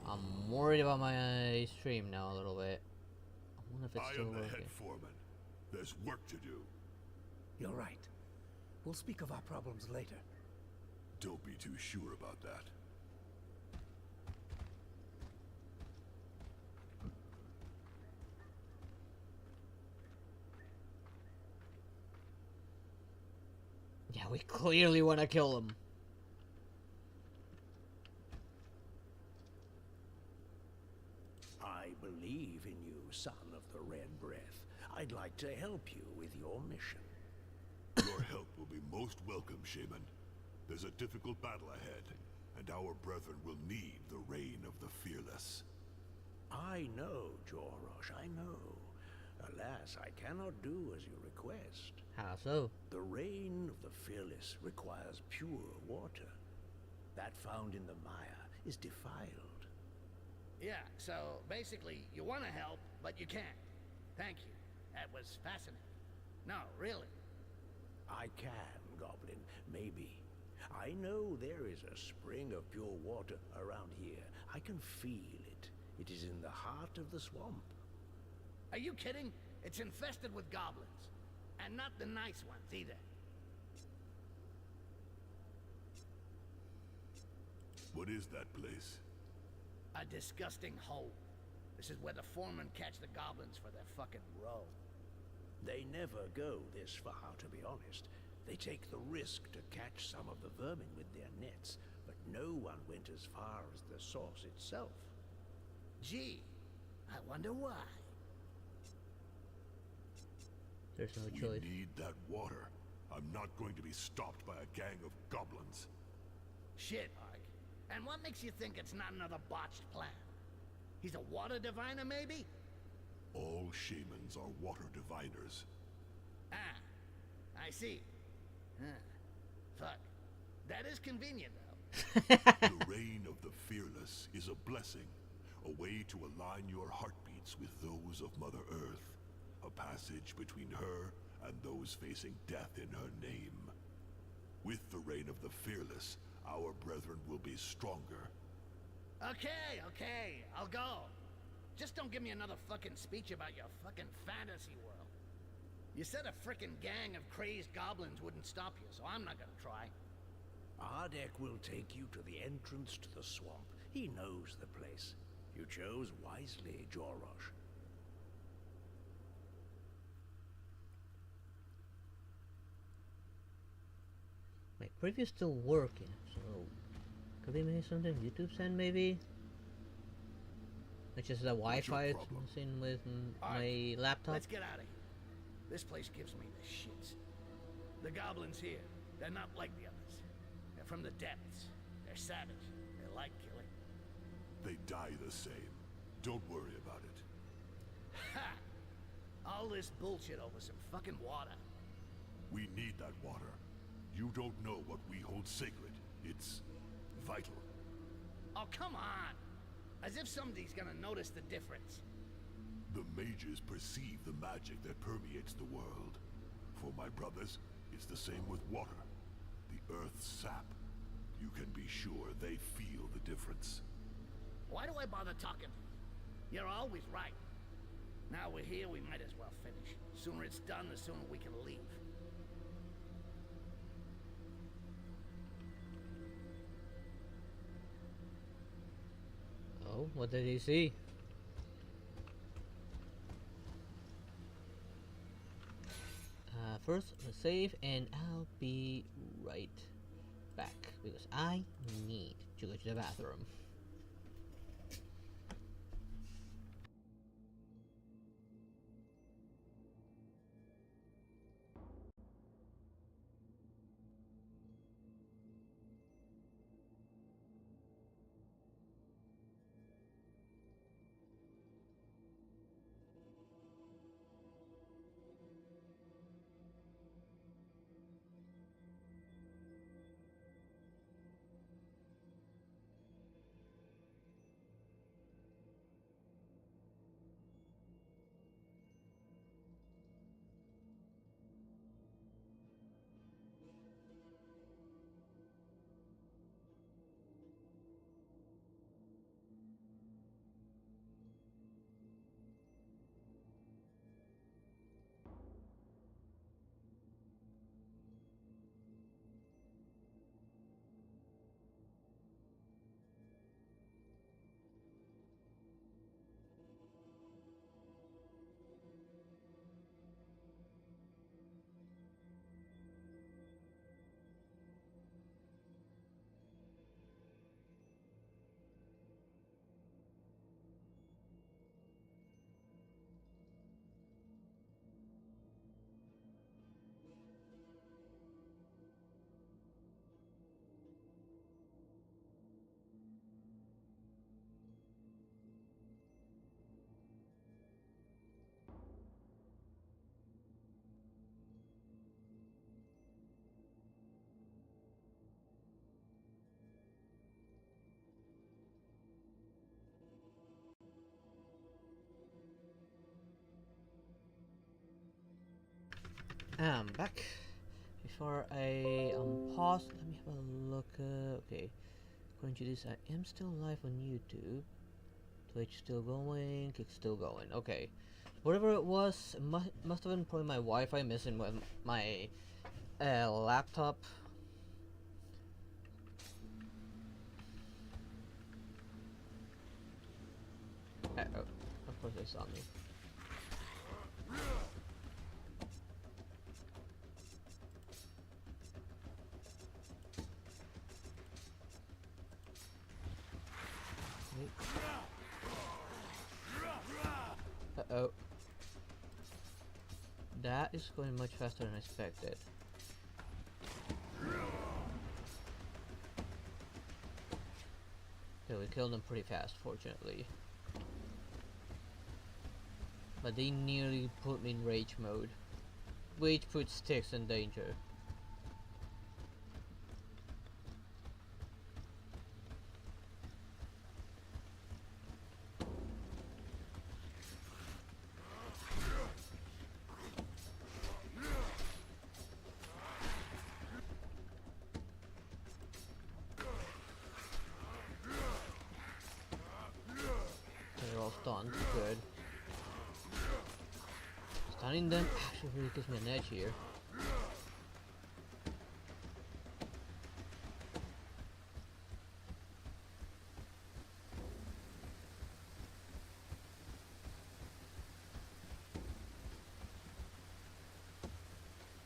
Speaker 1: I'm worried about my stream now a little bit. I wonder if it's
Speaker 3: I
Speaker 1: still
Speaker 3: am the
Speaker 1: working.
Speaker 3: head foreman. There's work to do.
Speaker 7: You're right. We'll speak of our problems later.
Speaker 3: Don't be too sure about that.
Speaker 1: Yeah, we clearly want to kill him.
Speaker 11: I believe in you, son of the Red Breath. I'd like to help you with your mission.
Speaker 3: Your help will be most welcome, Shaman. There's a difficult battle ahead, and our brethren will need the reign of the fearless.
Speaker 11: I know, Jorosh, I know. Alas, I cannot do as you request.
Speaker 1: How so?
Speaker 11: The reign of the fearless requires pure water. That found in the mire is defiled.
Speaker 4: Yeah, so basically, you want to help, but you can't. Thank you. That was fascinating. No, really.
Speaker 11: I can, Goblin, maybe. I know there is a spring of pure water around here. I can feel it. It is in the heart of the swamp.
Speaker 4: Are you kidding? It's infested with goblins. And not the nice ones, either.
Speaker 3: What is that place?
Speaker 4: A disgusting hole. This is where the foremen catch the goblins for their fucking row.
Speaker 11: They never go this far, to be honest. They take the risk to catch some of the vermin with their nets, but no one went as far as the source itself.
Speaker 4: Gee, I wonder why.
Speaker 1: There's no
Speaker 3: We
Speaker 1: choice.
Speaker 3: need that water. I'm not going to be stopped by a gang of goblins.
Speaker 4: Shit, Ark. And what makes you think it's not another botched plan? He's a water diviner, maybe?
Speaker 3: All shamans are water diviners.
Speaker 4: Ah, I see. Huh. Fuck. That is convenient, though.
Speaker 3: The reign of the fearless is a blessing, a way to align your heartbeats with those of Mother Earth, a passage between her and those facing death in her name. With the reign of the fearless, our brethren will be stronger.
Speaker 4: Okay, I'll go. Just don't give me another fucking speech about your fucking fantasy world. You said a frickin' gang of crazed goblins wouldn't stop you, so I'm not gonna try.
Speaker 11: Ardek will take you to the entrance to the swamp. He knows the place. You chose wisely, Jorosh.
Speaker 1: My preview's still working, so could be maybe something YouTube send maybe? Which is the Wi-Fi thing with my laptop.
Speaker 4: Let's get out of here. This place gives me the shits. The goblins here, they're not like the others. They're from the depths. They're savage. They like killing.
Speaker 3: They die the same. Don't worry about it.
Speaker 4: Ha! All this bullshit over some fucking water.
Speaker 3: We need that water. You don't know what we hold sacred. It's vital.
Speaker 4: Oh, come on! As if somebody's gonna notice the difference.
Speaker 3: The mages perceive the magic that permeates the world. For my brothers, it's the same with water. The earth's sap. You can be sure they feel the difference.
Speaker 4: Why do I bother talking to you? You're always right. Now we're here, we might as well finish. The sooner it's done, the sooner we can leave.
Speaker 1: Oh, what did he see? First, let's save, and I'll be right back because I need to go to the bathroom. I'm back. Before I pause, let me have a look. Okay, according to this, I am still live on YouTube. Twitch still going, Kick still going. Okay, whatever it was, must have been probably my Wi-Fi missing with my laptop. Uh-oh, of course they saw me. Uh-oh. That is going much faster than expected. we killed them pretty fast, fortunately. But they nearly put me in rage mode, which puts Styx in danger. They're all stunned, good. Stunning them actually really gives me an edge here.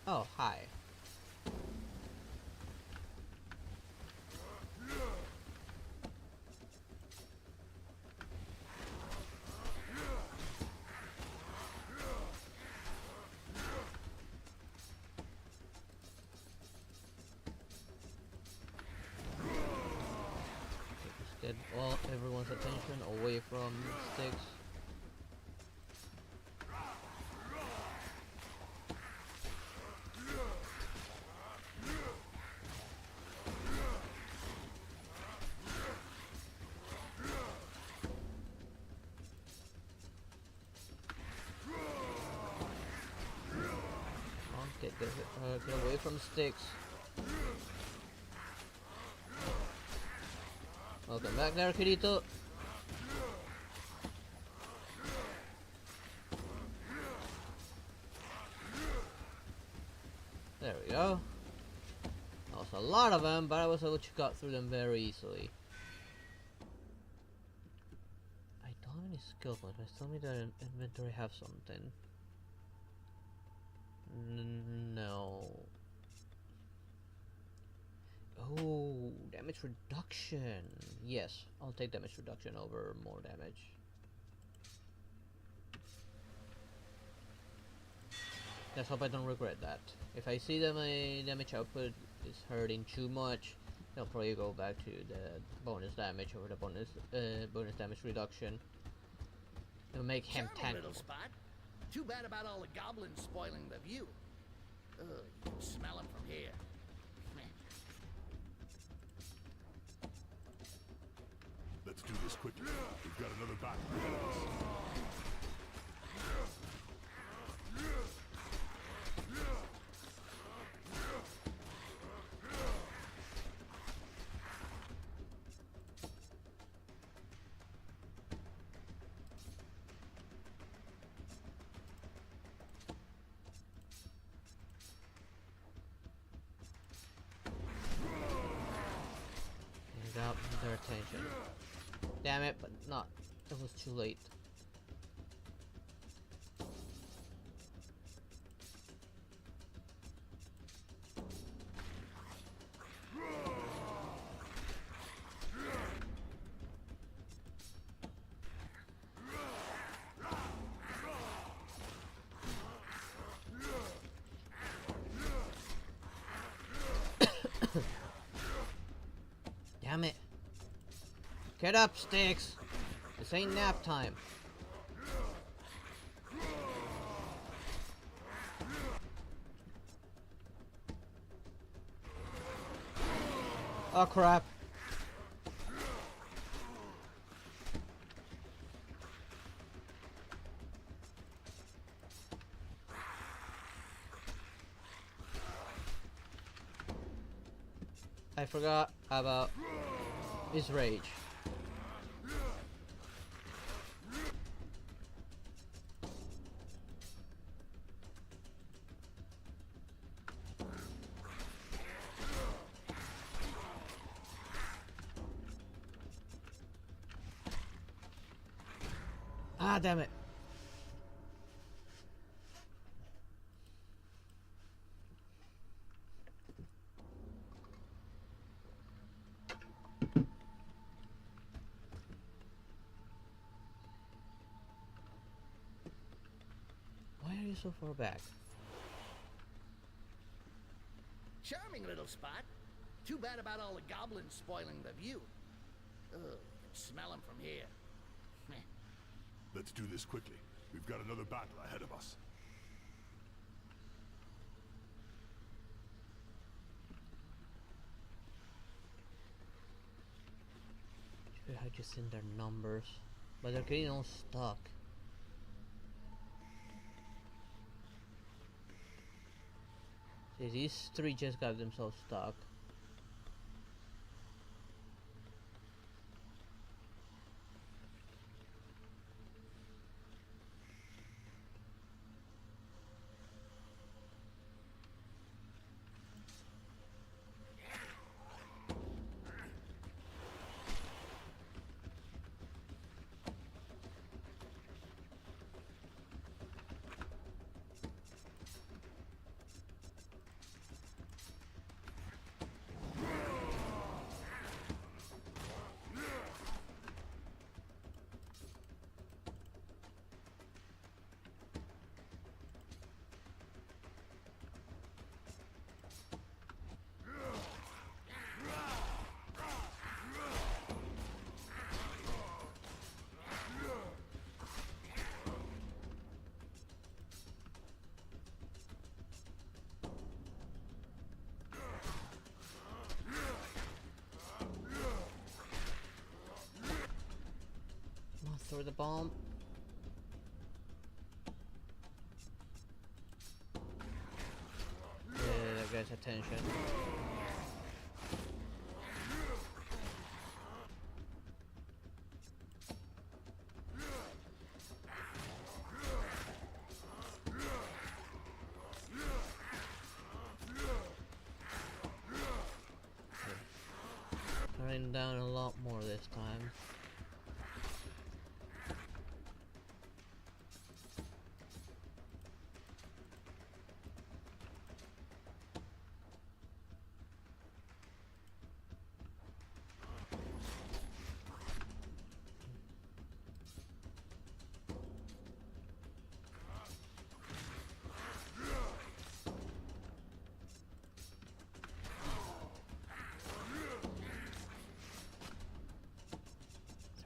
Speaker 1: Oh, hi. Get everyone's attention away from Styx. Get away from Styx. Welcome back there, Kirito. There we go. That was a lot of them, but I was able to cut through them very easily. I don't have any skill points, but tell me that in inventory have something. No. Oh, damage reduction. Yes, I'll take damage reduction over more damage. Let's hope I don't regret that. If I see that my damage output is hurting too much, I'll probably go back to the bonus damage over the bonus damage reduction. It'll make him tangible.
Speaker 4: Too bad about all the goblins spoiling the view. Ugh, you can smell them from here.
Speaker 3: Let's do this quickly. We've got another battle ahead of us.
Speaker 1: Got their attention. Damn it, but not. It was too late. Damn it. Get up, Styx. This ain't nap time. Oh crap. I forgot about his rage. Ah, damn it. Why are you so far back?
Speaker 4: Charming little spot. Too bad about all the goblins spoiling the view. Ugh, you can smell them from here.
Speaker 3: Let's do this quickly. We've got another battle ahead of us.
Speaker 1: I just seen their numbers, but they're getting all stuck. See, these three just got themselves stuck. Throw the bomb. Yeah, that guy's attention. Turning down a lot more this time.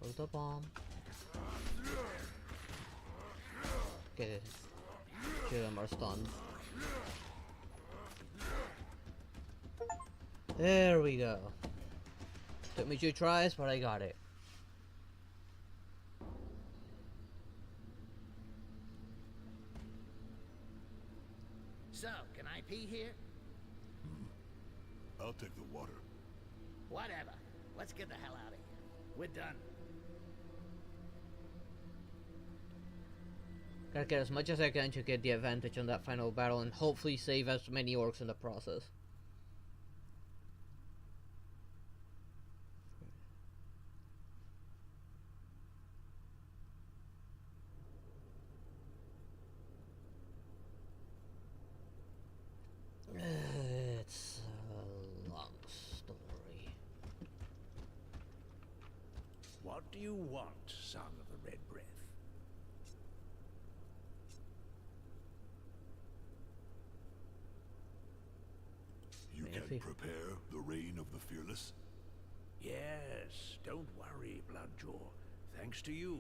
Speaker 1: Throw the bomb. Get it. Two of them are stunned. There we go. Took me 2 tries, but I got it.
Speaker 4: So, can I pee here?
Speaker 3: I'll take the water.
Speaker 4: Whatever. Let's get the hell out of here. We're done.
Speaker 1: Gotta get as much as I can to get the advantage on that final battle and hopefully save as many orcs in the process. It's a long story.
Speaker 11: What do you want, son of the Red Breath?
Speaker 3: You can prepare the reign of the fearless?
Speaker 11: Yes, don't worry, Bloodjaw. Thanks to you,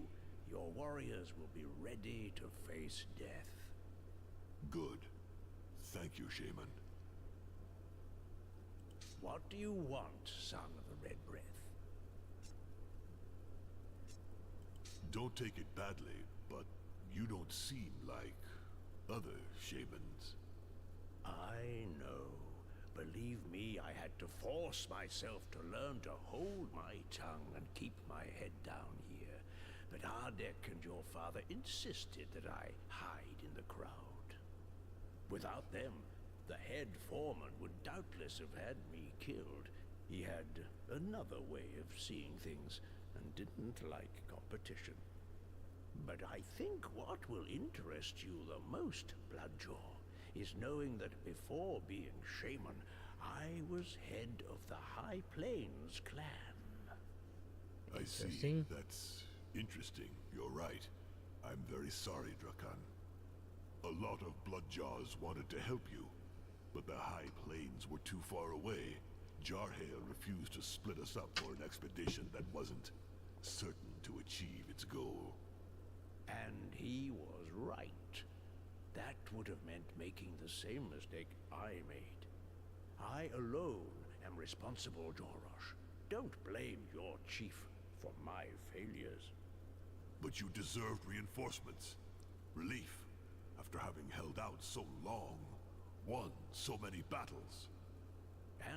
Speaker 11: your warriors will be ready to face death.
Speaker 3: Good. Thank you, Shaman.
Speaker 11: What do you want, son of the Red Breath?
Speaker 3: Don't take it badly, but you don't seem like other shamans.
Speaker 11: I know. Believe me, I had to force myself to learn to hold my tongue and keep my head down here. But Ardek and your father insisted that I hide in the crowd. Without them, the head foreman would doubtless have had me killed. He had another way of seeing things and didn't like competition. But I think what will interest you the most, Bloodjaw, is knowing that before being shaman, I was head of the High Plains clan.
Speaker 3: I see. That's interesting. You're right. I'm very sorry, Drakan. A lot of Bloodjaws wanted to help you, but the High Plains were too far away. Jarhael refused to split us up for an expedition that wasn't certain to achieve its goal.
Speaker 11: And he was right. That would have meant making the same mistake I made. I alone am responsible, Jorosh. Don't blame your chief for my failures.
Speaker 3: But you deserved reinforcements. Relief, after having held out so long, won so many battles.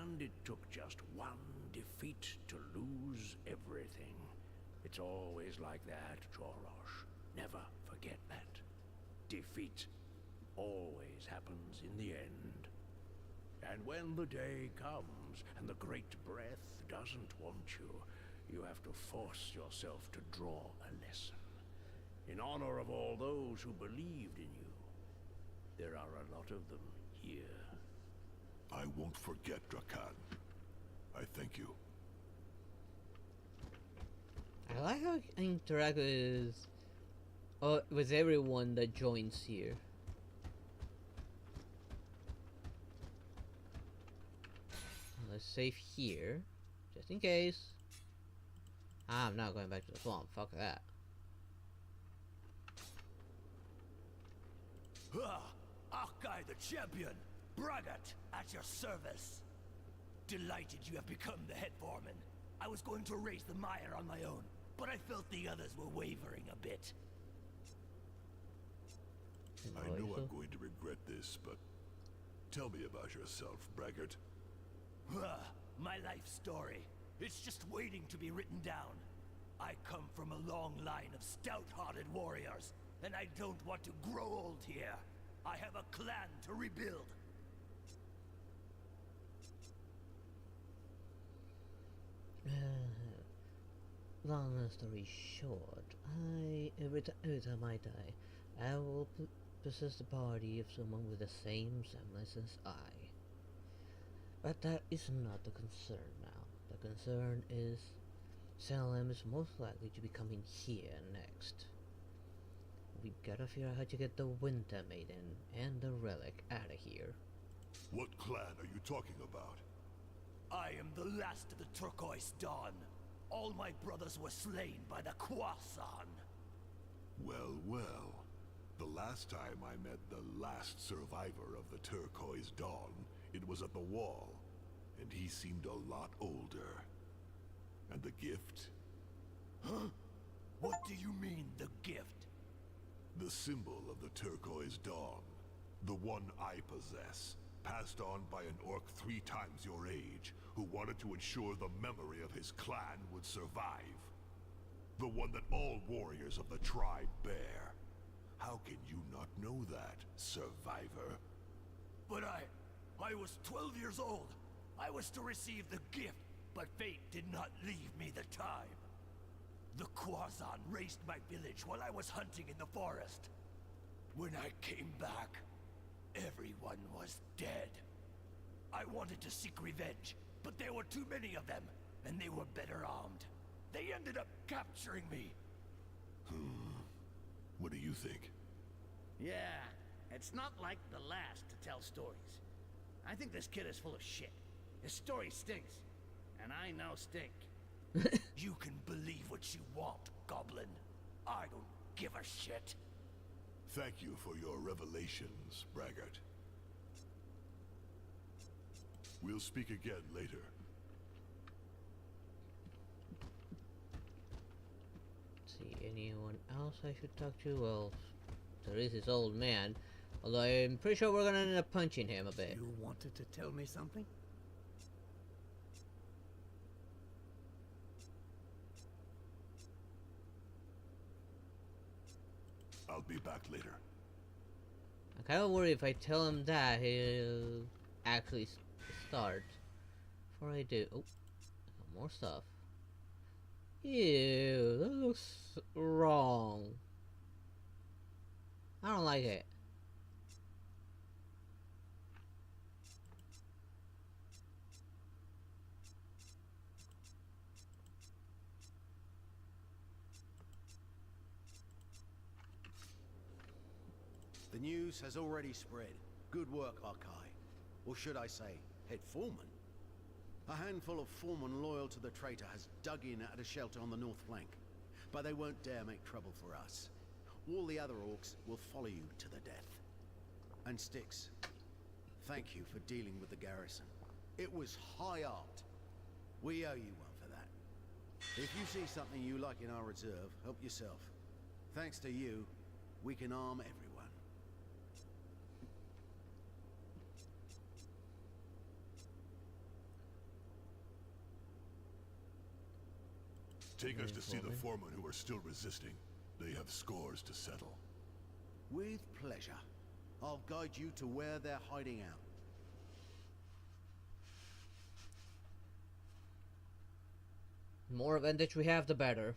Speaker 11: And it took just one defeat to lose everything. It's always like that, Jorosh. Never forget that. Defeat always happens in the end. And when the day comes and the great breath doesn't want you, you have to force yourself to draw a lesson. In honor of all those who believed in you. There are a lot of them here.
Speaker 3: I won't forget, Drakan. I thank you.
Speaker 1: I like how I interact with everyone that joins here. Let's save here, just in case. I'm not going back to the swamp, fuck that.
Speaker 12: Arkai the champion, Bragat at your service. Delighted you have become the head foreman. I was going to raise the mire on my own, but I felt the others were wavering a bit.
Speaker 3: I know I'm going to regret this, but tell me about yourself, Braggart.
Speaker 12: My life story. It's just waiting to be written down. I come from a long line of stout-hearted warriors, and I don't want to grow old here. I have a clan to rebuild.
Speaker 1: Long story short, every time I die, I will possess the body of someone with the same semblance as I. But that is not the concern now. The concern is Salem is most likely to be coming here next. We gotta figure out how to get the Winter Maiden and the relic out of here.
Speaker 3: What clan are you talking about?
Speaker 12: I am the last of the Turquoise Dawn. All my brothers were slain by the Kwasan.
Speaker 3: Well, well. The last time I met the last survivor of the Turquoise Dawn, it was at the wall, and he seemed a lot older. And the gift?
Speaker 12: Huh? What do you mean, the gift?
Speaker 3: The symbol of the Turquoise Dawn. The one I possess. Passed on by an orc 3 times your age, who wanted to ensure the memory of his clan would survive. The one that all warriors of the tribe bear. How can you not know that, survivor?
Speaker 12: But I was 12 years old. I was to receive the gift, but fate did not leave me the time. The Kwazan razed my village while I was hunting in the forest. When I came back, everyone was dead. I wanted to seek revenge, but there were too many of them, and they were better armed. They ended up capturing me.
Speaker 3: What do you think?
Speaker 4: Yeah, it's not like the last to tell stories. I think this kid is full of shit. His story stinks, and I know stink.
Speaker 12: You can believe what you want, Goblin. I don't give a shit.
Speaker 3: Thank you for your revelations, Braggart. We'll speak again later.
Speaker 1: See, anyone else I should talk to? Well, there is this old man. Although I'm pretty sure we're gonna end up punching him a bit.
Speaker 7: You wanted to tell me something?
Speaker 3: I'll be back later.
Speaker 1: I'm kind of worried if I tell him that, he'll actually start. Before I do... Oh, more stuff. Ew, that looks wrong. I don't like it.
Speaker 10: The news has already spread. Good work, Arkai. Or should I say, head foreman. A handful of foremen loyal to the traitor has dug in at a shelter on the north flank, but they won't dare make trouble for us. All the other orcs will follow you to the death. And Styx, thank you for dealing with the garrison. It was high art. We owe you one for that. If you see something you like in our reserve, help yourself. Thanks to you, we can arm everyone.
Speaker 3: Take us to see the foremen who are still resisting. They have scores to settle.
Speaker 10: With pleasure. I'll guide you to where they're hiding out.
Speaker 1: The more advantage we have, the better.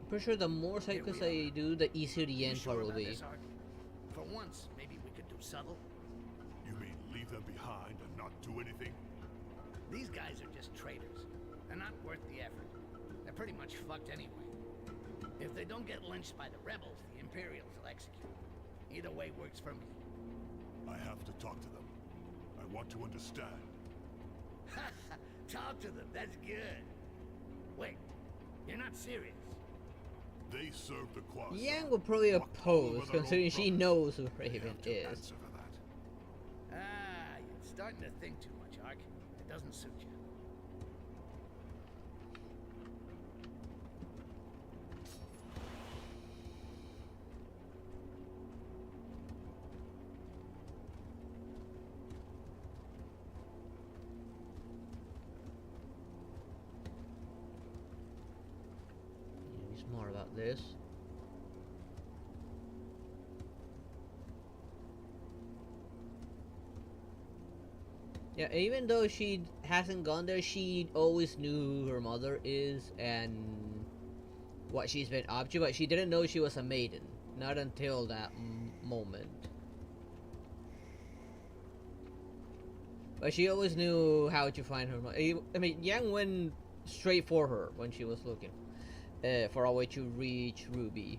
Speaker 1: Pretty sure the more cycles I do, the easier the end part will be.
Speaker 4: For once, maybe we could do subtle.
Speaker 3: You mean leave them behind and not do anything?
Speaker 4: These guys are just traitors. They're not worth the effort. They're pretty much fucked anyway. If they don't get lynched by the rebels, the Imperials will execute them. Either way works for me.
Speaker 3: I have to talk to them. I want to understand.
Speaker 4: Talk to them, that's good. Wait, you're not serious?
Speaker 3: They serve the Quasar.
Speaker 1: Yang will probably oppose, considering she knows who Raven is.
Speaker 4: You're starting to think too much, Ark. It doesn't suit you.
Speaker 1: More about this. Yeah, even though she hasn't gone there, she always knew who her mother is and what she's been up to, but she didn't know she was a maiden. Not until that moment. But she always knew how to find her mother. I mean, Yang went straight for her when she was looking. For a way to reach Ruby.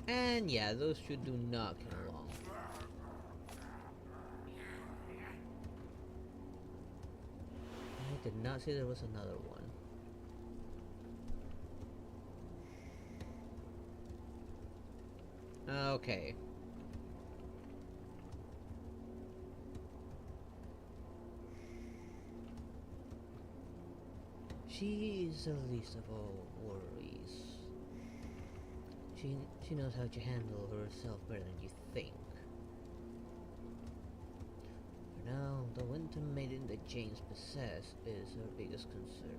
Speaker 1: And yeah, those two do not get along. I did not see there was another one. Okay. She is the least of all worries. She knows how to handle herself better than you think. For now, the Winter Maiden that James possesses is her biggest concern.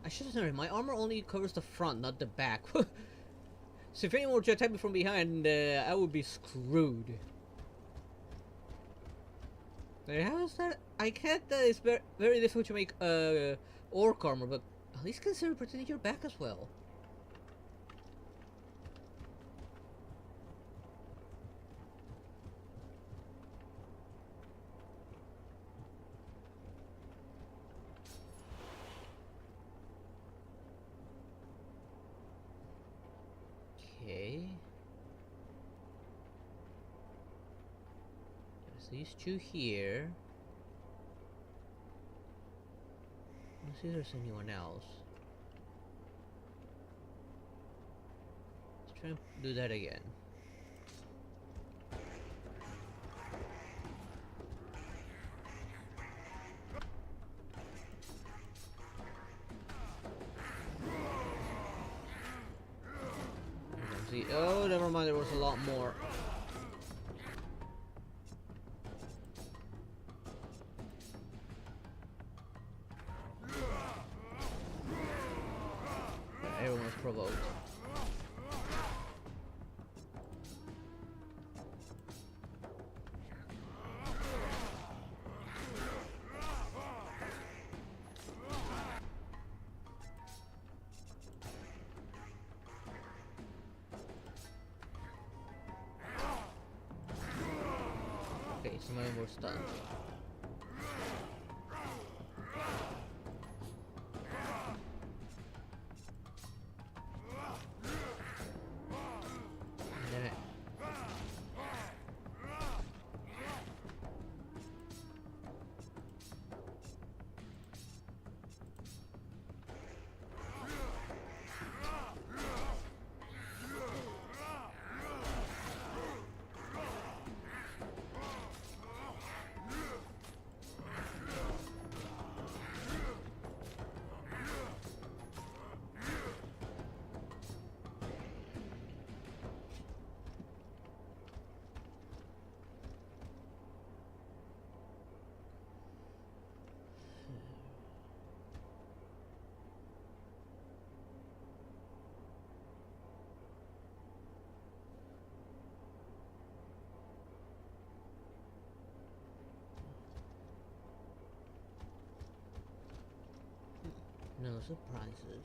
Speaker 1: I should have known, my armor only covers the front, not the back. So if anyone were to attack me from behind, I would be screwed. How is that? I get that it's very difficult to make orc armor, but at least consider protecting your back as well. Okay. There's these two here. Let's see if there's anyone else. Let's try and do that again. Oh, never mind, there was a lot more. everyone was provoked. Okay, some of them were stunned. Damn it. No surprises.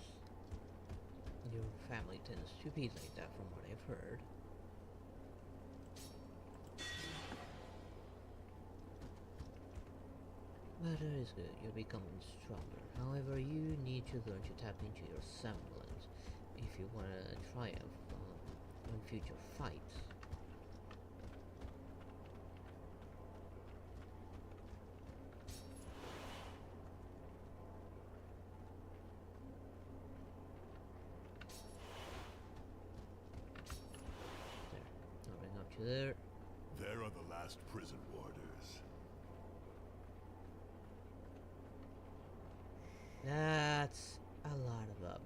Speaker 1: Your family tends to be like that from what I've heard. But it is good, you're becoming stronger. However, you need to learn to tap into your semblance if you want to triumph in future fights. There.
Speaker 3: There are the last prison warders.
Speaker 1: That's a lot of them.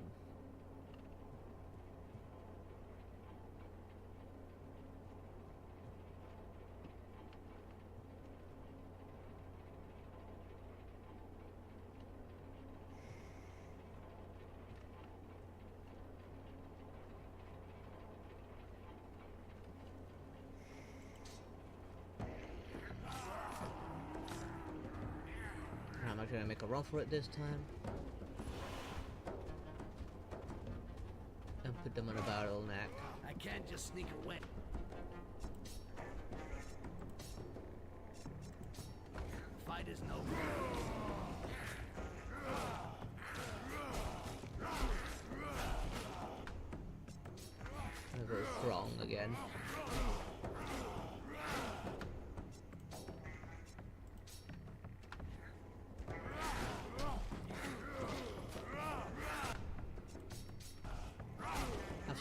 Speaker 1: I'm not gonna make a run for it this time. And put them on a bottleneck.
Speaker 4: I can't just sneak away. The fight isn't over.
Speaker 1: I'm gonna go strong again.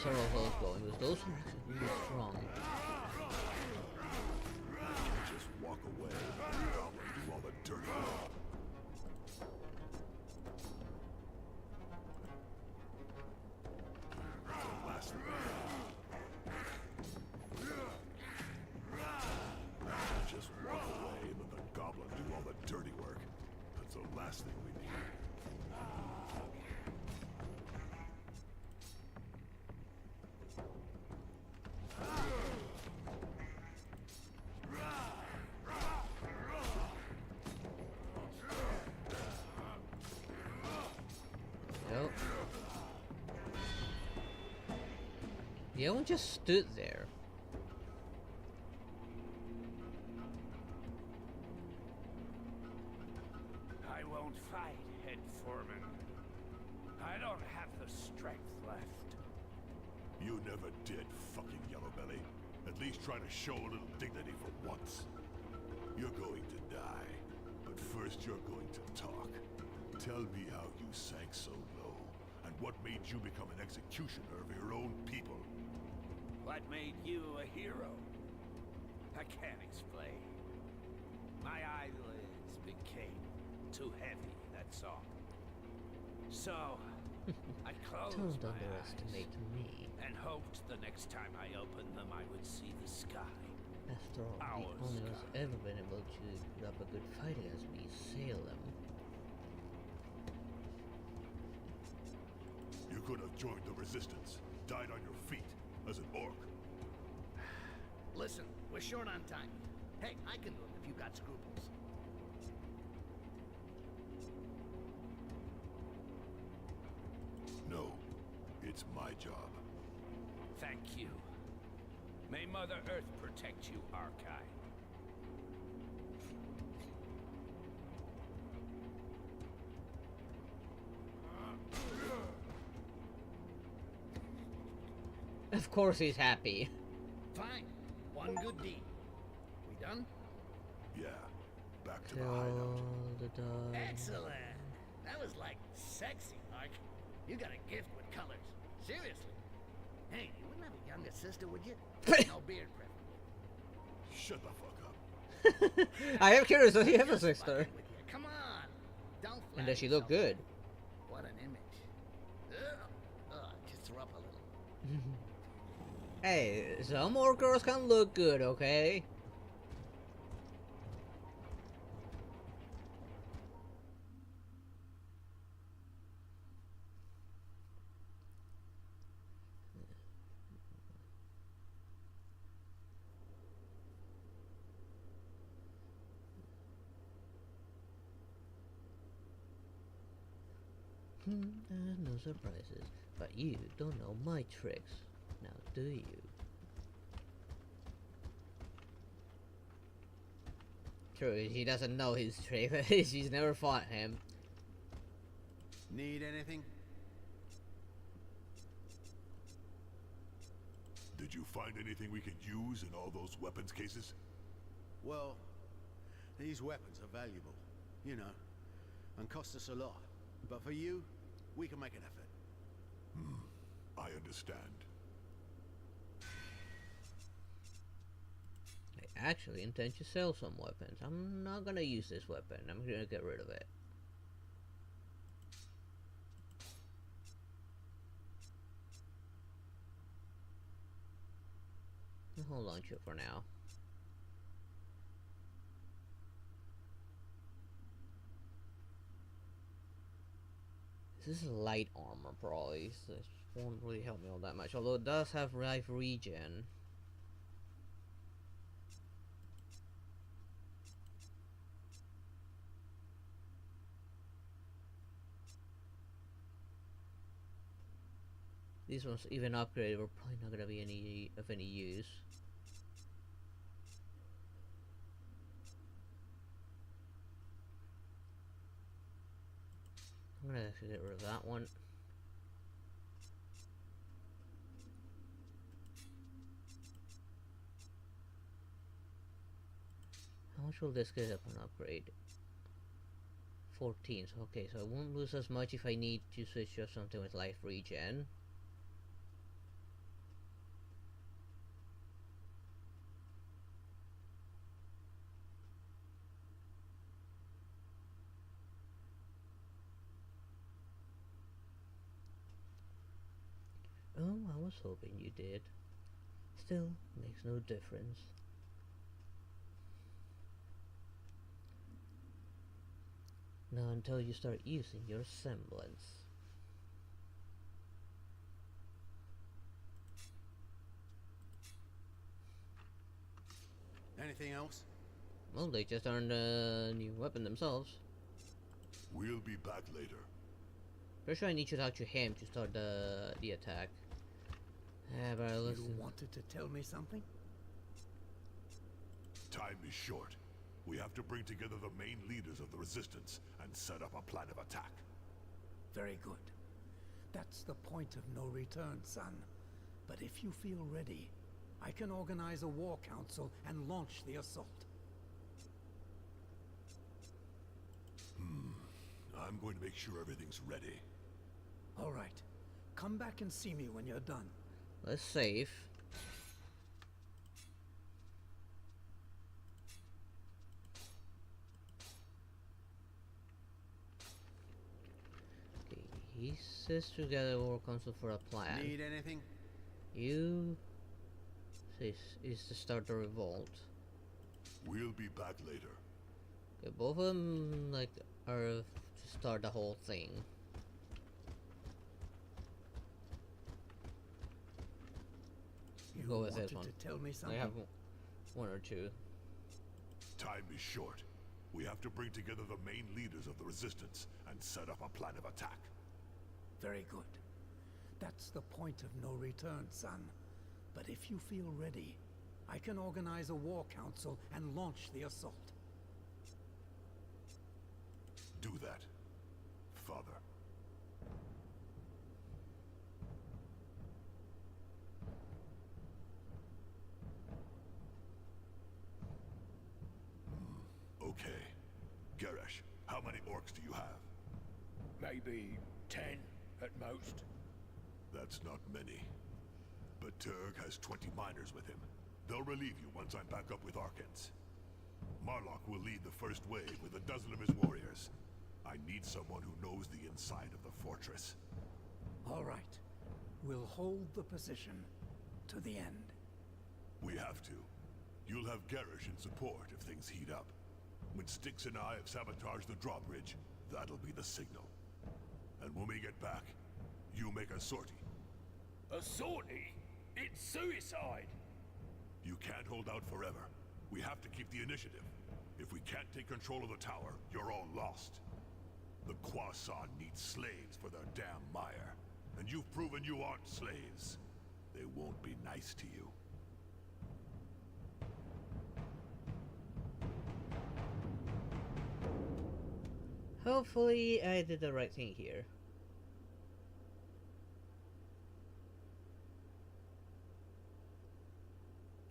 Speaker 1: Several of those going, because those are actually really strong.
Speaker 3: Just walk away and do all the dirty work. The last thing just walk away and let the goblin do all the dirty work. That's the last thing we need.
Speaker 1: The other one just stood there.
Speaker 11: I won't fight, Head Foreman. I don't have the strength left.
Speaker 3: You never did, fucking Yellowbelly. At least try to show a little dignity for once. You're going to die, but first you're going to talk. Tell me how you sank so low, and what made you become an executioner of your own people.
Speaker 11: What made you a hero? I can't explain. My eyelids became too heavy, that's all. So, I closed
Speaker 1: Don't
Speaker 11: my
Speaker 1: underestimate
Speaker 11: eyes
Speaker 1: me.
Speaker 11: and hoped the next time I opened them I would see the sky.
Speaker 1: After all, the only ones ever been able to put up a good fight against me, Salem.
Speaker 3: You could have joined the resistance, died on your feet as an orc.
Speaker 4: Listen, we're short on time. Hey, I can do it if you got scruples.
Speaker 3: No, it's my job.
Speaker 11: Thank you. May Mother Earth protect you, Archive.
Speaker 1: Of course he's happy.
Speaker 4: Fine. One good deed. We done?
Speaker 3: Yeah, back to the hideout.
Speaker 4: Excellent. That was like sexy, Ark. You got a gift with colors. Seriously. Hey, you wouldn't have a younger sister, would you? No beard, preferably.
Speaker 3: Shut the fuck up.
Speaker 1: I am curious, does he have a
Speaker 4: Just
Speaker 1: sister?
Speaker 4: fucking with you. Come on. Don't
Speaker 1: And does she look
Speaker 4: flatter
Speaker 1: good?
Speaker 4: yourself. What an image. Just throw up a little.
Speaker 1: Hey, some more girls can look good, okay? No surprises, but you don't know my tricks, now do you? True, she doesn't know his trick. She's never fought him.
Speaker 10: Need anything?
Speaker 3: Did you find anything we can use in all those weapons cases?
Speaker 10: Well, these weapons are valuable, you know, and cost us a lot. But for you, we can make an effort.
Speaker 3: I understand.
Speaker 1: I actually intend to sell some weapons. I'm not gonna use this weapon. I'm gonna get rid of it. I'll launch it for now. This is light armor, probably. So this won't really help me all that much. Although it does have life regen. These ones, even upgraded, were probably not gonna be of any use. I'm gonna actually get rid of that one. How much will this get up on upgrade? 14. So okay, so I won't lose as much if I need to switch to something with life regen. Oh, I was hoping you did. Still, makes no difference. Not until you start using your semblance.
Speaker 10: Anything else?
Speaker 1: Well, they just earned a new weapon themselves.
Speaker 3: We'll be back later.
Speaker 1: Pretty sure I need to talk to him to start the attack. But listen.
Speaker 7: You wanted to tell me something?
Speaker 3: Time is short. We have to bring together the main leaders of the resistance and set up a plan of attack.
Speaker 7: Very good. That's the point of no return, son. But if you feel ready, I can organize a war council and launch the assault.
Speaker 3: I'm going to make sure everything's ready.
Speaker 7: All right. Come back and see me when you're done.
Speaker 1: Let's save. Okay, he says to gather a war council for a plan.
Speaker 10: Need anything?
Speaker 1: You says is to start the revolt.
Speaker 3: We'll be back later.
Speaker 1: Okay, both of them like are to start the whole thing. go with this one.
Speaker 7: To tell me something?
Speaker 1: I have one or two.
Speaker 3: Time is short. We have to bring together the main leaders of the resistance and set up a plan of attack.
Speaker 7: Very good. That's the point of no return, son. But if you feel ready, I can organize a war council and launch the assault.
Speaker 3: Do that, Father. Okay. Garish, how many orcs do you have?
Speaker 11: Maybe 10 at most.
Speaker 3: That's not many. But Turg has 20 miners with him. They'll relieve you once I'm back up with Archons. Marlock will lead the first wave with a dozen of his warriors. I need someone who knows the inside of the fortress.
Speaker 7: All right. We'll hold the position to the end.
Speaker 3: We have to. You'll have Garish in support if things heat up. When Styx and I have sabotaged the drawbridge, that'll be the signal. And when we get back, you make a sortie.
Speaker 12: A sortie? It's suicide!
Speaker 3: You can't hold out forever. We have to keep the initiative. If we can't take control of the tower, you're all lost. The Croissant needs slaves for their damn mire. And you've proven you aren't slaves. They won't be nice to you.
Speaker 1: Hopefully I did the right thing here.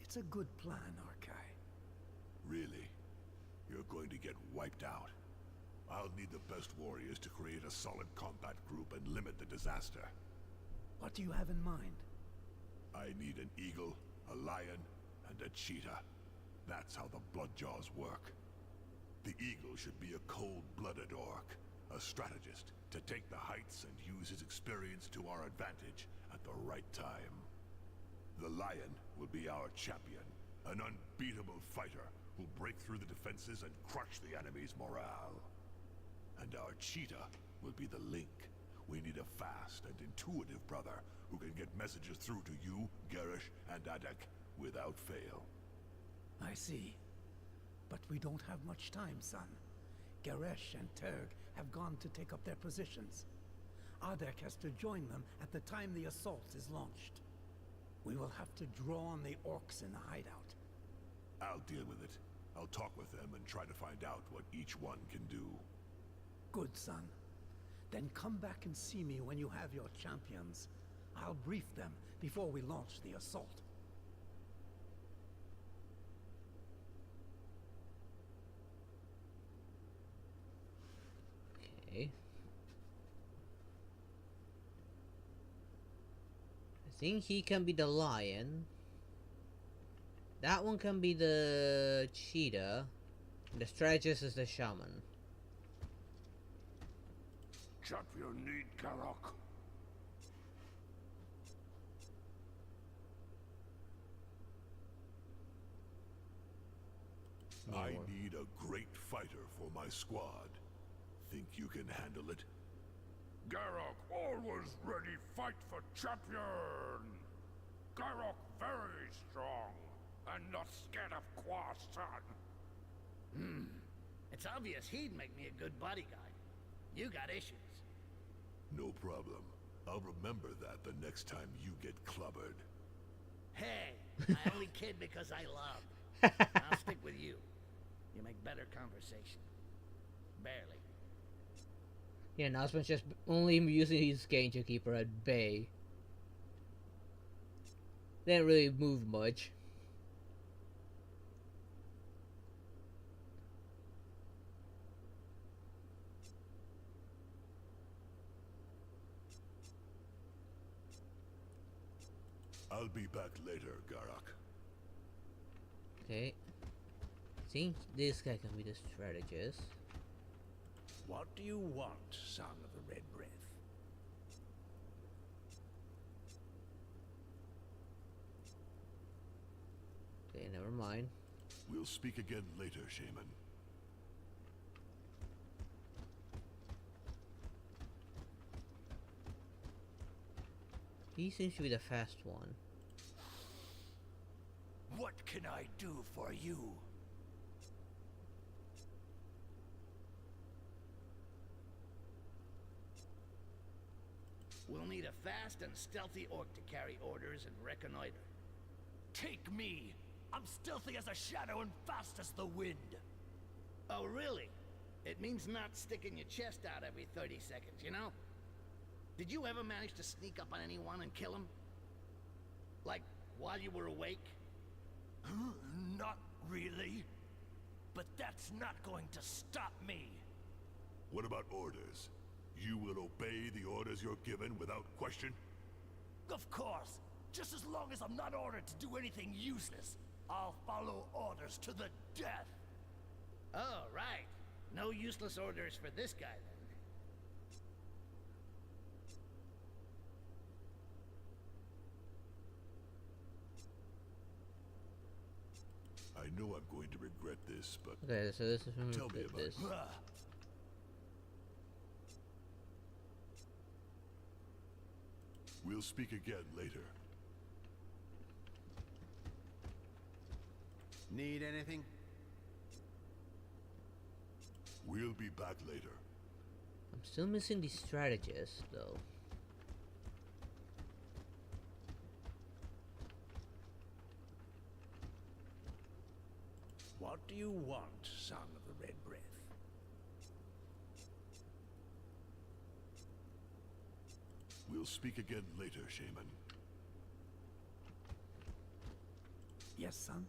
Speaker 7: It's a good plan, Arkai.
Speaker 3: Really? You're going to get wiped out. I'll need the best warriors to create a solid combat group and limit the disaster.
Speaker 7: What do you have in mind?
Speaker 3: I need an eagle, a lion, and a cheetah. That's how the Bloodjaws work. The eagle should be a cold-blooded orc, a strategist, to take the heights and use his experience to our advantage at the right time. The lion will be our champion, an unbeatable fighter who'll break through the defenses and crush the enemy's morale. And our cheetah will be the link. We need a fast and intuitive brother who can get messages through to you, Garish, and Adek without fail.
Speaker 7: I see. But we don't have much time, son. Garesh and Terg have gone to take up their positions. Adek has to join them at the time the assault is launched. We will have to draw on the orcs in the hideout.
Speaker 3: I'll deal with it. I'll talk with them and try to find out what each one can do.
Speaker 7: Good, son. Then come back and see me when you have your champions. I'll brief them before we launch the assault.
Speaker 1: Okay. I think he can be the lion. That one can be the cheetah. The strategist is the shaman.
Speaker 6: Champion need Karok.
Speaker 3: I need a great fighter for my squad. Think you can handle it?
Speaker 6: Garok always ready fight for champion. Garok very strong and not scared of Croissant.
Speaker 4: It's obvious he'd make me a good bodyguard. You got issues.
Speaker 3: No problem. I'll remember that the next time you get clubbered.
Speaker 4: Hey, I only kid because I love. I'll stick with you. You make better conversation. Barely.
Speaker 1: Yeah, Nosman's just only using his game to keep her at bay. They didn't really move much.
Speaker 3: I'll be back later, Garok.
Speaker 1: Okay. I think this guy can be the strategist.
Speaker 11: What do you want, son of the Red Breath?
Speaker 1: Okay, never mind.
Speaker 3: We'll speak again later, Shaman.
Speaker 1: He seems to be the fast one.
Speaker 12: can I do for you?
Speaker 4: We'll need a fast and stealthy orc to carry orders and reconnoiter.
Speaker 12: Take me! I'm stealthy as a shadow and fast as the wind.
Speaker 4: Oh, really? It means not sticking your chest out every 30 seconds, you know? Did you ever manage to sneak up on anyone and kill him? Like, while you were awake?
Speaker 12: Not really. But that's not going to stop me.
Speaker 3: What about orders? You will obey the orders you're given without question?
Speaker 12: Of course. Just as long as I'm not ordered to do anything useless, I'll follow orders to the death.
Speaker 4: Oh, right. No useless orders for this guy, then.
Speaker 3: I know I'm going to regret this, but
Speaker 1: Okay, so this is when we
Speaker 3: tell me
Speaker 1: did
Speaker 3: about it.
Speaker 1: this.
Speaker 3: We'll speak again later.
Speaker 10: Need anything?
Speaker 3: We'll be back later.
Speaker 1: I'm still missing the strategist, though.
Speaker 11: What do you want, son of the Red Breath?
Speaker 3: We'll speak again later, Shaman.
Speaker 7: Yes, son?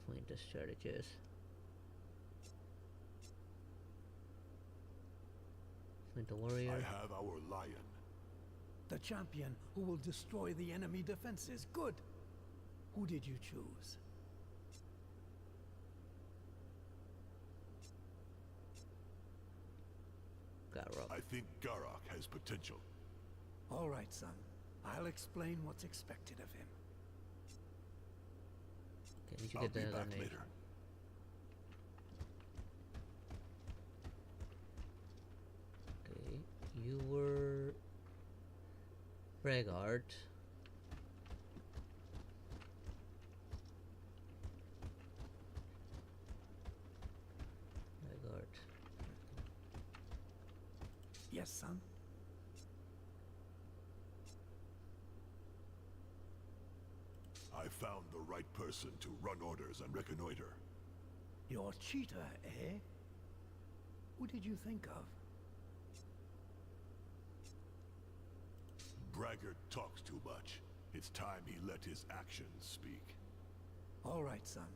Speaker 1: Find the strategist. Find the warrior.
Speaker 3: I have our lion.
Speaker 7: The champion who will destroy the enemy defenses. Good. Who did you choose?
Speaker 1: Garrock.
Speaker 3: I think Garrock has potential.
Speaker 7: All right, son. I'll explain what's expected of him.
Speaker 1: Okay, did you
Speaker 3: I'll
Speaker 1: get
Speaker 3: be
Speaker 1: the
Speaker 3: back
Speaker 1: other name?
Speaker 3: later.
Speaker 1: Okay, you were Regard. Regard.
Speaker 7: Yes, son?
Speaker 3: I found the right person to run orders and reconnoiter.
Speaker 7: Your cheater, eh? Who did you think of?
Speaker 3: Braggart talks too much. It's time he let his actions speak.
Speaker 7: All right, son.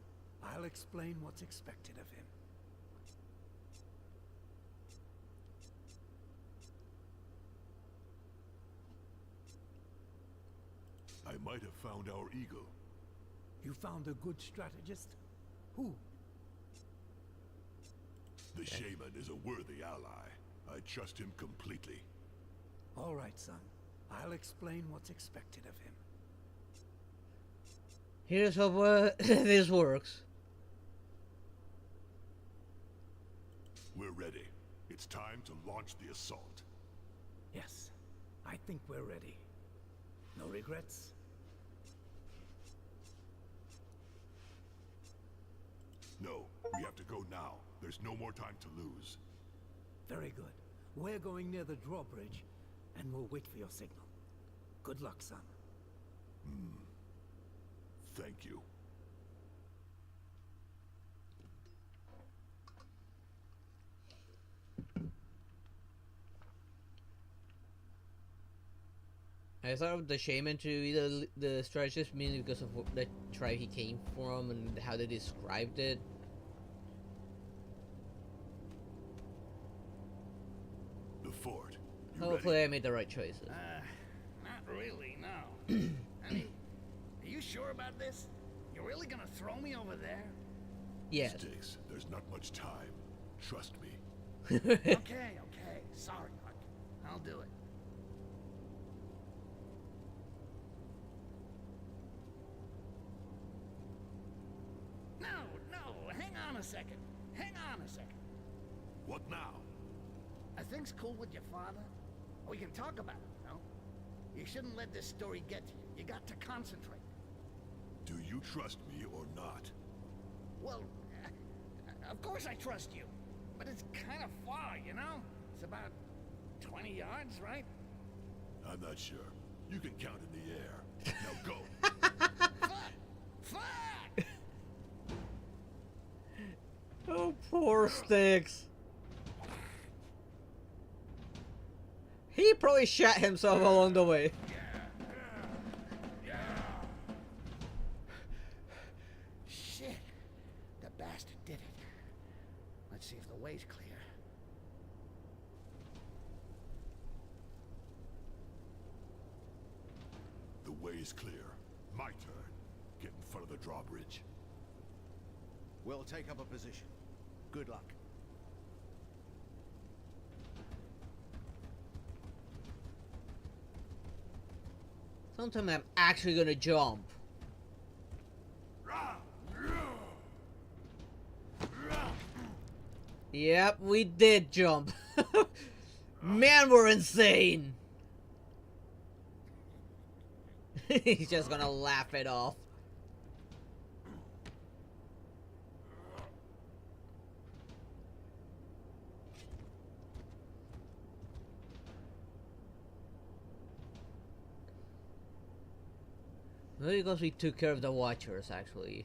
Speaker 7: I'll explain what's expected of him.
Speaker 3: I might have found our eagle.
Speaker 7: You found a good strategist? Who?
Speaker 3: The shaman is a worthy ally. I trust him completely.
Speaker 7: All right, son. I'll explain what's expected of him.
Speaker 1: Here's how this works.
Speaker 3: We're ready. It's time to launch the assault.
Speaker 7: Yes, I think we're ready. No regrets?
Speaker 3: No, we have to go now. There's no more time to lose.
Speaker 7: Very good. We're going near the drawbridge, and we'll wait for your signal. Good luck, son.
Speaker 3: Thank you.
Speaker 1: I thought of the shaman to be the strategist mainly because of the tribe he came from and how they described it.
Speaker 3: The fort. You
Speaker 1: Hopefully
Speaker 3: ready?
Speaker 1: I made the right choices.
Speaker 4: Not really, no. Honey, are you sure about this? You're really gonna throw me over there?
Speaker 1: Yes.
Speaker 3: Sticks, there's not much time. Trust me.
Speaker 4: Okay. Sorry, Mark. I'll do it. No, hang on a second.
Speaker 3: What now?
Speaker 4: Are things cool with your father? We can talk about it, you know? You shouldn't let this story get to you. You got to concentrate.
Speaker 3: Do you trust me or not?
Speaker 4: Well, of course I trust you. But it's kind of far, you know? It's about 20 yards, right?
Speaker 3: I'm not sure. You can count in the air. Now go.
Speaker 4: Fuck!
Speaker 1: Oh, poor Sticks. He probably shot himself along the way.
Speaker 4: Shit. The bastard did it. Let's see if the way's clear.
Speaker 3: The way is clear. My turn. Get in front of the drawbridge.
Speaker 10: We'll take up a position. Good luck.
Speaker 1: Sometime I'm actually gonna jump. Yep, we did jump. Man, we're insane. He's just gonna laugh it off. Maybe because we took care of the Watchers, actually.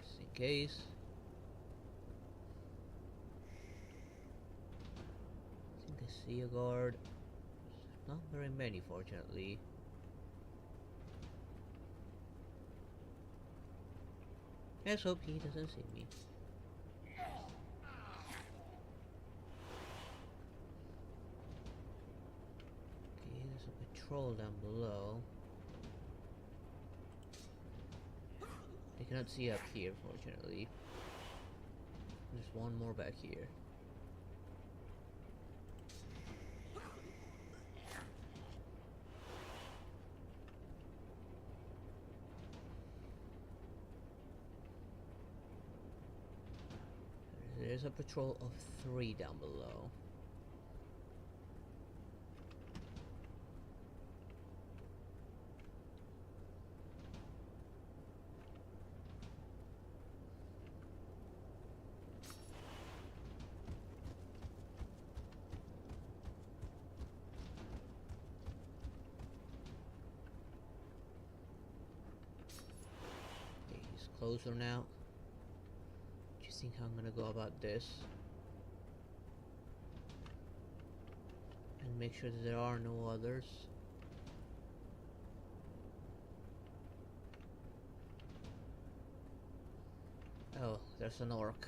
Speaker 1: Just in case. I think I see a guard. Not very many, fortunately. Let's hope he doesn't see me. Patrol down below. I cannot see up here, fortunately. There's one more back here. There's a patrol of 3 down below. Closer now. Do you think I'm gonna go about this? And make sure that there are no others. Oh, there's an orc.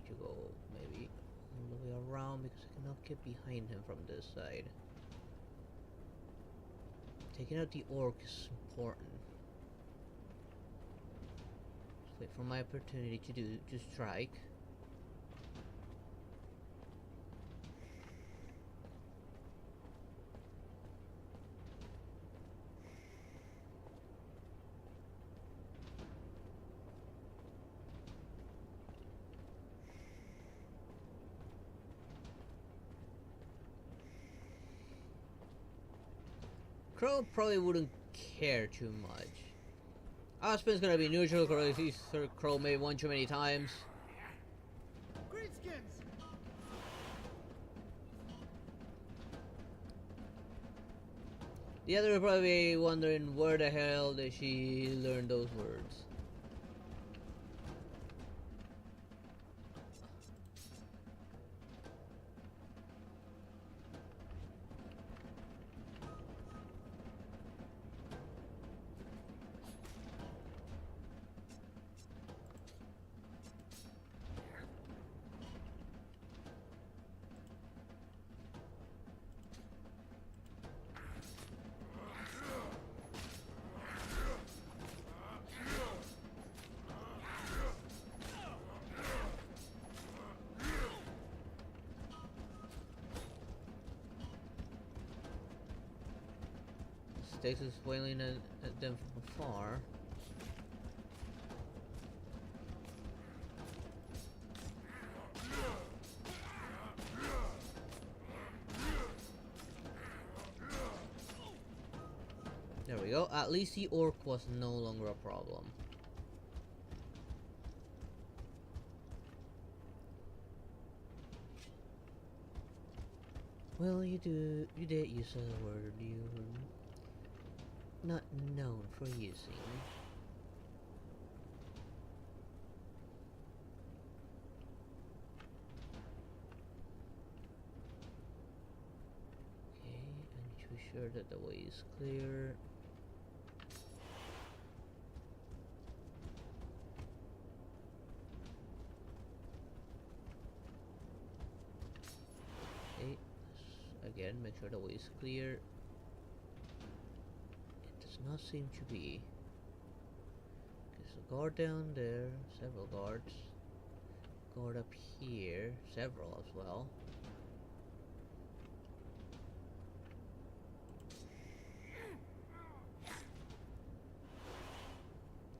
Speaker 1: To go maybe all the way around because I cannot get behind him from this side. Taking out the orc is important. Just wait for my opportunity to strike. Crow probably wouldn't care too much. Aspen's gonna be neutral because he's heard Crow maybe one too many times.
Speaker 10: Greenskins!
Speaker 1: The other will probably be wondering where the hell did she learn those words. Styx is wailing at them from afar. There we go. At least the orc was no longer a problem. Well, you did use a word you're not known for using. Okay, I need to be sure that the way is clear. Okay, again, make sure the way is clear. It does not seem to be. There's a guard down there, several guards. Guard up here, several as well.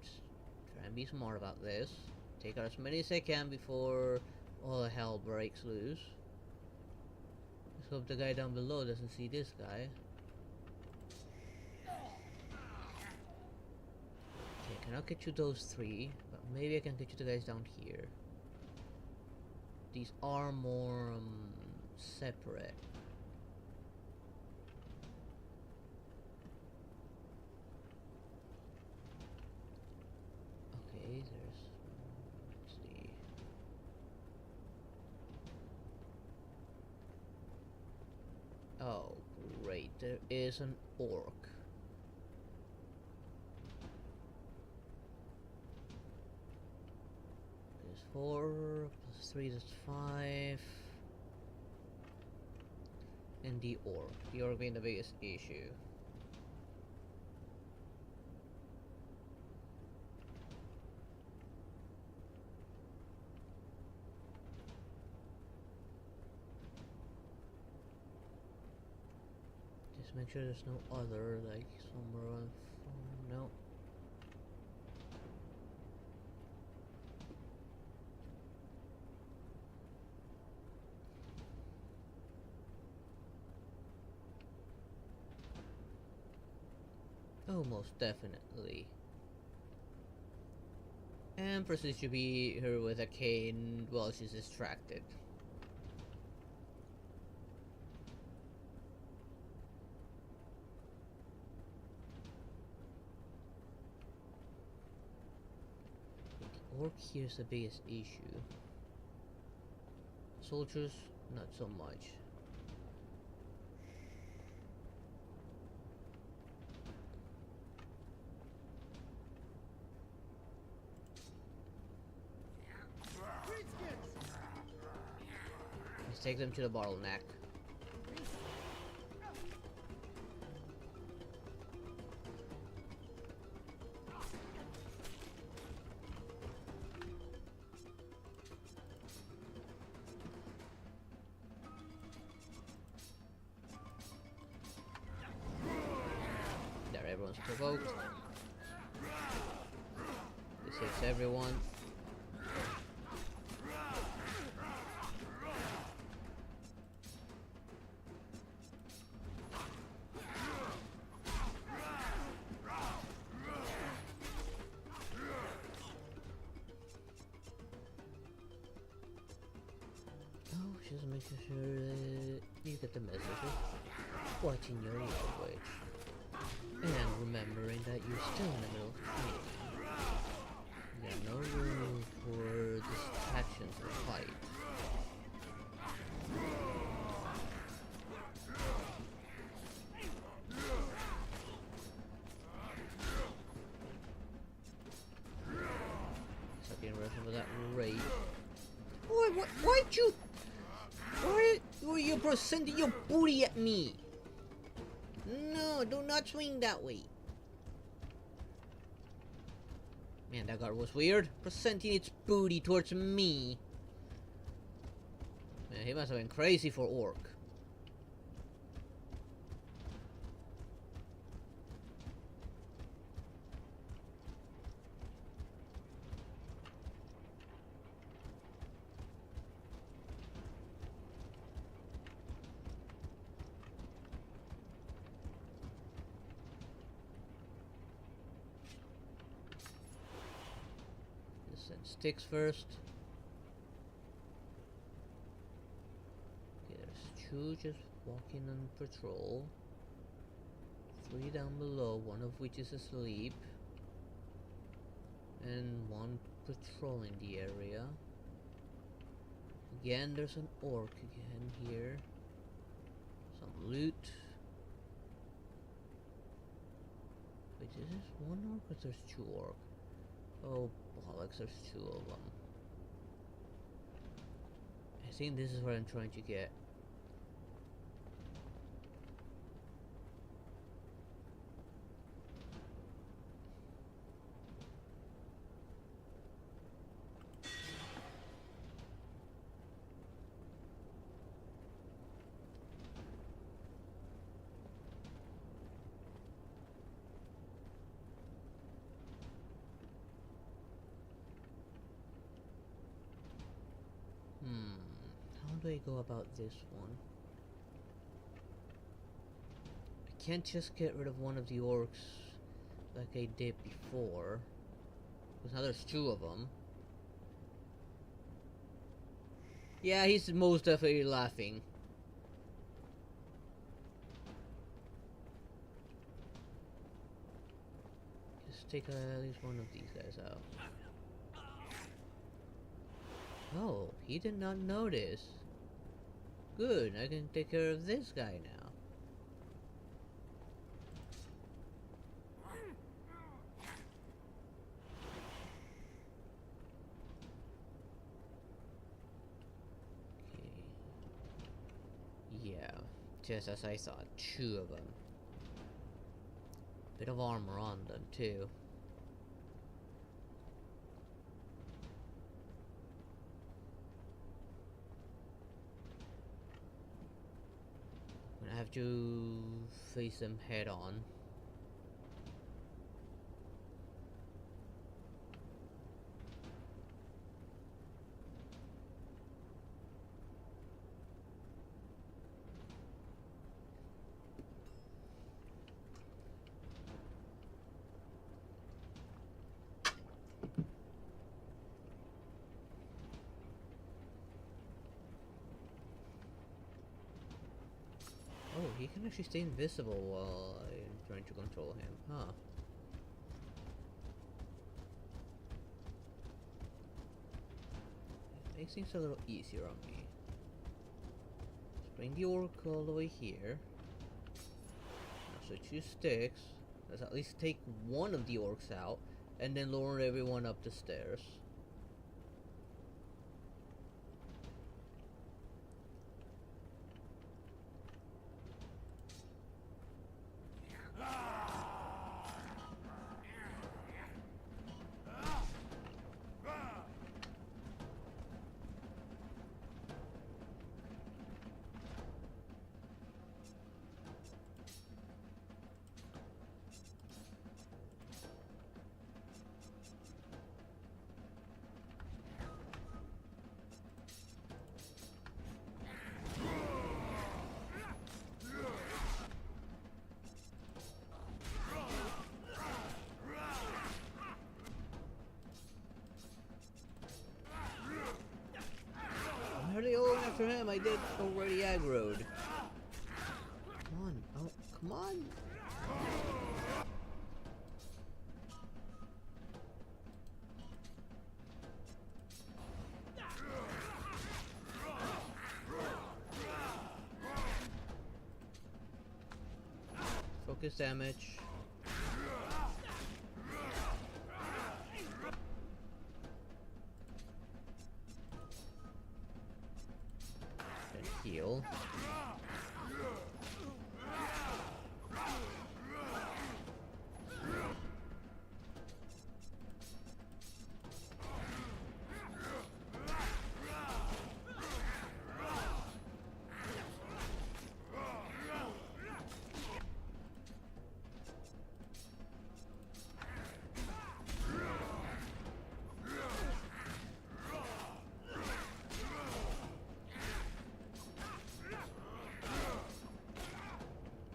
Speaker 1: Just try and be smart about this. Take out as many as I can before all the hell breaks loose. Let's hope the guy down below doesn't see this guy. Okay, I cannot get you those three, but maybe I can get you the guys down here. These are more separate. Okay, there's. Let's see. Oh, great! There is an orc. There's 4 plus 3, that's 5. And the orc. The orc being the biggest issue. Just make sure there's no other, like, somewhere on. No. Oh, most definitely. And proceeds to beat her with a cane while she's distracted. The orc here's the biggest issue. Soldiers, not so much. Let's take them to the bottleneck. There, everyone's provoked. This hits everyone. Just making sure that you get the message of watching your language. And remembering that you're still in the middle of training. You got no room for distractions in the fight. So I can remember that rate. Boy, why'd you... Why were you presenting your booty at me? No, do not swing that way. Man, that guard was weird. Presenting its booty towards me. Man, he must have been crazy for orc. Send sticks first. Okay, there's 2 just walking on patrol. 3 down below, one of which is asleep. And 1 patrolling the area. Again, there's an orc again here. Some loot. Wait, is this 1 orc or there's 2 orc? Oh bollocks, there's 2 of them. I think this is what I'm trying to get. How do I go about this one? I can't just get rid of one of the orcs like I did before, because now there's 2 of them. Yeah, he's most definitely laughing. Just take at least one of these guys out. Oh, he did not notice. Good, I can take care of this guy now. Okay. Yeah, just as I thought, 2 of them. Bit of armor on them too. I have to face them head on. Oh, he can actually stay invisible while I'm trying to control him, huh? It makes things a little easier on me. Let's bring the orc all the way here. Now switch to sticks. Let's at least take one of the orcs out, and then lower everyone up the stairs. Already going after him, I did already aggroed. Come on, oh, come on! Focus damage. Heal.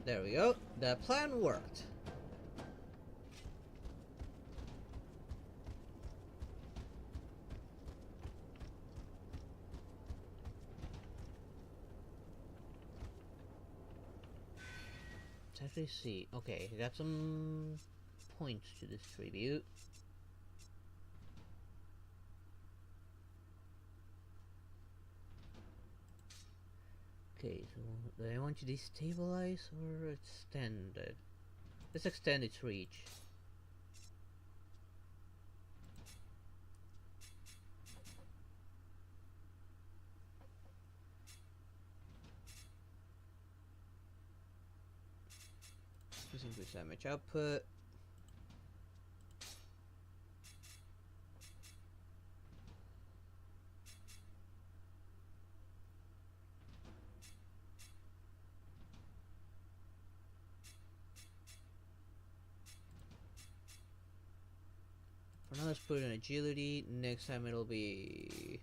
Speaker 1: There we go. The plan worked. Let's actually see. Okay, I got some points to distribute. Okay, so do I want to destabilize or extend it? Let's extend its reach. Let's increase damage output. For now, let's put in agility. Next time it'll be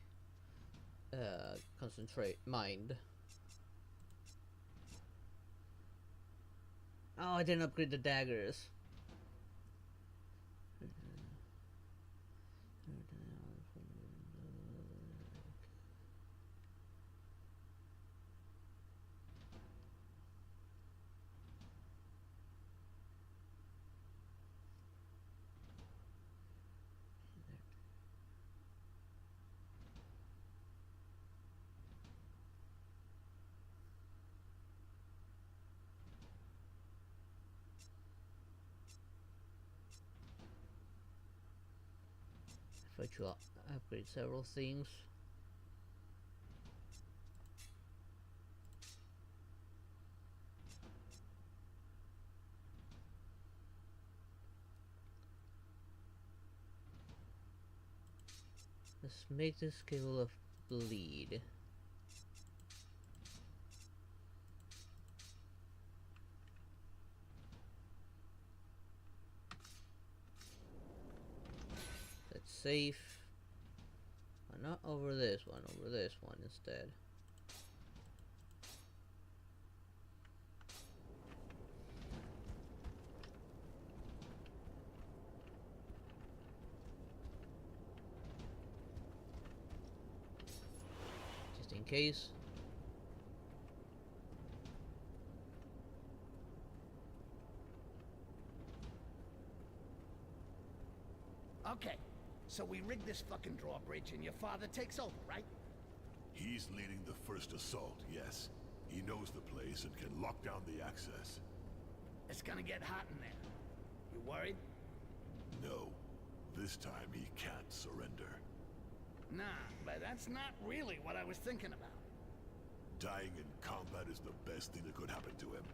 Speaker 1: concentrate mind. Oh, I didn't upgrade the daggers. If I should upgrade several things. Let's make the skill of bleed. That's safe. Not over this one instead. Just in case.
Speaker 4: Okay, so we rig this fucking drawbridge and your father takes over, right?
Speaker 3: He's leading the first assault, yes. He knows the place and can lock down the access.
Speaker 4: It's gonna get hot in there. You worried?
Speaker 3: No. This time he can't surrender.
Speaker 4: Nah, but that's not really what I was thinking about.
Speaker 3: Dying in combat is the best thing that could happen to him.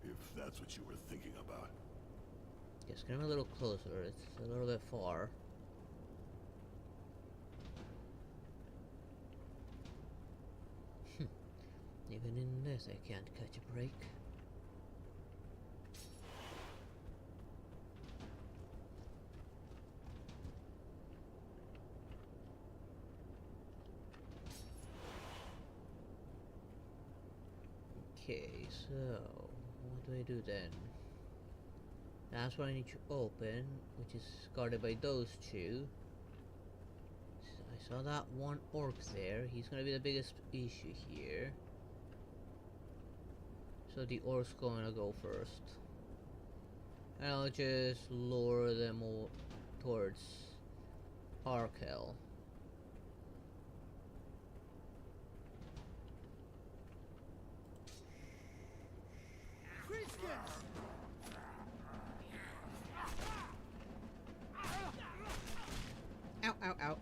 Speaker 3: If that's what you were thinking about.
Speaker 1: Just get him a little closer. It's a little bit far. Even in this, I can't catch a break. Okay, so what do I do then? That's what I need to open, which is guarded by those two. I saw that one orc there. He's gonna be the biggest issue here. So the orc's gonna go first. And I'll just lure them all towards Arkel. Ow, ow, ow.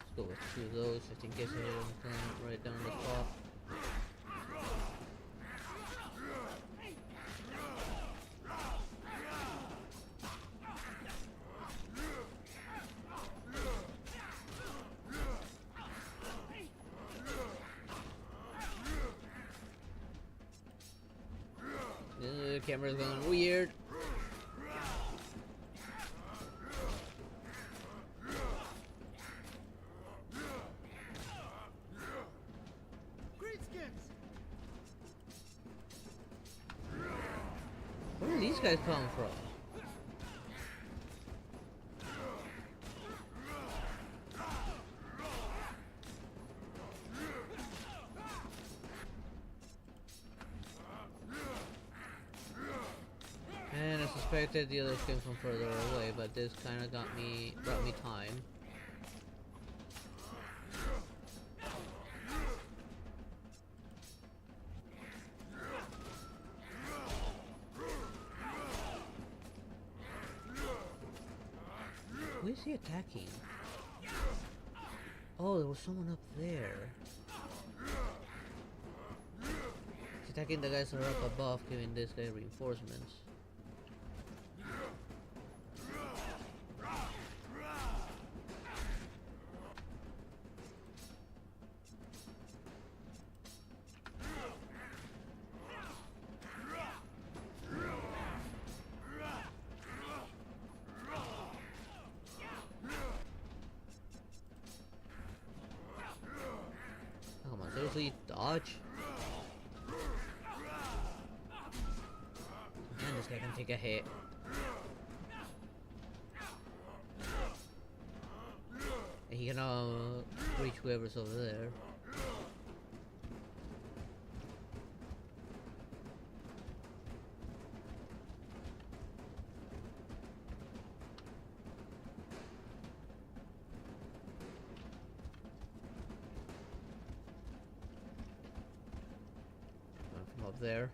Speaker 1: Let's go with two of those just in case I hit them right down the top. The camera's going weird. these guys come from? And I suspected the others came from further away, but this kind of brought me time. Who is he attacking? Oh, there was someone up there. He's attacking the guys that are up above, giving this guy reinforcements. Come on, seriously, dodge? Man, this guy can take a hit. And he can reach whoever's over there. From up there.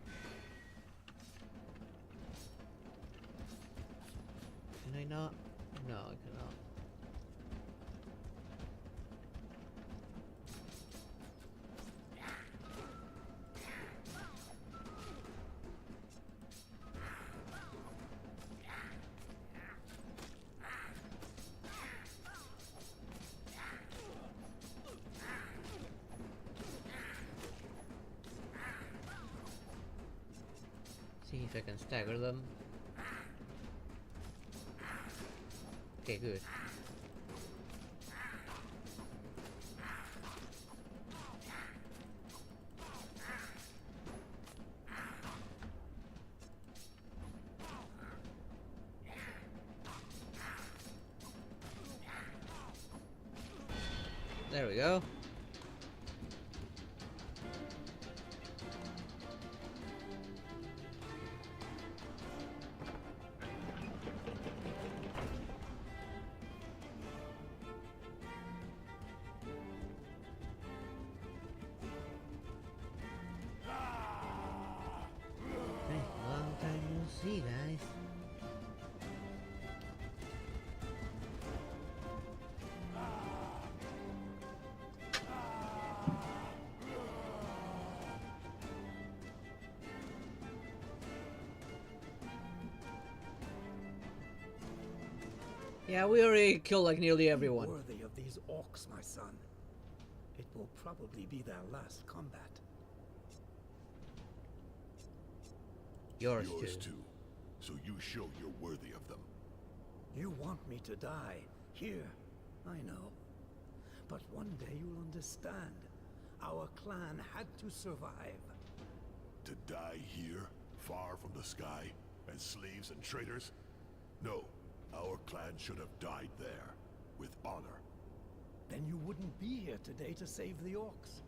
Speaker 1: Can I not? No, I cannot. See if I can stagger them. Okay, good. There we go. Hey, long time no see, guys. Yeah, we already killed like nearly everyone.
Speaker 7: Be worthy of these orcs, my son. It will probably be their last combat.
Speaker 1: Yours
Speaker 3: Yours
Speaker 1: too.
Speaker 3: too. So you show you're worthy of them.
Speaker 7: You want me to die here, I know. But one day you'll understand. Our clan had to survive.
Speaker 3: To die here, far from the sky, as slaves and traitors? No, our clan should have died there, with honor.
Speaker 7: Then you wouldn't be here today to save the orcs.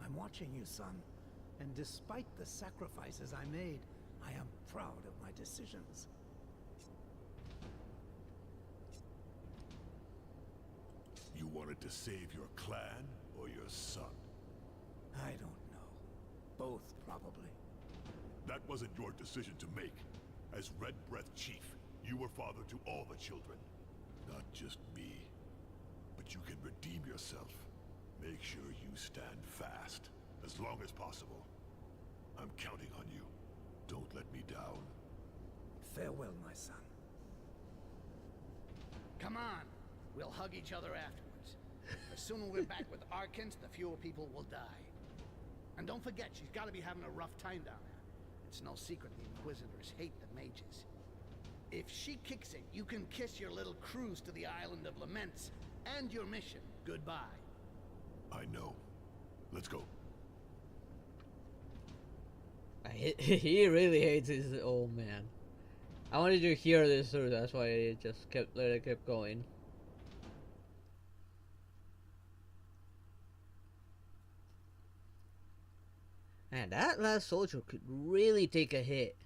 Speaker 7: I'm watching you, son. And despite the sacrifices I made, I am proud of my decisions.
Speaker 3: You wanted to save your clan or your son?
Speaker 7: I don't know. Both, probably.
Speaker 3: That wasn't your decision to make. As Red Breath Chief, you were father to all the children. Not just me. But you can redeem yourself. Make sure you stand fast, as long as possible. I'm counting on you. Don't let me down.
Speaker 7: Farewell, my son.
Speaker 4: Come on. We'll hug each other afterwards. The sooner we're back with Arkans, the fewer people will die. And don't forget, she's got to be having a rough time down there. It's no secret the Inquisitors hate the mages. If she kicks it, you can kiss your little cruise to the Island of Laments and your mission goodbye.
Speaker 3: I know. Let's go.
Speaker 1: He really hates his old man. I wanted you to hear this through, that's why I just let it kept going. Man, that last soldier could really take a hit.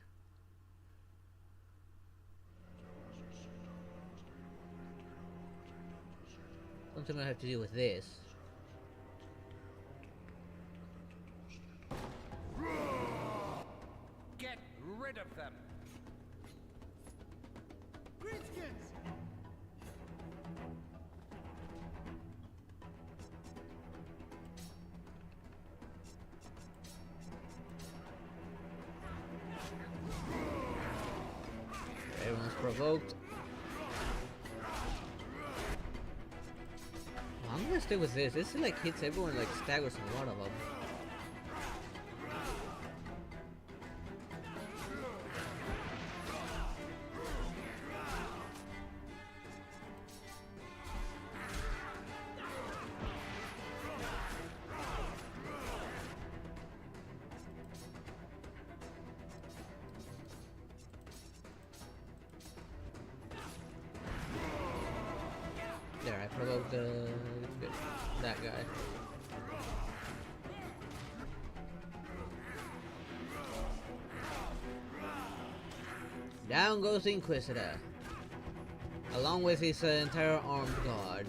Speaker 1: Something I have to do with this.
Speaker 4: Get rid of them!
Speaker 10: Greenskins!
Speaker 1: Everyone's provoked. I'm gonna stick with this. This like hits everyone, like staggers a lot of them. There, I provoked that guy. Down goes the Inquisitor, along with his entire armed guard.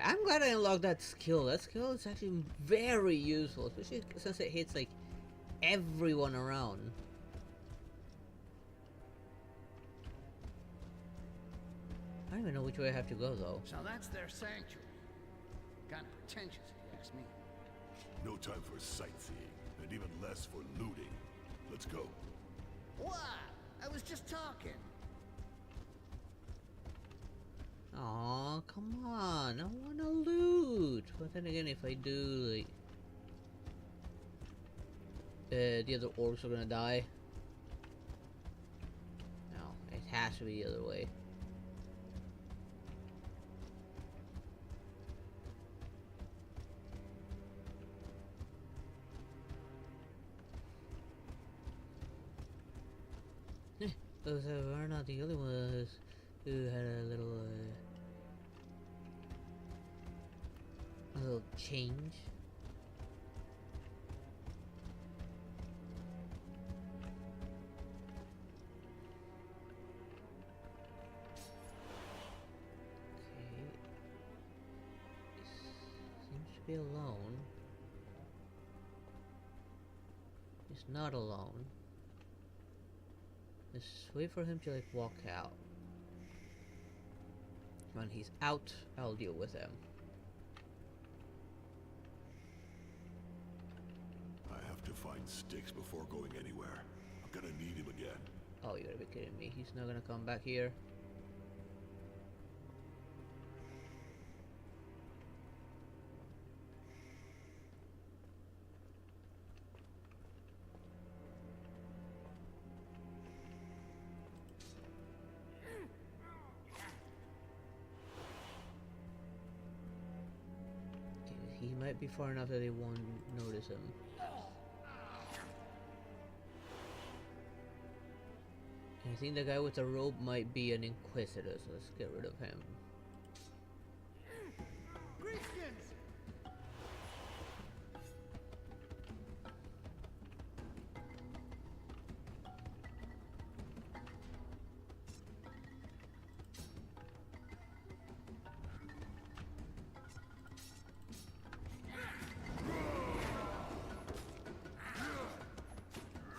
Speaker 1: I'm glad I unlocked that skill. That skill is actually very useful, especially since it hits like everyone around. I don't even know which way I have to go, though.
Speaker 4: So that's their sanctuary. Kind of pretentious, if you ask me.
Speaker 3: No time for sightseeing, and even less for looting. Let's go.
Speaker 4: What? I was just talking.
Speaker 1: Aw, come on. I wanna loot. But then again, if I do, like... the other orcs are gonna die. No, it has to be the other way. Those are not the only ones who had a little change. Okay, seems to be alone. He's not alone. Just wait for him to like walk out. When he's out, I'll deal with him.
Speaker 3: I have to find sticks before going anywhere. I'm gonna need him again.
Speaker 1: Oh, you gotta be kidding me. He's not gonna come back here. He might be far enough that they won't notice him. I think the guy with the robe might be an Inquisitor, so let's get rid of him.
Speaker 10: Greenskins!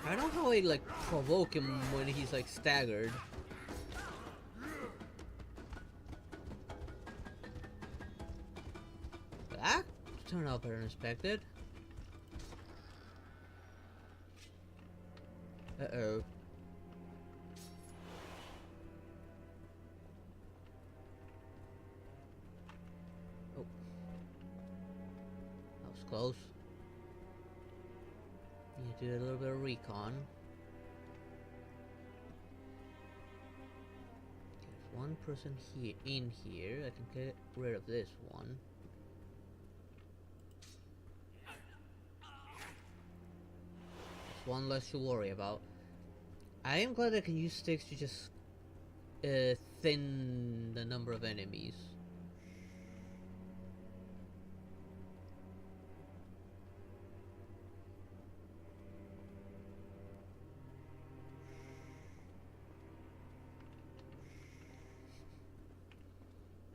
Speaker 1: I don't know how I like provoke him when he's like staggered. That turned out better than expected. Uh-oh. Oh. That was close. You do a little bit of recon. There's one person here in here. I can get rid of this one. one less to worry about. I am glad I can use sticks to just thin the number of enemies.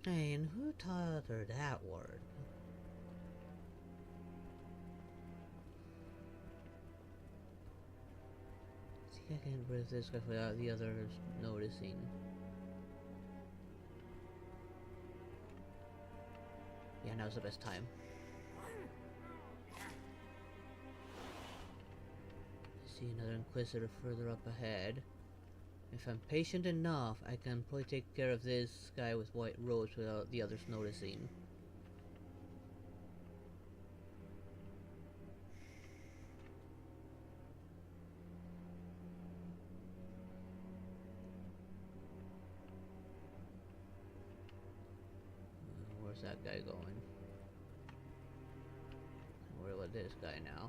Speaker 1: And who taught her that word? See, I can get rid of this guy without the others noticing. Yeah, now's the best time. See another Inquisitor further up ahead. If I'm patient enough, I can probably take care of this guy with white robes without the others noticing. Where's that guy going? Where about this guy now?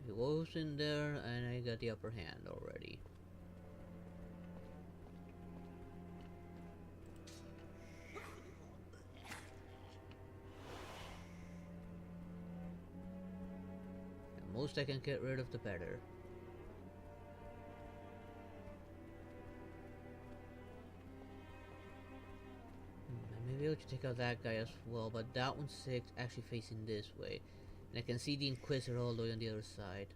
Speaker 1: He goes in there and I got the upper hand already. The most I can get rid of, the better. I may be able to take out that guy as well, but that one's actually facing this way. And I can see the Inquisitor all the way on the other side.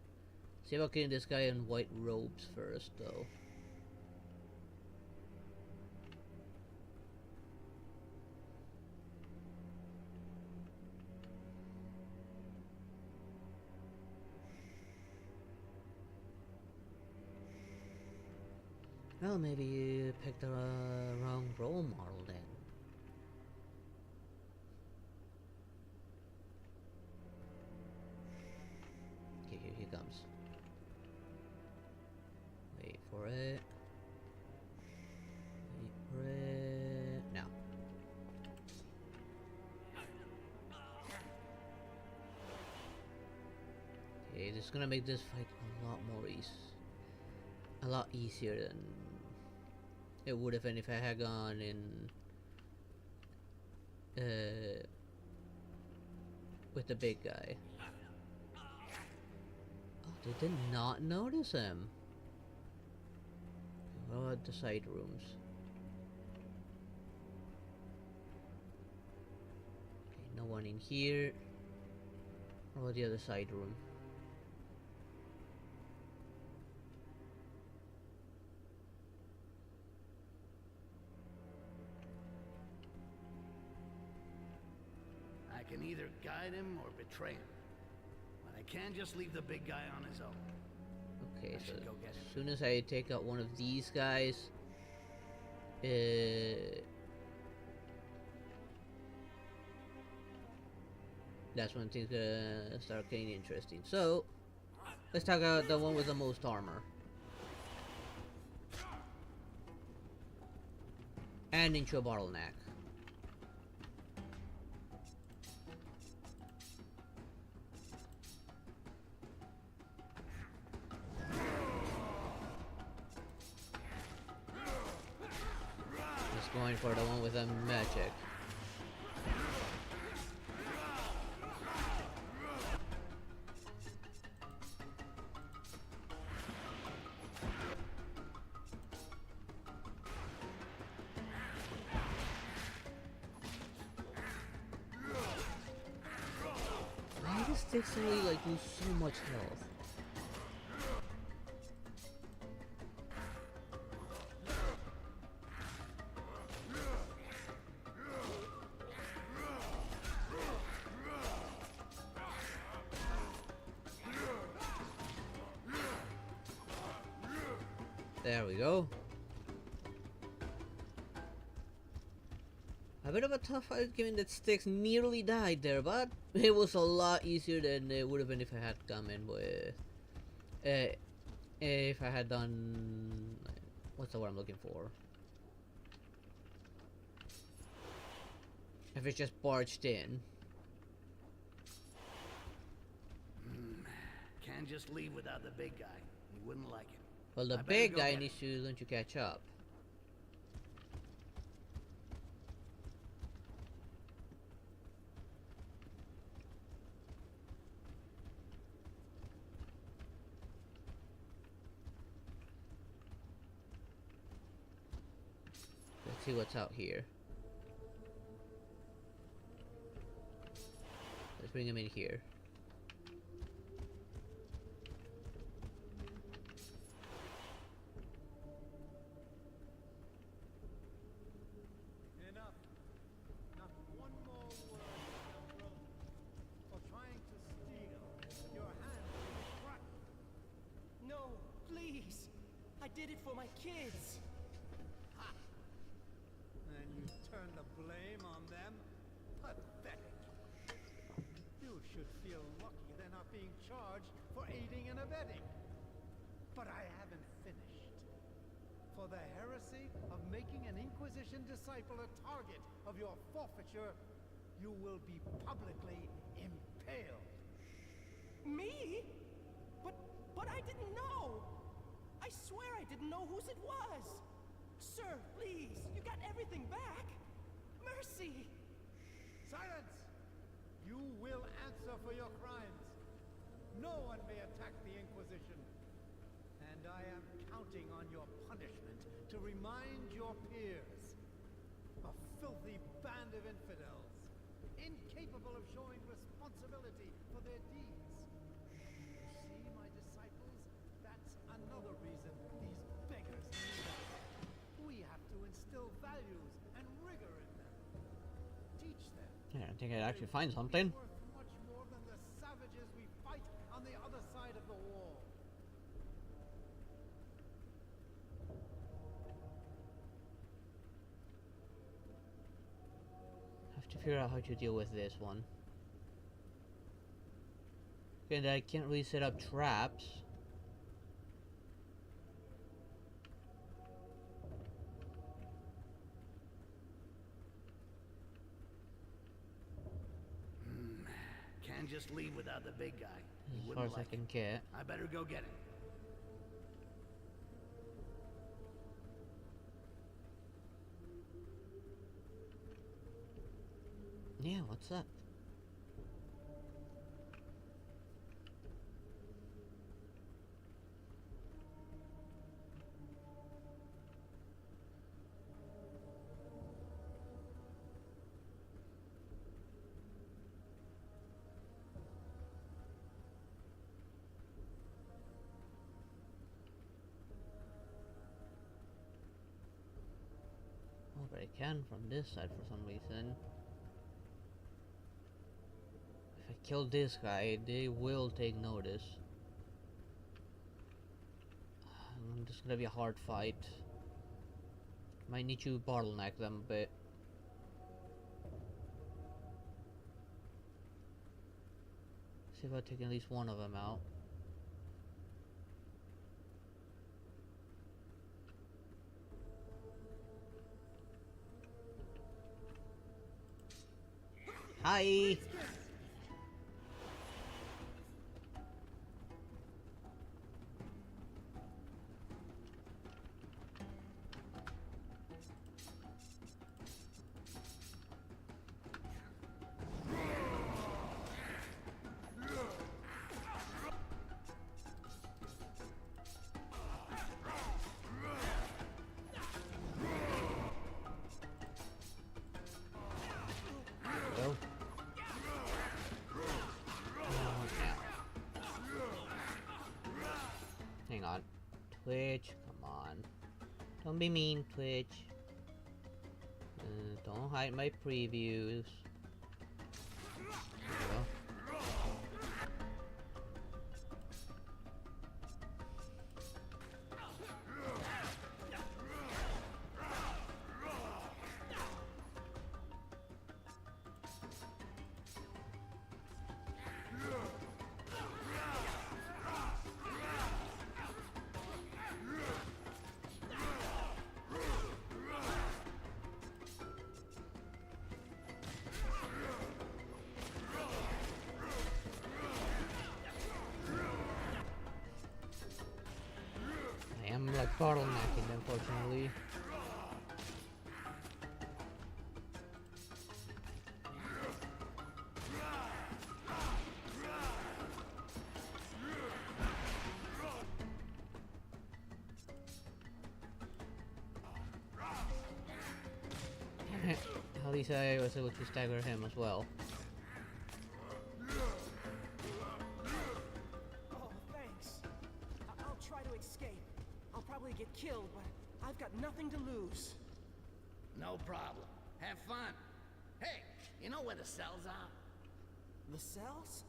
Speaker 1: See about getting this guy in white robes first, though. Well, maybe you picked the wrong role model then. Okay, here he comes. Wait for it. Wait for it. Now. Okay, this is gonna make this fight a lot more a lot easier than it would have been if I had gone in with the big guy. Oh, they did not notice him. What about the side rooms? Okay, no one in here. What about the other side room?
Speaker 4: I can either guide him or betray him. But I can't just leave the big guy on his own.
Speaker 1: Okay,
Speaker 4: I
Speaker 1: so
Speaker 4: should go get him.
Speaker 1: as soon as I take out one of these guys, that's when things start getting interesting. So, let's talk about the one with the most armor. And into a bottleneck. Just going for the one with the magic. Why does sticks only like lose so much health? There we go. A bit of a tough fight given that Styx nearly died there, but it was a lot easier than it would have been if I had come in with... if I had done... what's the word I'm looking for? If it's just barged in.
Speaker 4: Can't Can't just leave without the big guy. He wouldn't like it.
Speaker 1: Well, the
Speaker 4: I better
Speaker 1: big
Speaker 4: go
Speaker 1: guy
Speaker 4: get
Speaker 1: needs to learn to catch up. Let's see what's out here. Let's bring him in here.
Speaker 7: Enough. Not one more word, scoundrel. For trying to steal, your hands will be crushed.
Speaker 13: No, please. I did it for my kids.
Speaker 7: And you turn the blame on them? Pathetic. You should feel lucky they're not being charged for aiding and abetting. But I haven't finished. For the heresy of making an Inquisition disciple a target of your forfeiture, you will be publicly impaled.
Speaker 13: Me? But I didn't know. I swear I didn't know whose it was. Sir, please, you got everything back. Mercy.
Speaker 7: Silence! You will answer for your crimes. No one may attack the Inquisition. And I am counting on your punishment to remind your peers. A filthy band of infidels, incapable of showing responsibility for their deeds. You see, my disciples, that's another reason these beggars need us. We have to instill values and rigor in them. Teach them.
Speaker 1: Yeah, I think I'd actually find something.
Speaker 7: Worth much more than the savages we fight on the other side of the wall.
Speaker 1: Have to figure out how to deal with this one. And I can't really set up traps.
Speaker 4: Can't just leave without the big guy. He
Speaker 1: As far
Speaker 4: wouldn't
Speaker 1: as I
Speaker 4: like
Speaker 1: can
Speaker 4: it.
Speaker 1: get.
Speaker 4: I better go get him.
Speaker 1: Yeah, what's up? Oh, but I can from this side for some reason. If I kill this guy, they will take notice. This is gonna be a hard fight. Might need to bottleneck them a bit. See if I take at least one of them out. Hi! Well. Hang on. Twitch, come on. Don't be mean, Twitch. Don't hide my previews. There we go. bottlenecking, unfortunately. At least I was able to stagger him as well.
Speaker 13: Oh, thanks. I'll try to escape. I'll probably get killed, but I've got nothing to lose.
Speaker 4: No problem. Have fun. Hey, you know where the cells are?
Speaker 13: The cells?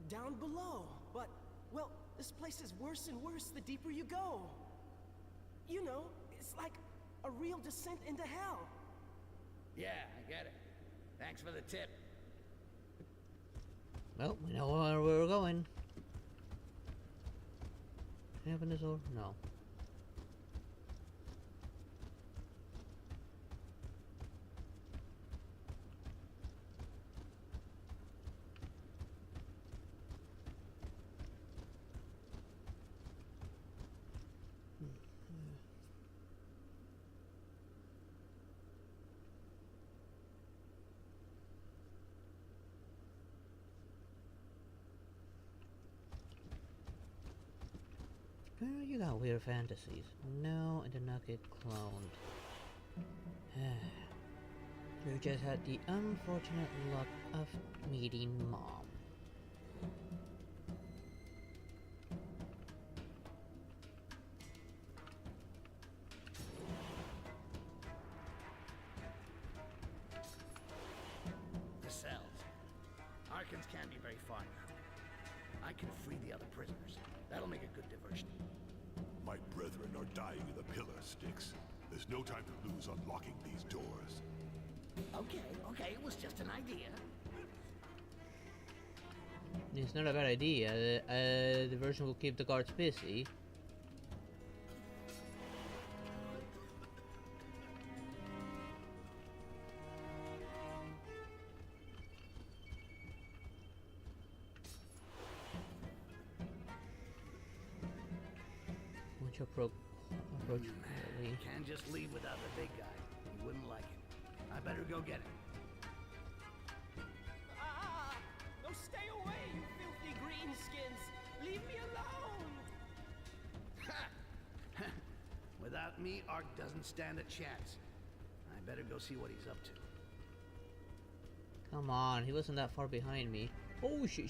Speaker 13: Down below. But, well, this place is worse and worse the deeper you go. You know, it's like a real descent into hell.
Speaker 4: Yeah, I get it. Thanks for the tip.
Speaker 1: Well, we know where we're going. Can I open this door? No. You got weird fantasies. No, I did not get cloned. You just had the unfortunate luck of meeting Mom.
Speaker 4: The cells. Arkans can't be very far now. I can free the other prisoners. That'll make a good diversion.
Speaker 3: My brethren are dying in the pillar, Styx. There's no time to lose unlocking these doors.
Speaker 4: Okay, it was just an idea.
Speaker 1: It's not a bad idea. The version will keep the guards busy. Once you approach quietly.
Speaker 4: Can't just leave without the big guy. He wouldn't like it. I better go get him.
Speaker 13: No, stay away, you filthy greenskins! Leave me alone!
Speaker 4: Without me, Ark doesn't stand a chance. I better go see what he's up to.
Speaker 1: Come on, he wasn't that far behind me. Oh shit!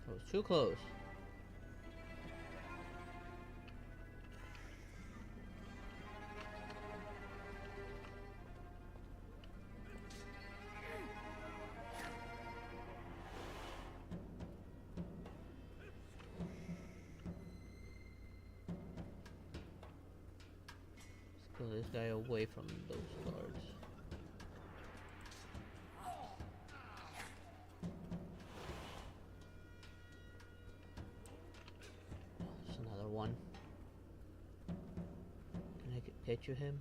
Speaker 1: That was too close. Let's go this guy away from those guards. There's another one. Can I get you him?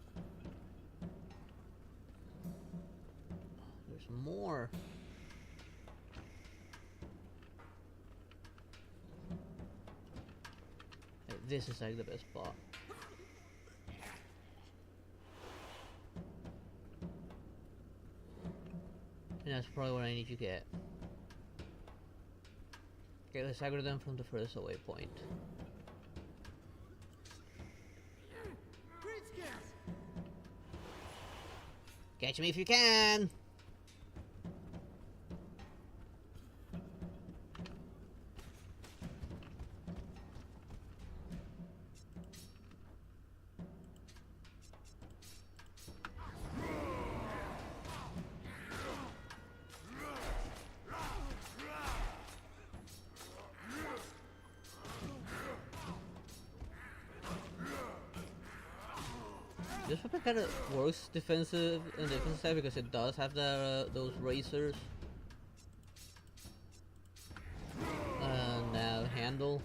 Speaker 1: There's more. Hey, this is like the best spot. And that's probably what I need to get. Okay, let's aggro them from the furthest away point. Catch me if you can! This weapon kind of works defensive and defensive side because it does have the those razors and handle.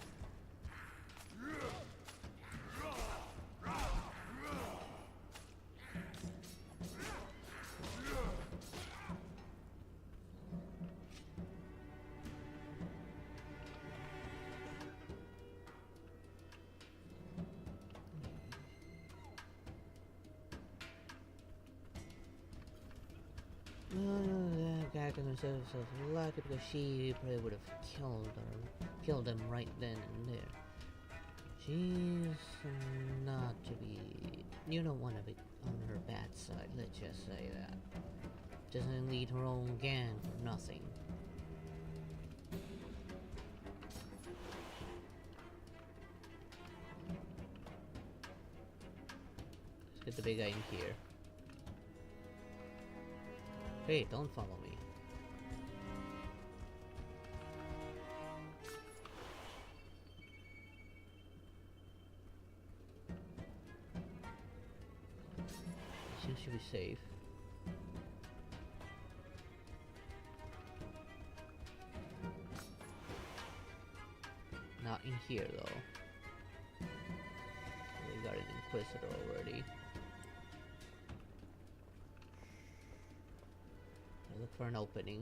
Speaker 1: That guy can consider himself lucky because she probably would have killed him right then and there. She's not to be. You don't want to be on her bad side. Let's just say that. Doesn't lead her own gang for nothing. Let's get the big guy in here. Hey, don't follow me. Seems to be safe. Not in here though. We got an Inquisitor already. I look for an opening.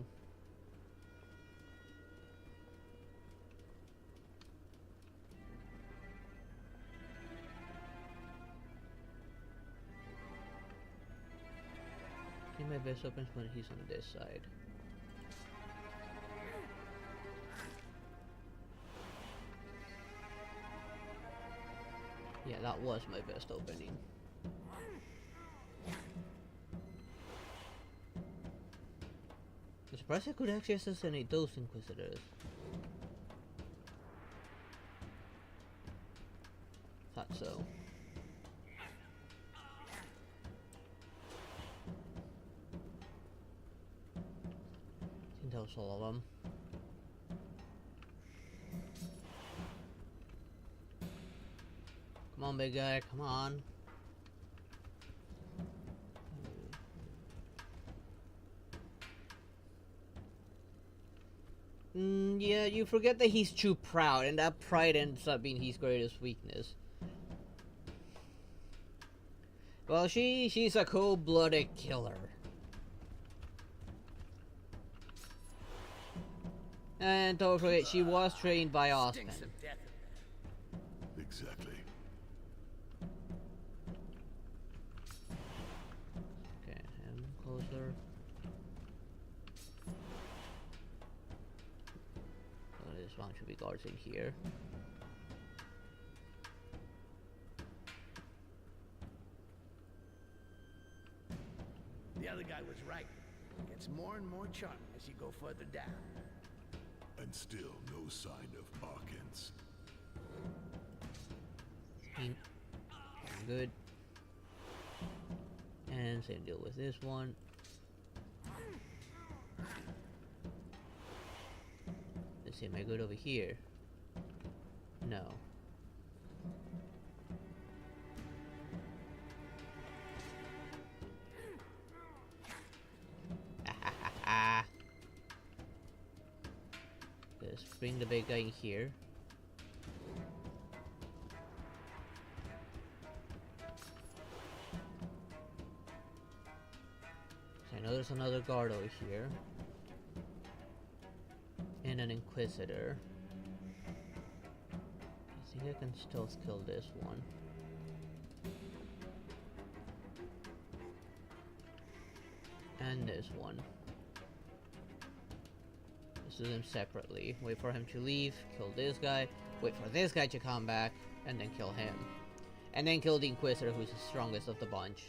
Speaker 1: I think my best opens when he's on this side. Yeah, that was my best opening. I'm surprised I could actually assassinate those Inquisitors. Thought so. I think that was all of them. Come on, big guy, come on. Yeah, you forget that he's too proud, and that pride ends up being his greatest weakness. Well, she's a cold-blooded killer. And don't forget, she was trained by Osman.
Speaker 3: Exactly.
Speaker 1: Okay, him closer. So this one should be guards in here.
Speaker 4: The other guy was right. It gets more and more charming as you go further down.
Speaker 3: And still no sign of Arkans.
Speaker 1: Good. And same deal with this one. Let's see, am I good over here? No. Let's bring the big guy in here. So I know there's another guard over here. And an Inquisitor. I think I can stealth kill this one. And this one. Let's do them separately. Wait for him to leave, kill this guy, wait for this guy to come back, and then kill him. And then kill the Inquisitor, who's the strongest of the bunch.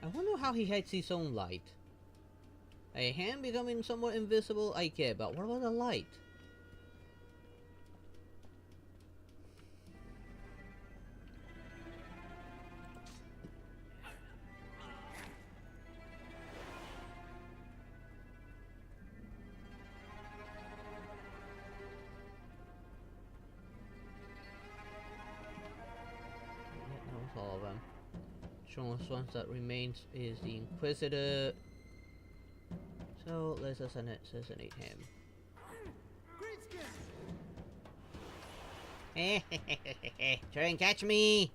Speaker 1: I wonder how he hides his own light. A hand becoming somewhat invisible, I get, but what about the light? That was all of them. Strongest ones that remains is the Inquisitor. So let's assassinate him. Try and catch me!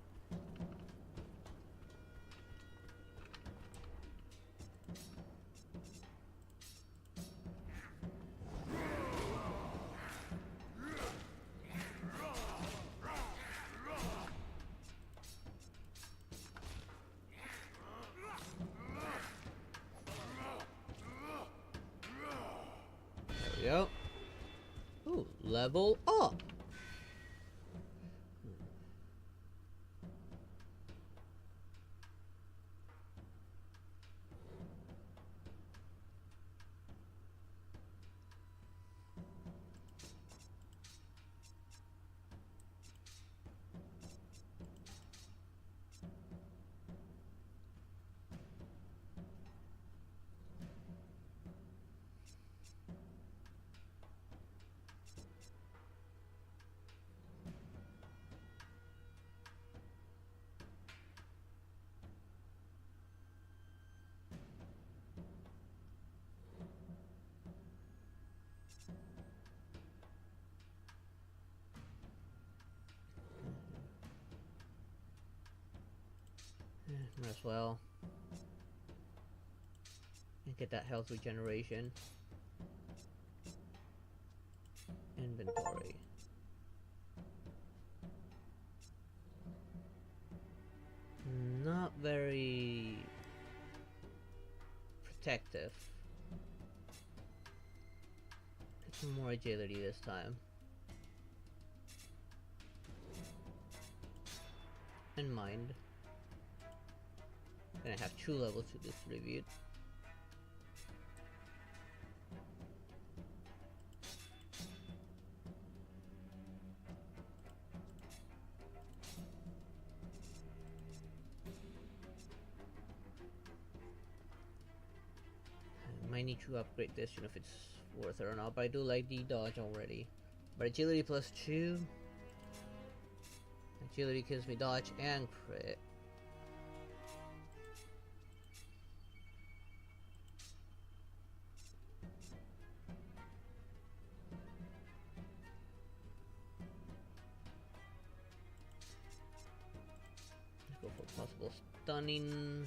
Speaker 1: we go. Ooh, level up. Might as well. And get that health regeneration. Inventory. Not very protective. Get some more agility this time. And mind. Gonna have 2 levels to distribute. I might need to upgrade this, you know, if it's worth it or not, but I do like the dodge already. But agility plus 2. Agility gives me dodge and crit. Let's go for possible stunning.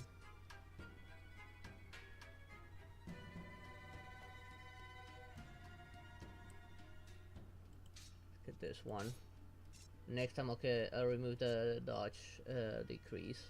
Speaker 1: Get this one. Next time, okay, I'll remove the dodge decrease.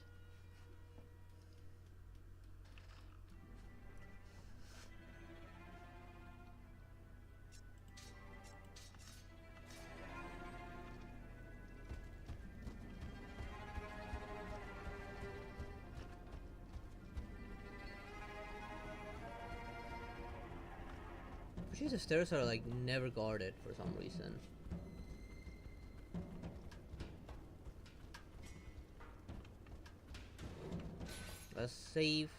Speaker 1: Actually, the stairs are like never guarded for some reason. Let's save,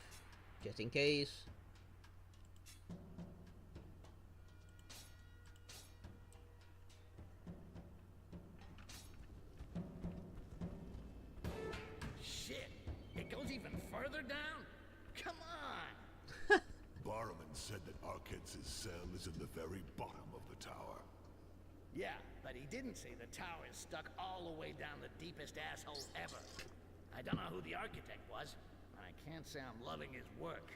Speaker 1: just in case.
Speaker 4: Shit! It goes even further down? Come on!
Speaker 3: Barman said that Arkansas' cell is in the very bottom of the tower.
Speaker 4: Yeah, but he didn't say the tower is stuck all the way down the deepest asshole ever. I don't know who the architect was. I can't say I'm loving his work.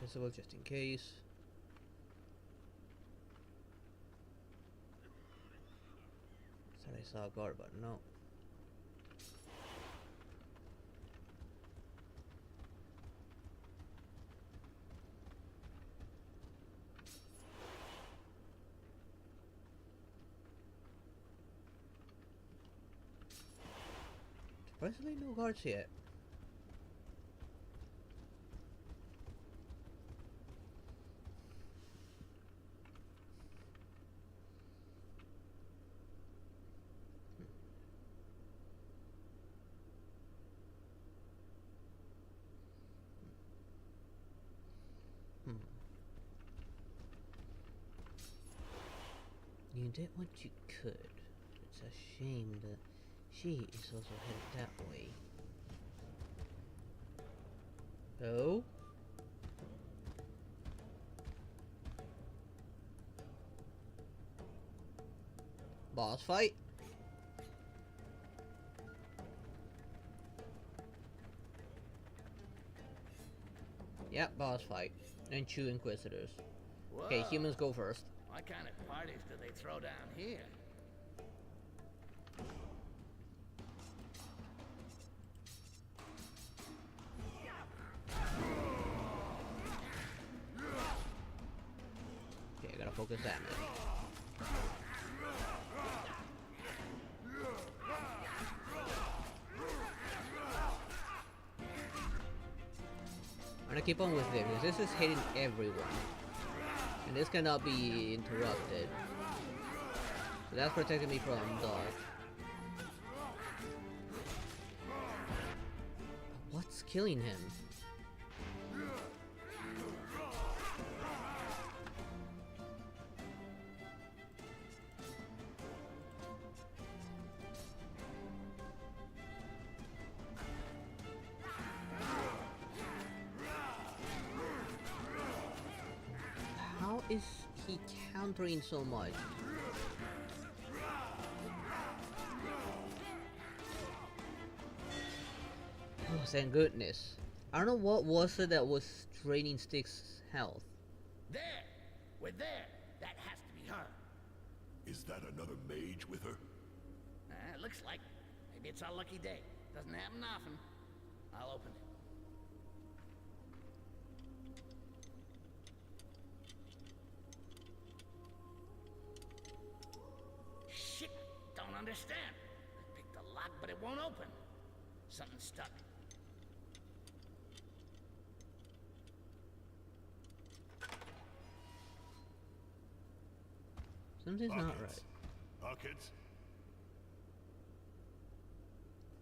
Speaker 1: Invisible just in case. Said I saw a guard, but no. Surprisingly, no guards yet. You did what you could. It's a shame that she is also headed that way. Oh? Boss fight? Yep, boss fight. And 2 Inquisitors.
Speaker 4: Whoa.
Speaker 1: Okay, humans go first.
Speaker 4: What kind of parties do they throw down here?
Speaker 1: focus damage. I'm gonna keep on with this because this is hitting everyone. And this cannot be interrupted. So that's protecting me from dodge. What's killing him? How is he countering so much? Oh, thank goodness. I don't know what was it that was draining Stick's health.
Speaker 4: There! We're there! That has to be her.
Speaker 3: Is that another mage with her?
Speaker 4: Looks like. Maybe it's our lucky day. Doesn't happen often. I'll open it. Shit! Don't understand. I picked the lock, but it won't open. Something's stuck.
Speaker 1: Something's not right.
Speaker 3: Hawkins?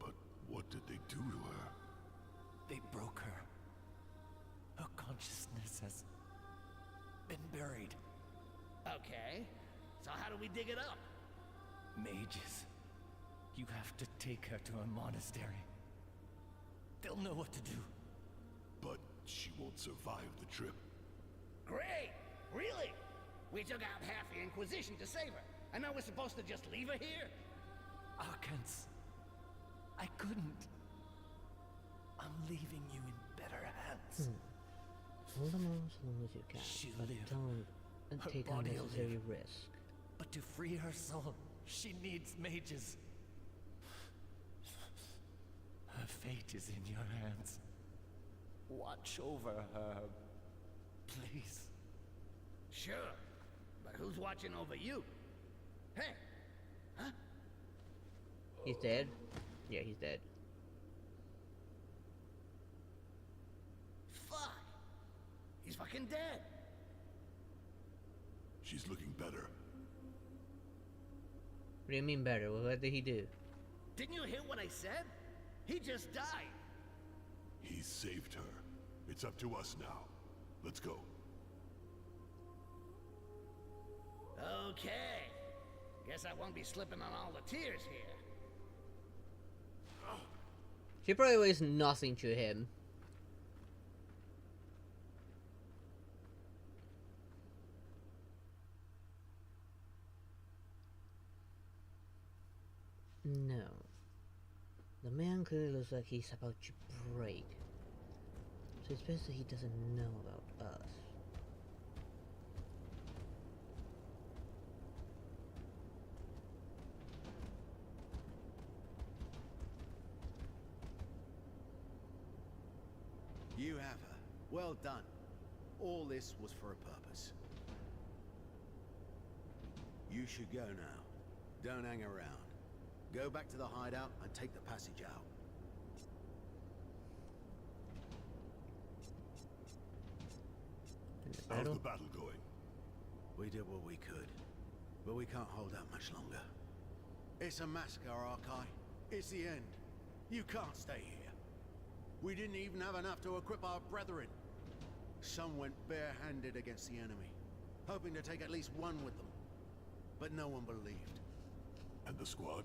Speaker 3: But what did they do to her?
Speaker 12: They broke her. Her consciousness has been buried.
Speaker 4: Okay. So how do we dig it up?
Speaker 12: Mages. You have to take her to a monastery. They'll know what to do.
Speaker 3: But she won't survive the trip.
Speaker 4: Great! Really? We took out half the Inquisition to save her, and now we're supposed to just leave her here?
Speaker 12: Archons, I couldn't. I'm leaving you in better hands.
Speaker 1: Hold them on as long as you can,
Speaker 12: She'll
Speaker 1: but
Speaker 12: live.
Speaker 1: don't
Speaker 12: Her
Speaker 1: take
Speaker 12: body will
Speaker 1: unnecessary
Speaker 12: live.
Speaker 1: risk.
Speaker 12: But to free her soul, she needs mages. Her fate is in your hands. Watch over her, please.
Speaker 4: Sure. But who's watching over you? Hey! Huh?
Speaker 1: He's dead? Yeah, he's dead.
Speaker 4: Fuck! He's fucking dead!
Speaker 3: She's looking better.
Speaker 1: What do you mean better? What did he do?
Speaker 4: Didn't you hear what I said? He just died!
Speaker 3: He saved her. It's up to us now. Let's go.
Speaker 4: Okay. Guess I won't be slipping on all the tears here.
Speaker 1: She probably weighs nothing to him. No. The man clearly looks like he's about to break. So it's best that he doesn't know about us.
Speaker 10: You have her. Well done. All this was for a purpose. You should go now. Don't hang around. Go back to the hideout and take the passage out.
Speaker 3: How's the battle going?
Speaker 10: We did what we could, but we can't hold out much longer. It's a massacre, Arkai. It's the end. You can't stay here. We didn't even have enough to equip our brethren. Some went bare-handed against the enemy, hoping to take at least one with them. But no one believed.
Speaker 3: And the squad?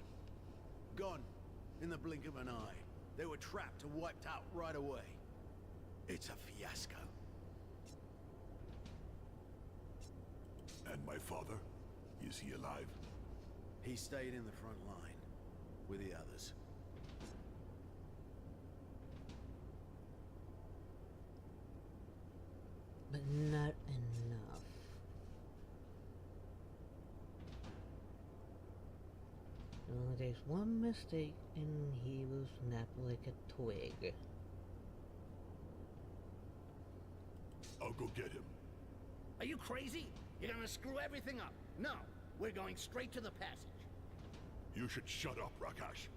Speaker 10: Gone, in the blink of an eye. They were trapped and wiped out right away. It's a fiasco.
Speaker 3: And my father? Is he alive?
Speaker 10: He stayed in the front line, with the others.
Speaker 1: But not enough. It only takes one mistake and he will snap like a twig.
Speaker 3: I'll go get him.
Speaker 4: Are you crazy? You're gonna screw everything up. No, we're going straight to the passage.
Speaker 3: You should shut up, Rakash.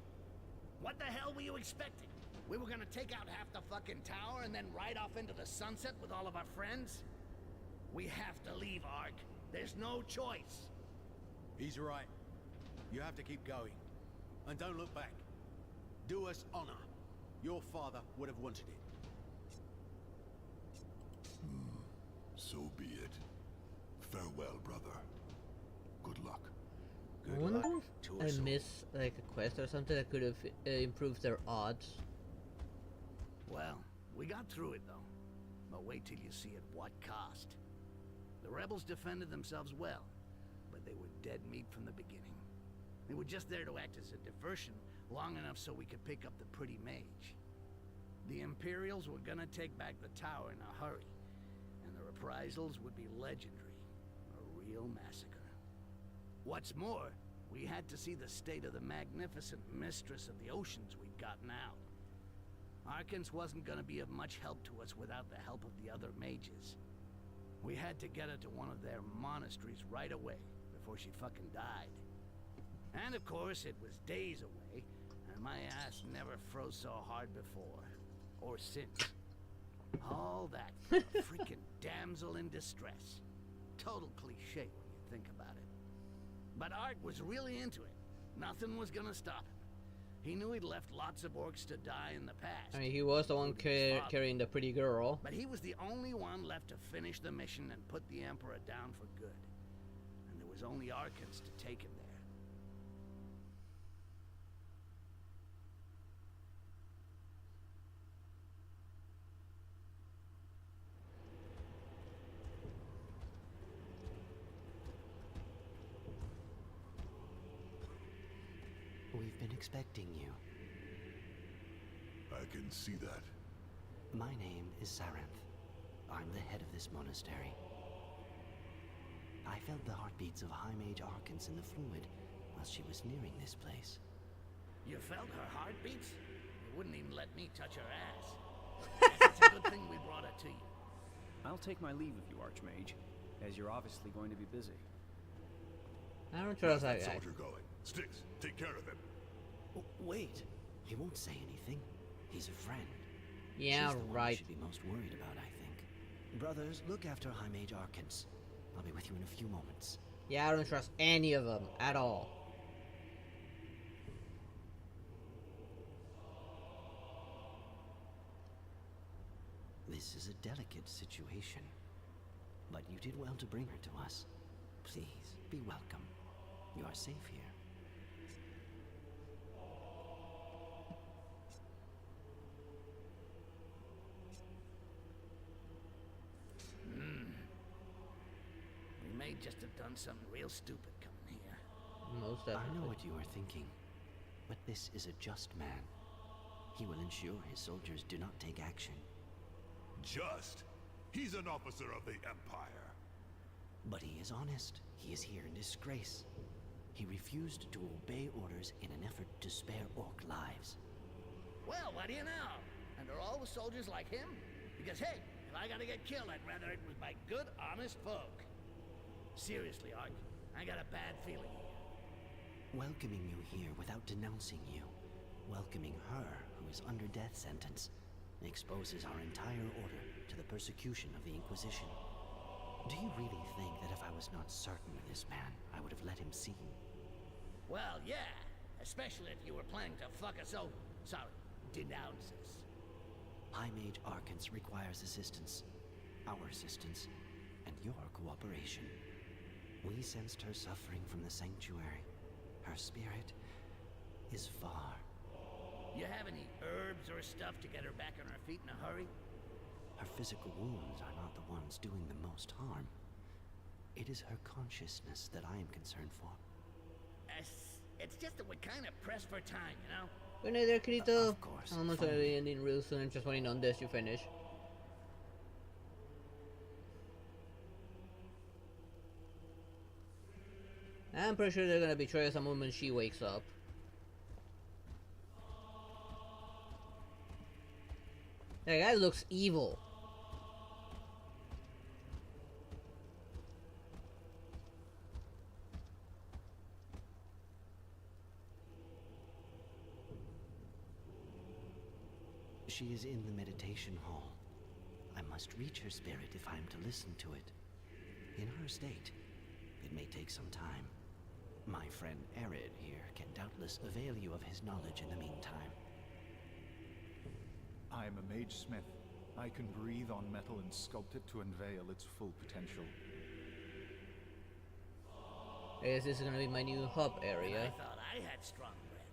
Speaker 4: What the hell were you expecting? We were gonna take out half the fucking tower and then ride off into the sunset with all of our friends? We have to leave, Ark. There's no choice.
Speaker 10: He's right. You have to keep going. And don't look back. Do us honor. Your father would have wanted it.
Speaker 3: So be it. Farewell, brother. Good luck.
Speaker 1: I wonder if I missed like a quest or something that could have improved their odds.
Speaker 4: Well, we got through it though. But wait till you see at what cost. The rebels defended themselves well, but they were dead meat from the beginning. They were just there to act as a diversion long enough so we could pick up the pretty mage. The Imperials were gonna take back the tower in a hurry, and the reprisals would be legendary. A real massacre. What's more, we had to see the state of the magnificent mistress of the oceans we'd gotten out. Arkans wasn't gonna be of much help to us without the help of the other mages. We had to get her to one of their monasteries right away, before she fucking died. And of course, it was days away, and my ass never froze so hard before. Or since. All that for a freaking damsel in distress. Total cliche when you think about it. But Art was really into it. Nothing was gonna stop him. He knew he'd left lots of orcs to die in the past.
Speaker 1: I mean, he was the one carrying the pretty girl.
Speaker 4: But he was the only one left to finish the mission and put the Emperor down for good. And there was only Arkans to take him there.
Speaker 2: We've been expecting you.
Speaker 3: I can see that.
Speaker 2: My name is Saranth. I'm the head of this monastery. I felt the heartbeats of High Mage Arkans in the fluid while she was nearing this place.
Speaker 4: You felt her heartbeats? You wouldn't even let me touch her ass. It's a good thing we brought her to you.
Speaker 14: I'll take my leave of you, Archmage, as you're obviously going to be busy.
Speaker 1: I don't trust that guy.
Speaker 3: Soldier going. Sticks, take care of him.
Speaker 2: Oh, wait. He won't say anything. He's a friend.
Speaker 1: Yeah,
Speaker 2: She's the one
Speaker 1: right.
Speaker 2: we should be most worried about, I think. Brothers, look after High Mage Arkans. I'll be with you in a few moments.
Speaker 1: Yeah, I don't trust any of them at all.
Speaker 2: This is a delicate situation. But you did well to bring her to us. Please, be welcome. You are safe here.
Speaker 4: We may just have done something real stupid coming here.
Speaker 1: Most
Speaker 2: I
Speaker 1: definitely.
Speaker 2: know what you are thinking. But this is a just man. He will ensure his soldiers do not take action.
Speaker 3: Just? He's an officer of the Empire.
Speaker 2: But he is honest. He is here in disgrace. He refused to obey orders in an effort to spare orc lives.
Speaker 4: Well, what do you know? And are all the soldiers like him? Because hey, if I gotta get killed, I'd rather it was by good, honest folk. Seriously, Ark, I got a bad feeling here.
Speaker 2: Welcoming you here without denouncing you, welcoming her who is under death sentence, exposes our entire order to the persecution of the Inquisition. Do you really think that if I was not certain of this man, I would have let him see?
Speaker 4: Well, yeah, especially if you were planning to fuck us over. Sorry, denounce us.
Speaker 2: High Mage Arkans requires assistance. Our assistance, and your cooperation. We sensed her suffering from the sanctuary. Her spirit is far.
Speaker 4: You have any herbs or stuff to get her back on her feet in a hurry?
Speaker 2: Her physical wounds are not the ones doing the most harm. It is her consciousness that I am concerned for.
Speaker 4: It's just that we're kind of pressed for time, you know?
Speaker 1: Good night there, Kirito.
Speaker 2: Of course.
Speaker 1: Almost gonna be ending real soon. Just waiting on this to finish. I'm pretty sure they're gonna betray us the moment she wakes up. That guy looks evil.
Speaker 2: she is in the meditation hall. I must reach her spirit if I am to listen to it. In her state, it may take some time. My friend Arid here can doubtless avail you of his knowledge in the meantime.
Speaker 15: I am a mage smith. I can breathe on metal and sculpt it to unveil its full potential.
Speaker 1: I guess this is gonna be my new hub
Speaker 4: And
Speaker 1: area.
Speaker 4: I thought I had strong breath.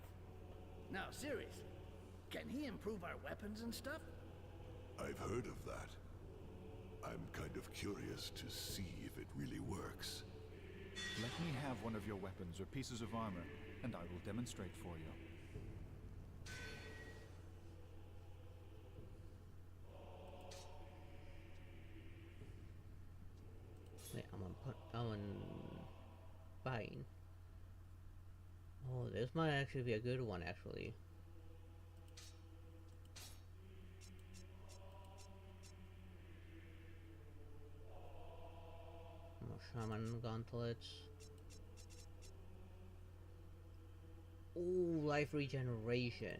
Speaker 4: Now, seriously, can he improve our weapons and stuff?
Speaker 3: I've heard of that. I'm kind of curious to see if it really works.
Speaker 15: Let me have one of your weapons or pieces of armor, and I will demonstrate for you.
Speaker 1: Wait, I'm on buying. Oh, this might actually be a good one, actually. More shaman gauntlets. Ooh, life regeneration.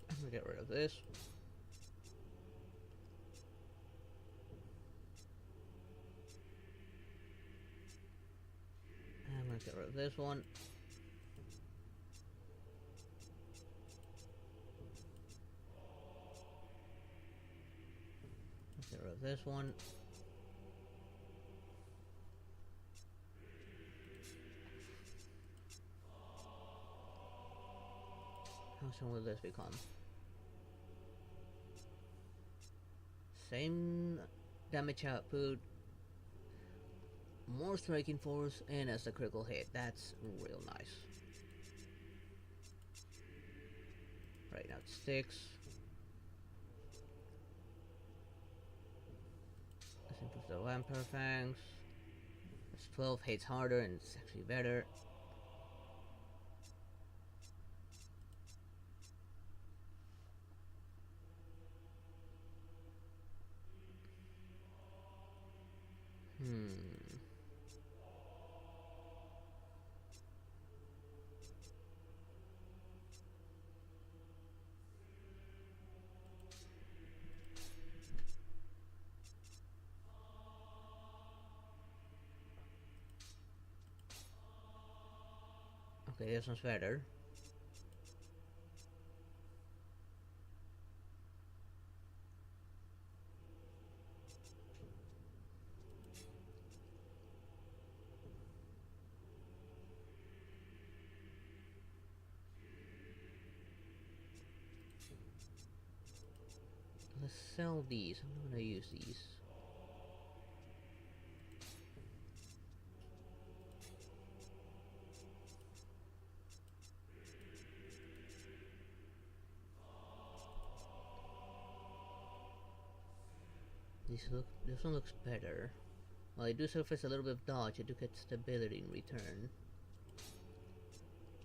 Speaker 1: I'm gonna get rid of this. I'm gonna get rid of this one. Get rid of this one. How soon will this become? Same damage output, more striking force, and as a critical hit. That's real nice. Right now it's 6. Let's improve the vampire fangs. It's 12, hits harder, and it's actually better. Okay, this one's better. Let's sell these. I'm not gonna use these. This one looks better. While I do surface a little bit of dodge, I do get stability in return.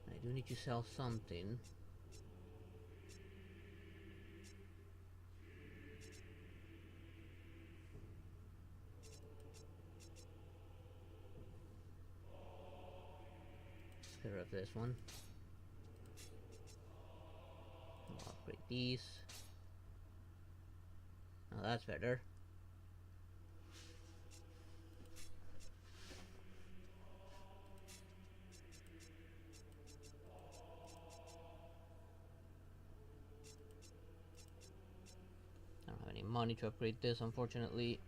Speaker 1: I do need to sell something. Let's get rid of this one. I'll upgrade these. Oh, that's better. I don't have any money to upgrade this, unfortunately.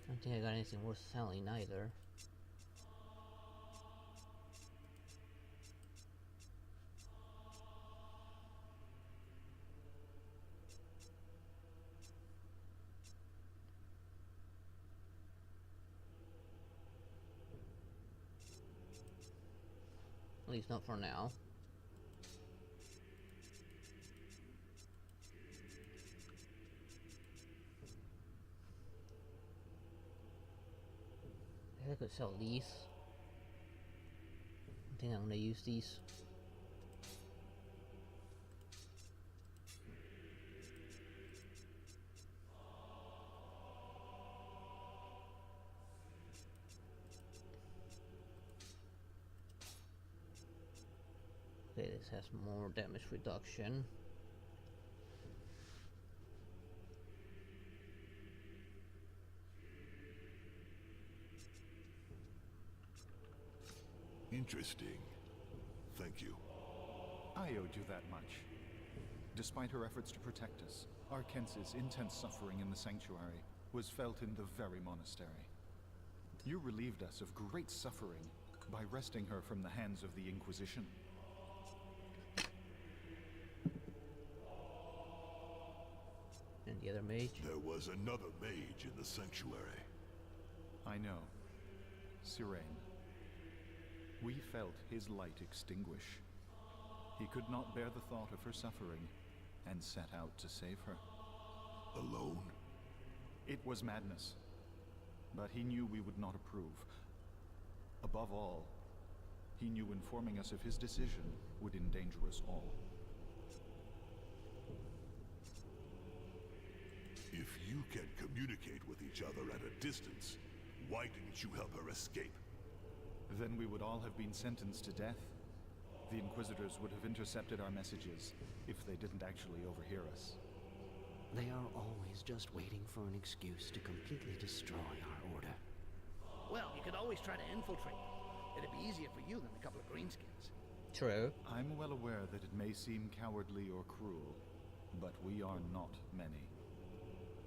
Speaker 1: I don't think I got anything worth selling either. At least not for now. I could sell these. I think I'm gonna use these. Okay, this has more damage reduction.
Speaker 3: Interesting. Thank you.
Speaker 15: I owed you that much. Despite her efforts to protect us, Arkence's intense suffering in the sanctuary was felt in the very monastery. You relieved us of great suffering by wresting her from the hands of the Inquisition.
Speaker 1: And the other mage?
Speaker 3: There was another mage in the sanctuary.
Speaker 15: I know. Sirene. We felt his light extinguish. He could not bear the thought of her suffering, and set out to save her.
Speaker 3: Alone?
Speaker 15: It was madness. But he knew we would not approve. Above all, he knew informing us of his decision would endanger us all.
Speaker 3: If you can communicate with each other at a distance, why didn't you help her escape?
Speaker 15: Then we would all have been sentenced to death. The Inquisitors would have intercepted our messages if they didn't actually overhear us.
Speaker 2: They are always just waiting for an excuse to completely destroy our order.
Speaker 4: Well, you could always try to infiltrate. It'd be easier for you than a couple of greenskins.
Speaker 1: True.
Speaker 15: I'm well aware that it may seem cowardly or cruel, but we are not many.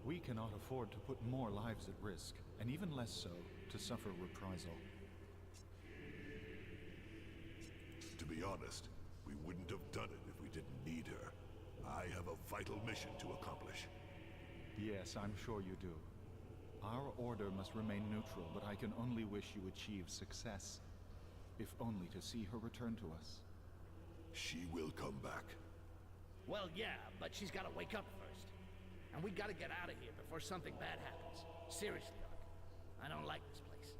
Speaker 15: We cannot afford to put more lives at risk, and even less so to suffer reprisal.
Speaker 3: To be honest, we wouldn't have done it if we didn't need her. I have a vital mission to accomplish.
Speaker 15: Yes, I'm sure you do. Our order must remain neutral, but I can only wish you achieve success. If only to see her return to us.
Speaker 3: She will come back.
Speaker 4: Well, yeah, but she's got to wake up first. And we got to get out of here before something bad happens. Seriously, Ark. I don't like this place.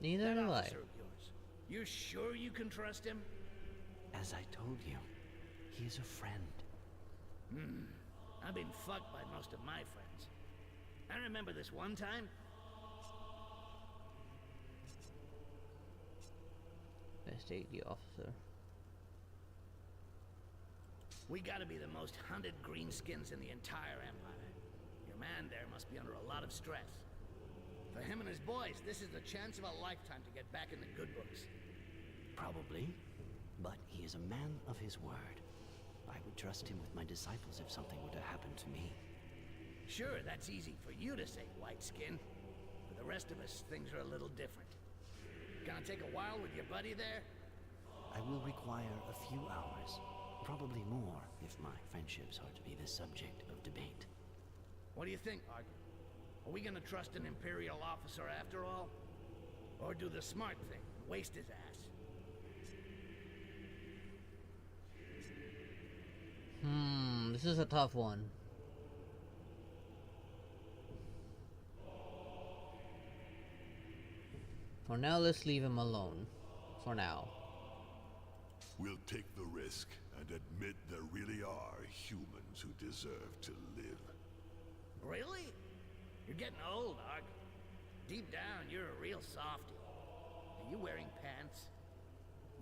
Speaker 1: Neither do I.
Speaker 4: Officer of yours, you sure you can trust him?
Speaker 2: As I told you, he is a friend.
Speaker 4: I've been fucked by most of my friends. I remember this one time.
Speaker 1: Investigate the officer.
Speaker 4: We gotta be the most hunted greenskins in the entire empire. Your man there must be under a lot of stress. For him and his boys, this is the chance of a lifetime to get back in the good books.
Speaker 2: Probably, but he is a man of his word. I would trust him with my disciples if something were to happen to me.
Speaker 4: Sure, that's easy for you to say, White Skin. For the rest of us, things are a little different. Gonna take a while with your buddy there?
Speaker 2: I will require a few hours, probably more if my friendships are to be the subject of debate.
Speaker 4: What do you think, Ark? Are we gonna trust an Imperial officer after all? Or do the smart thing, waste his ass?
Speaker 1: This is a tough one. For now, let's leave him alone. For now.
Speaker 3: We'll take the risk and admit there really are humans who deserve to live.
Speaker 4: Really? You're getting old, Ark. Deep down, you're a real softy. Are you wearing pants?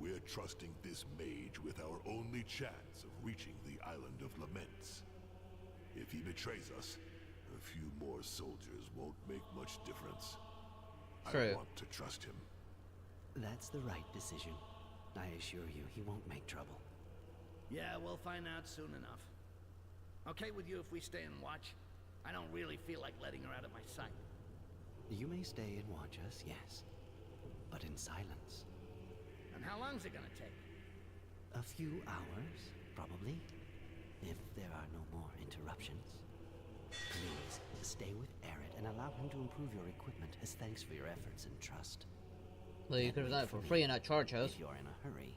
Speaker 3: We're trusting this mage with our only chance of reaching the Island of Laments. If he betrays us, a few more soldiers won't make much difference.
Speaker 1: True.
Speaker 3: I want to trust him.
Speaker 2: That's the right decision. I assure you, he won't make trouble.
Speaker 4: Yeah, we'll find out soon enough. Okay with you if we stay and watch? I don't really feel like letting her out of my sight.
Speaker 2: You may stay and watch us, yes. But in silence.
Speaker 4: And how long's it gonna take?
Speaker 2: A few hours, probably. If there are no more interruptions. Please, stay with Arid and allow him to improve your equipment as thanks for your efforts and trust.
Speaker 1: Well, you could have done it for free and not charge us.
Speaker 2: If you're in a hurry,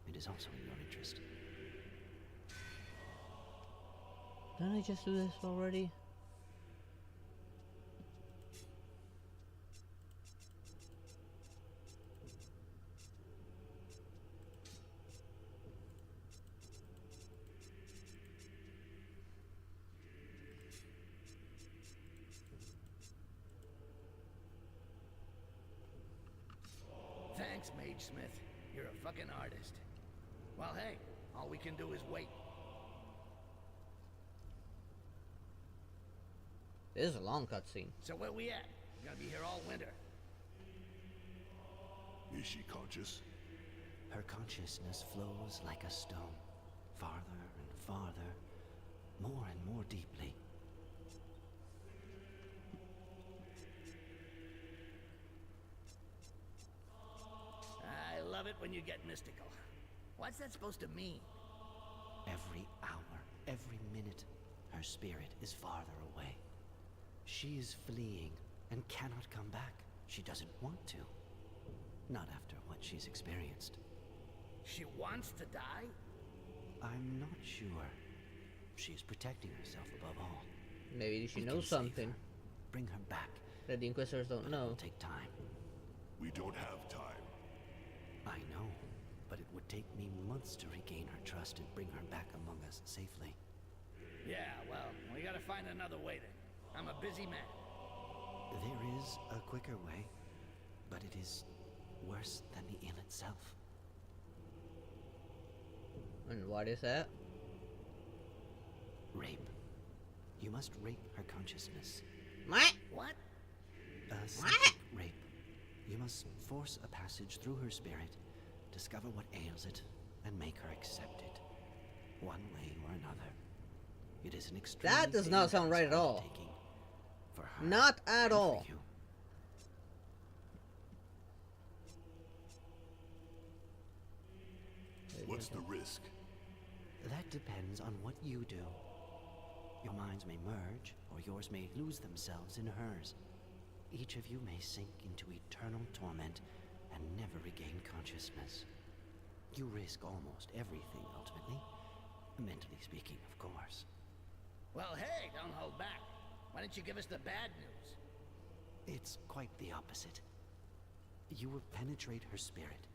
Speaker 2: it is also in your interest.
Speaker 1: Didn't I just do this already?
Speaker 4: Thanks, Mage Smith. You're a fucking artist. Well, hey, all we can do is wait.
Speaker 1: This is a long cutscene.
Speaker 4: So where we at? We're gonna be here all winter.
Speaker 3: Is she conscious?
Speaker 2: Her consciousness flows like a stone, farther and farther, more and more deeply.
Speaker 4: I love it when you get mystical. What's that supposed to mean?
Speaker 2: Every hour, every minute, her spirit is farther away. She is fleeing and cannot come back. She doesn't want to. Not after what she's experienced.
Speaker 4: She wants to die?
Speaker 2: I'm not sure. She's protecting herself above all.
Speaker 1: Maybe she
Speaker 2: We
Speaker 1: knows
Speaker 2: can save
Speaker 1: something
Speaker 2: her, bring her back.
Speaker 1: that the Inquisitors don't
Speaker 2: But
Speaker 1: know.
Speaker 2: it will take time.
Speaker 3: We don't have time.
Speaker 2: I know, but it would take me months to regain her trust and bring her back among us safely.
Speaker 4: Yeah, well, we gotta find another way then. I'm a busy man.
Speaker 2: There is a quicker way, but it is worse than the ill itself.
Speaker 1: And what is that?
Speaker 2: Rape. You must rape her consciousness.
Speaker 1: What?
Speaker 4: What?
Speaker 2: A psychic rape. You must force a passage through her spirit, discover what ails it, and make her accept it. One way or another. It is an extremely
Speaker 1: That does not sound right at all.
Speaker 2: undertaking for her
Speaker 1: Not at
Speaker 2: and
Speaker 1: all.
Speaker 2: for you.
Speaker 3: What's the risk?
Speaker 2: That depends on what you do. Your minds may merge, or yours may lose themselves in hers. Each of you may sink into eternal torment and never regain consciousness. You risk almost everything, ultimately. Mentally speaking, of course.
Speaker 4: Well, hey, don't hold back. Why don't you give us the bad news?
Speaker 2: It's quite the opposite. You will penetrate her spirit,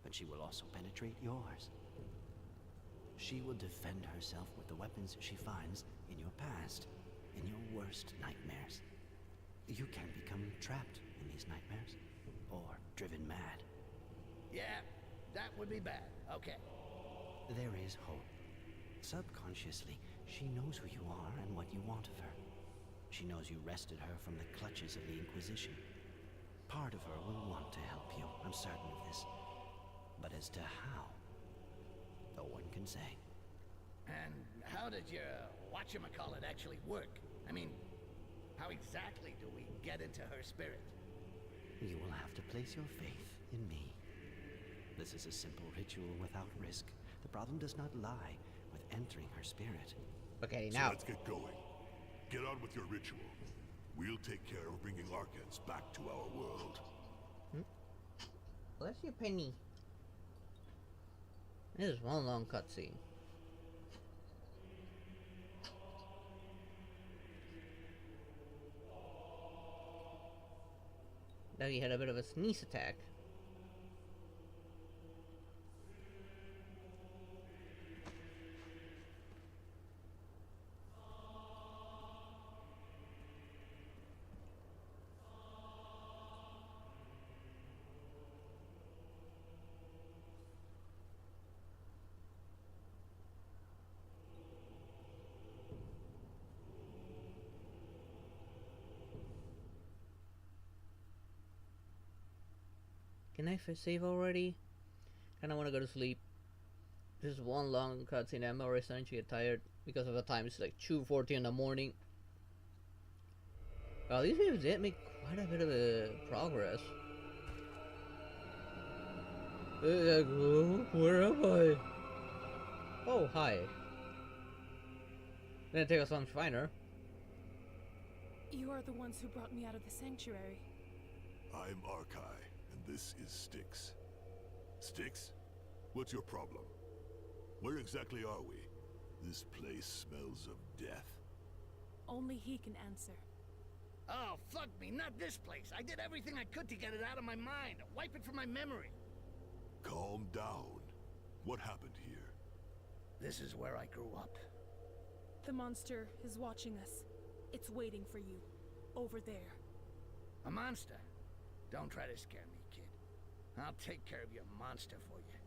Speaker 2: but she will also penetrate yours. She will defend herself with the weapons she finds in your past, in your worst nightmares. You can become trapped in these nightmares, or driven mad.
Speaker 4: Yeah, that would be bad. Okay.
Speaker 2: There is hope. Subconsciously, she knows who you are and what you want of her. She knows you wrested her from the clutches of the Inquisition. Part of her will want to help you, I'm certain of this. But as to how, no one can say.
Speaker 4: And how did your whatchamacallit actually work? I mean, how exactly do we get into her spirit?
Speaker 2: You will have to place your faith in me. This is a simple ritual without risk. The problem does not lie with entering her spirit.
Speaker 1: Okay,
Speaker 3: So
Speaker 1: now.
Speaker 3: let's get going. Get on with your ritual. We'll take care of bringing Arcans back to our world.
Speaker 1: Bless you, Penny. This is one long cutscene. Now he had a bit of a sneeze attack. Can I save already? Kinda wanna go to sleep. This is one long cutscene. I'm already starting to get tired because of the time. It's like 2:40 in the morning. Well, these games did make quite a bit of a progress. Where am I? Oh, hi. Didn't take us long to find her.
Speaker 16: You are the ones who brought me out of the sanctuary.
Speaker 3: I'm Arkai, and this is Styx. Styx? What's your problem? Where exactly are we? This place smells of death.
Speaker 16: Only he can answer.
Speaker 4: Oh, fuck me, not this place. I did everything I could to get it out of my mind. Wipe it from my memory.
Speaker 3: Calm down. What happened here?
Speaker 4: This is where I grew up.
Speaker 16: The monster is watching us. It's waiting for you. Over there.
Speaker 4: A monster? Don't try to scare me, kid. I'll take care of your monster for you.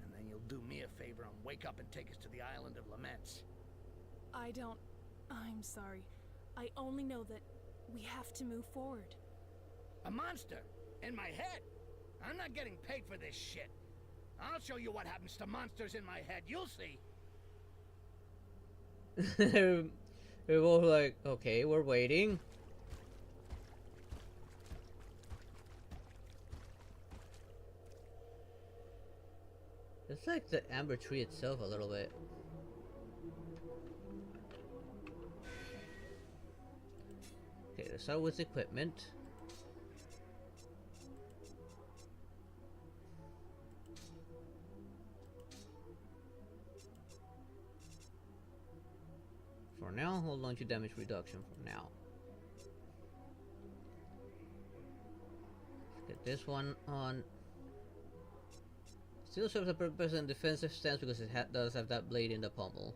Speaker 4: And then you'll do me a favor and wake up and take us to the island of Laments.
Speaker 16: I'm sorry. I only know that we have to move forward.
Speaker 4: A monster? In my head? I'm not getting paid for this shit. I'll show you what happens to monsters in my head. You'll see.
Speaker 1: We're both like, okay, we're waiting. It's like the amber tree itself a little bit. Okay, let's start with equipment. For now, hold on to damage reduction for now. Let's get this one on. Still serves a purpose in defensive stance because it does have that blade in the pommel.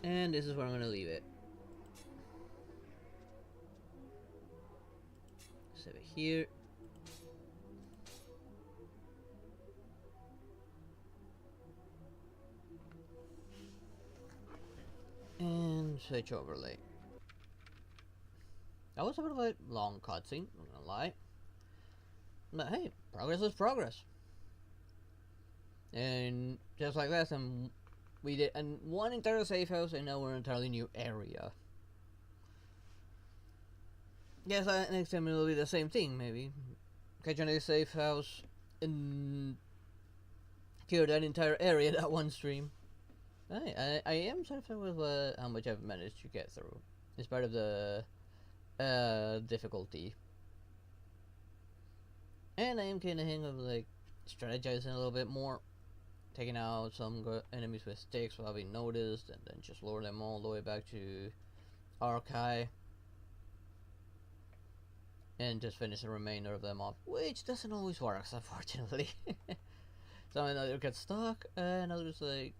Speaker 1: And this is where I'm gonna leave it. Save it here. And switch overlay. That was a bit of a long cutscene, I'm not gonna lie. But hey, progress is progress. And just like that, we did one entire safe house, and now we're in an entirely new area. Yes, next time it'll be the same thing, maybe. Catch a safe house and clear that entire area that one stream. I am satisfied with how much I've managed to get through, in spite of the difficulty. And I am kind of hang of like strategizing a little bit more, taking out some enemies with sticks without being noticed, and then just lure them all the way back to Arkai, and just finish the remainder of them off, which doesn't always work, unfortunately. Some either get stuck, and others like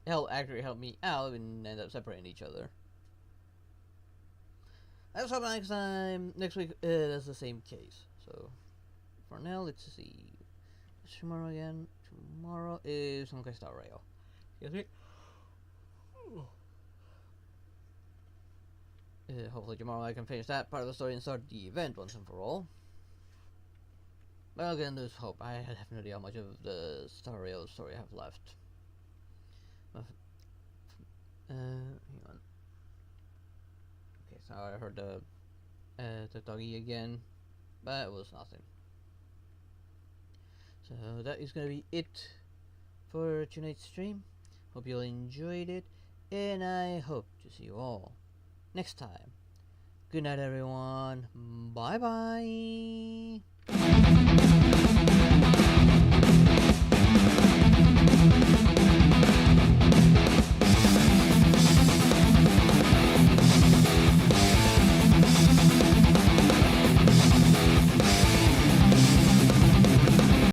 Speaker 1: actually help me out and end up separating each other. Let's hope next week that's the same case. So for now, let's see. What's tomorrow again? Tomorrow is Conquista Rail. Excuse me. Hopefully tomorrow I can finish that part of the story and start the event once and for all. But again, there's hope. I have no idea how much of the story I have left. Hang on. Okay, so I heard the doggy again, but it was nothing. So that is gonna be it for tonight's stream. Hope you all enjoyed it, and I hope to see you all next time. Good night, everyone. Bye bye.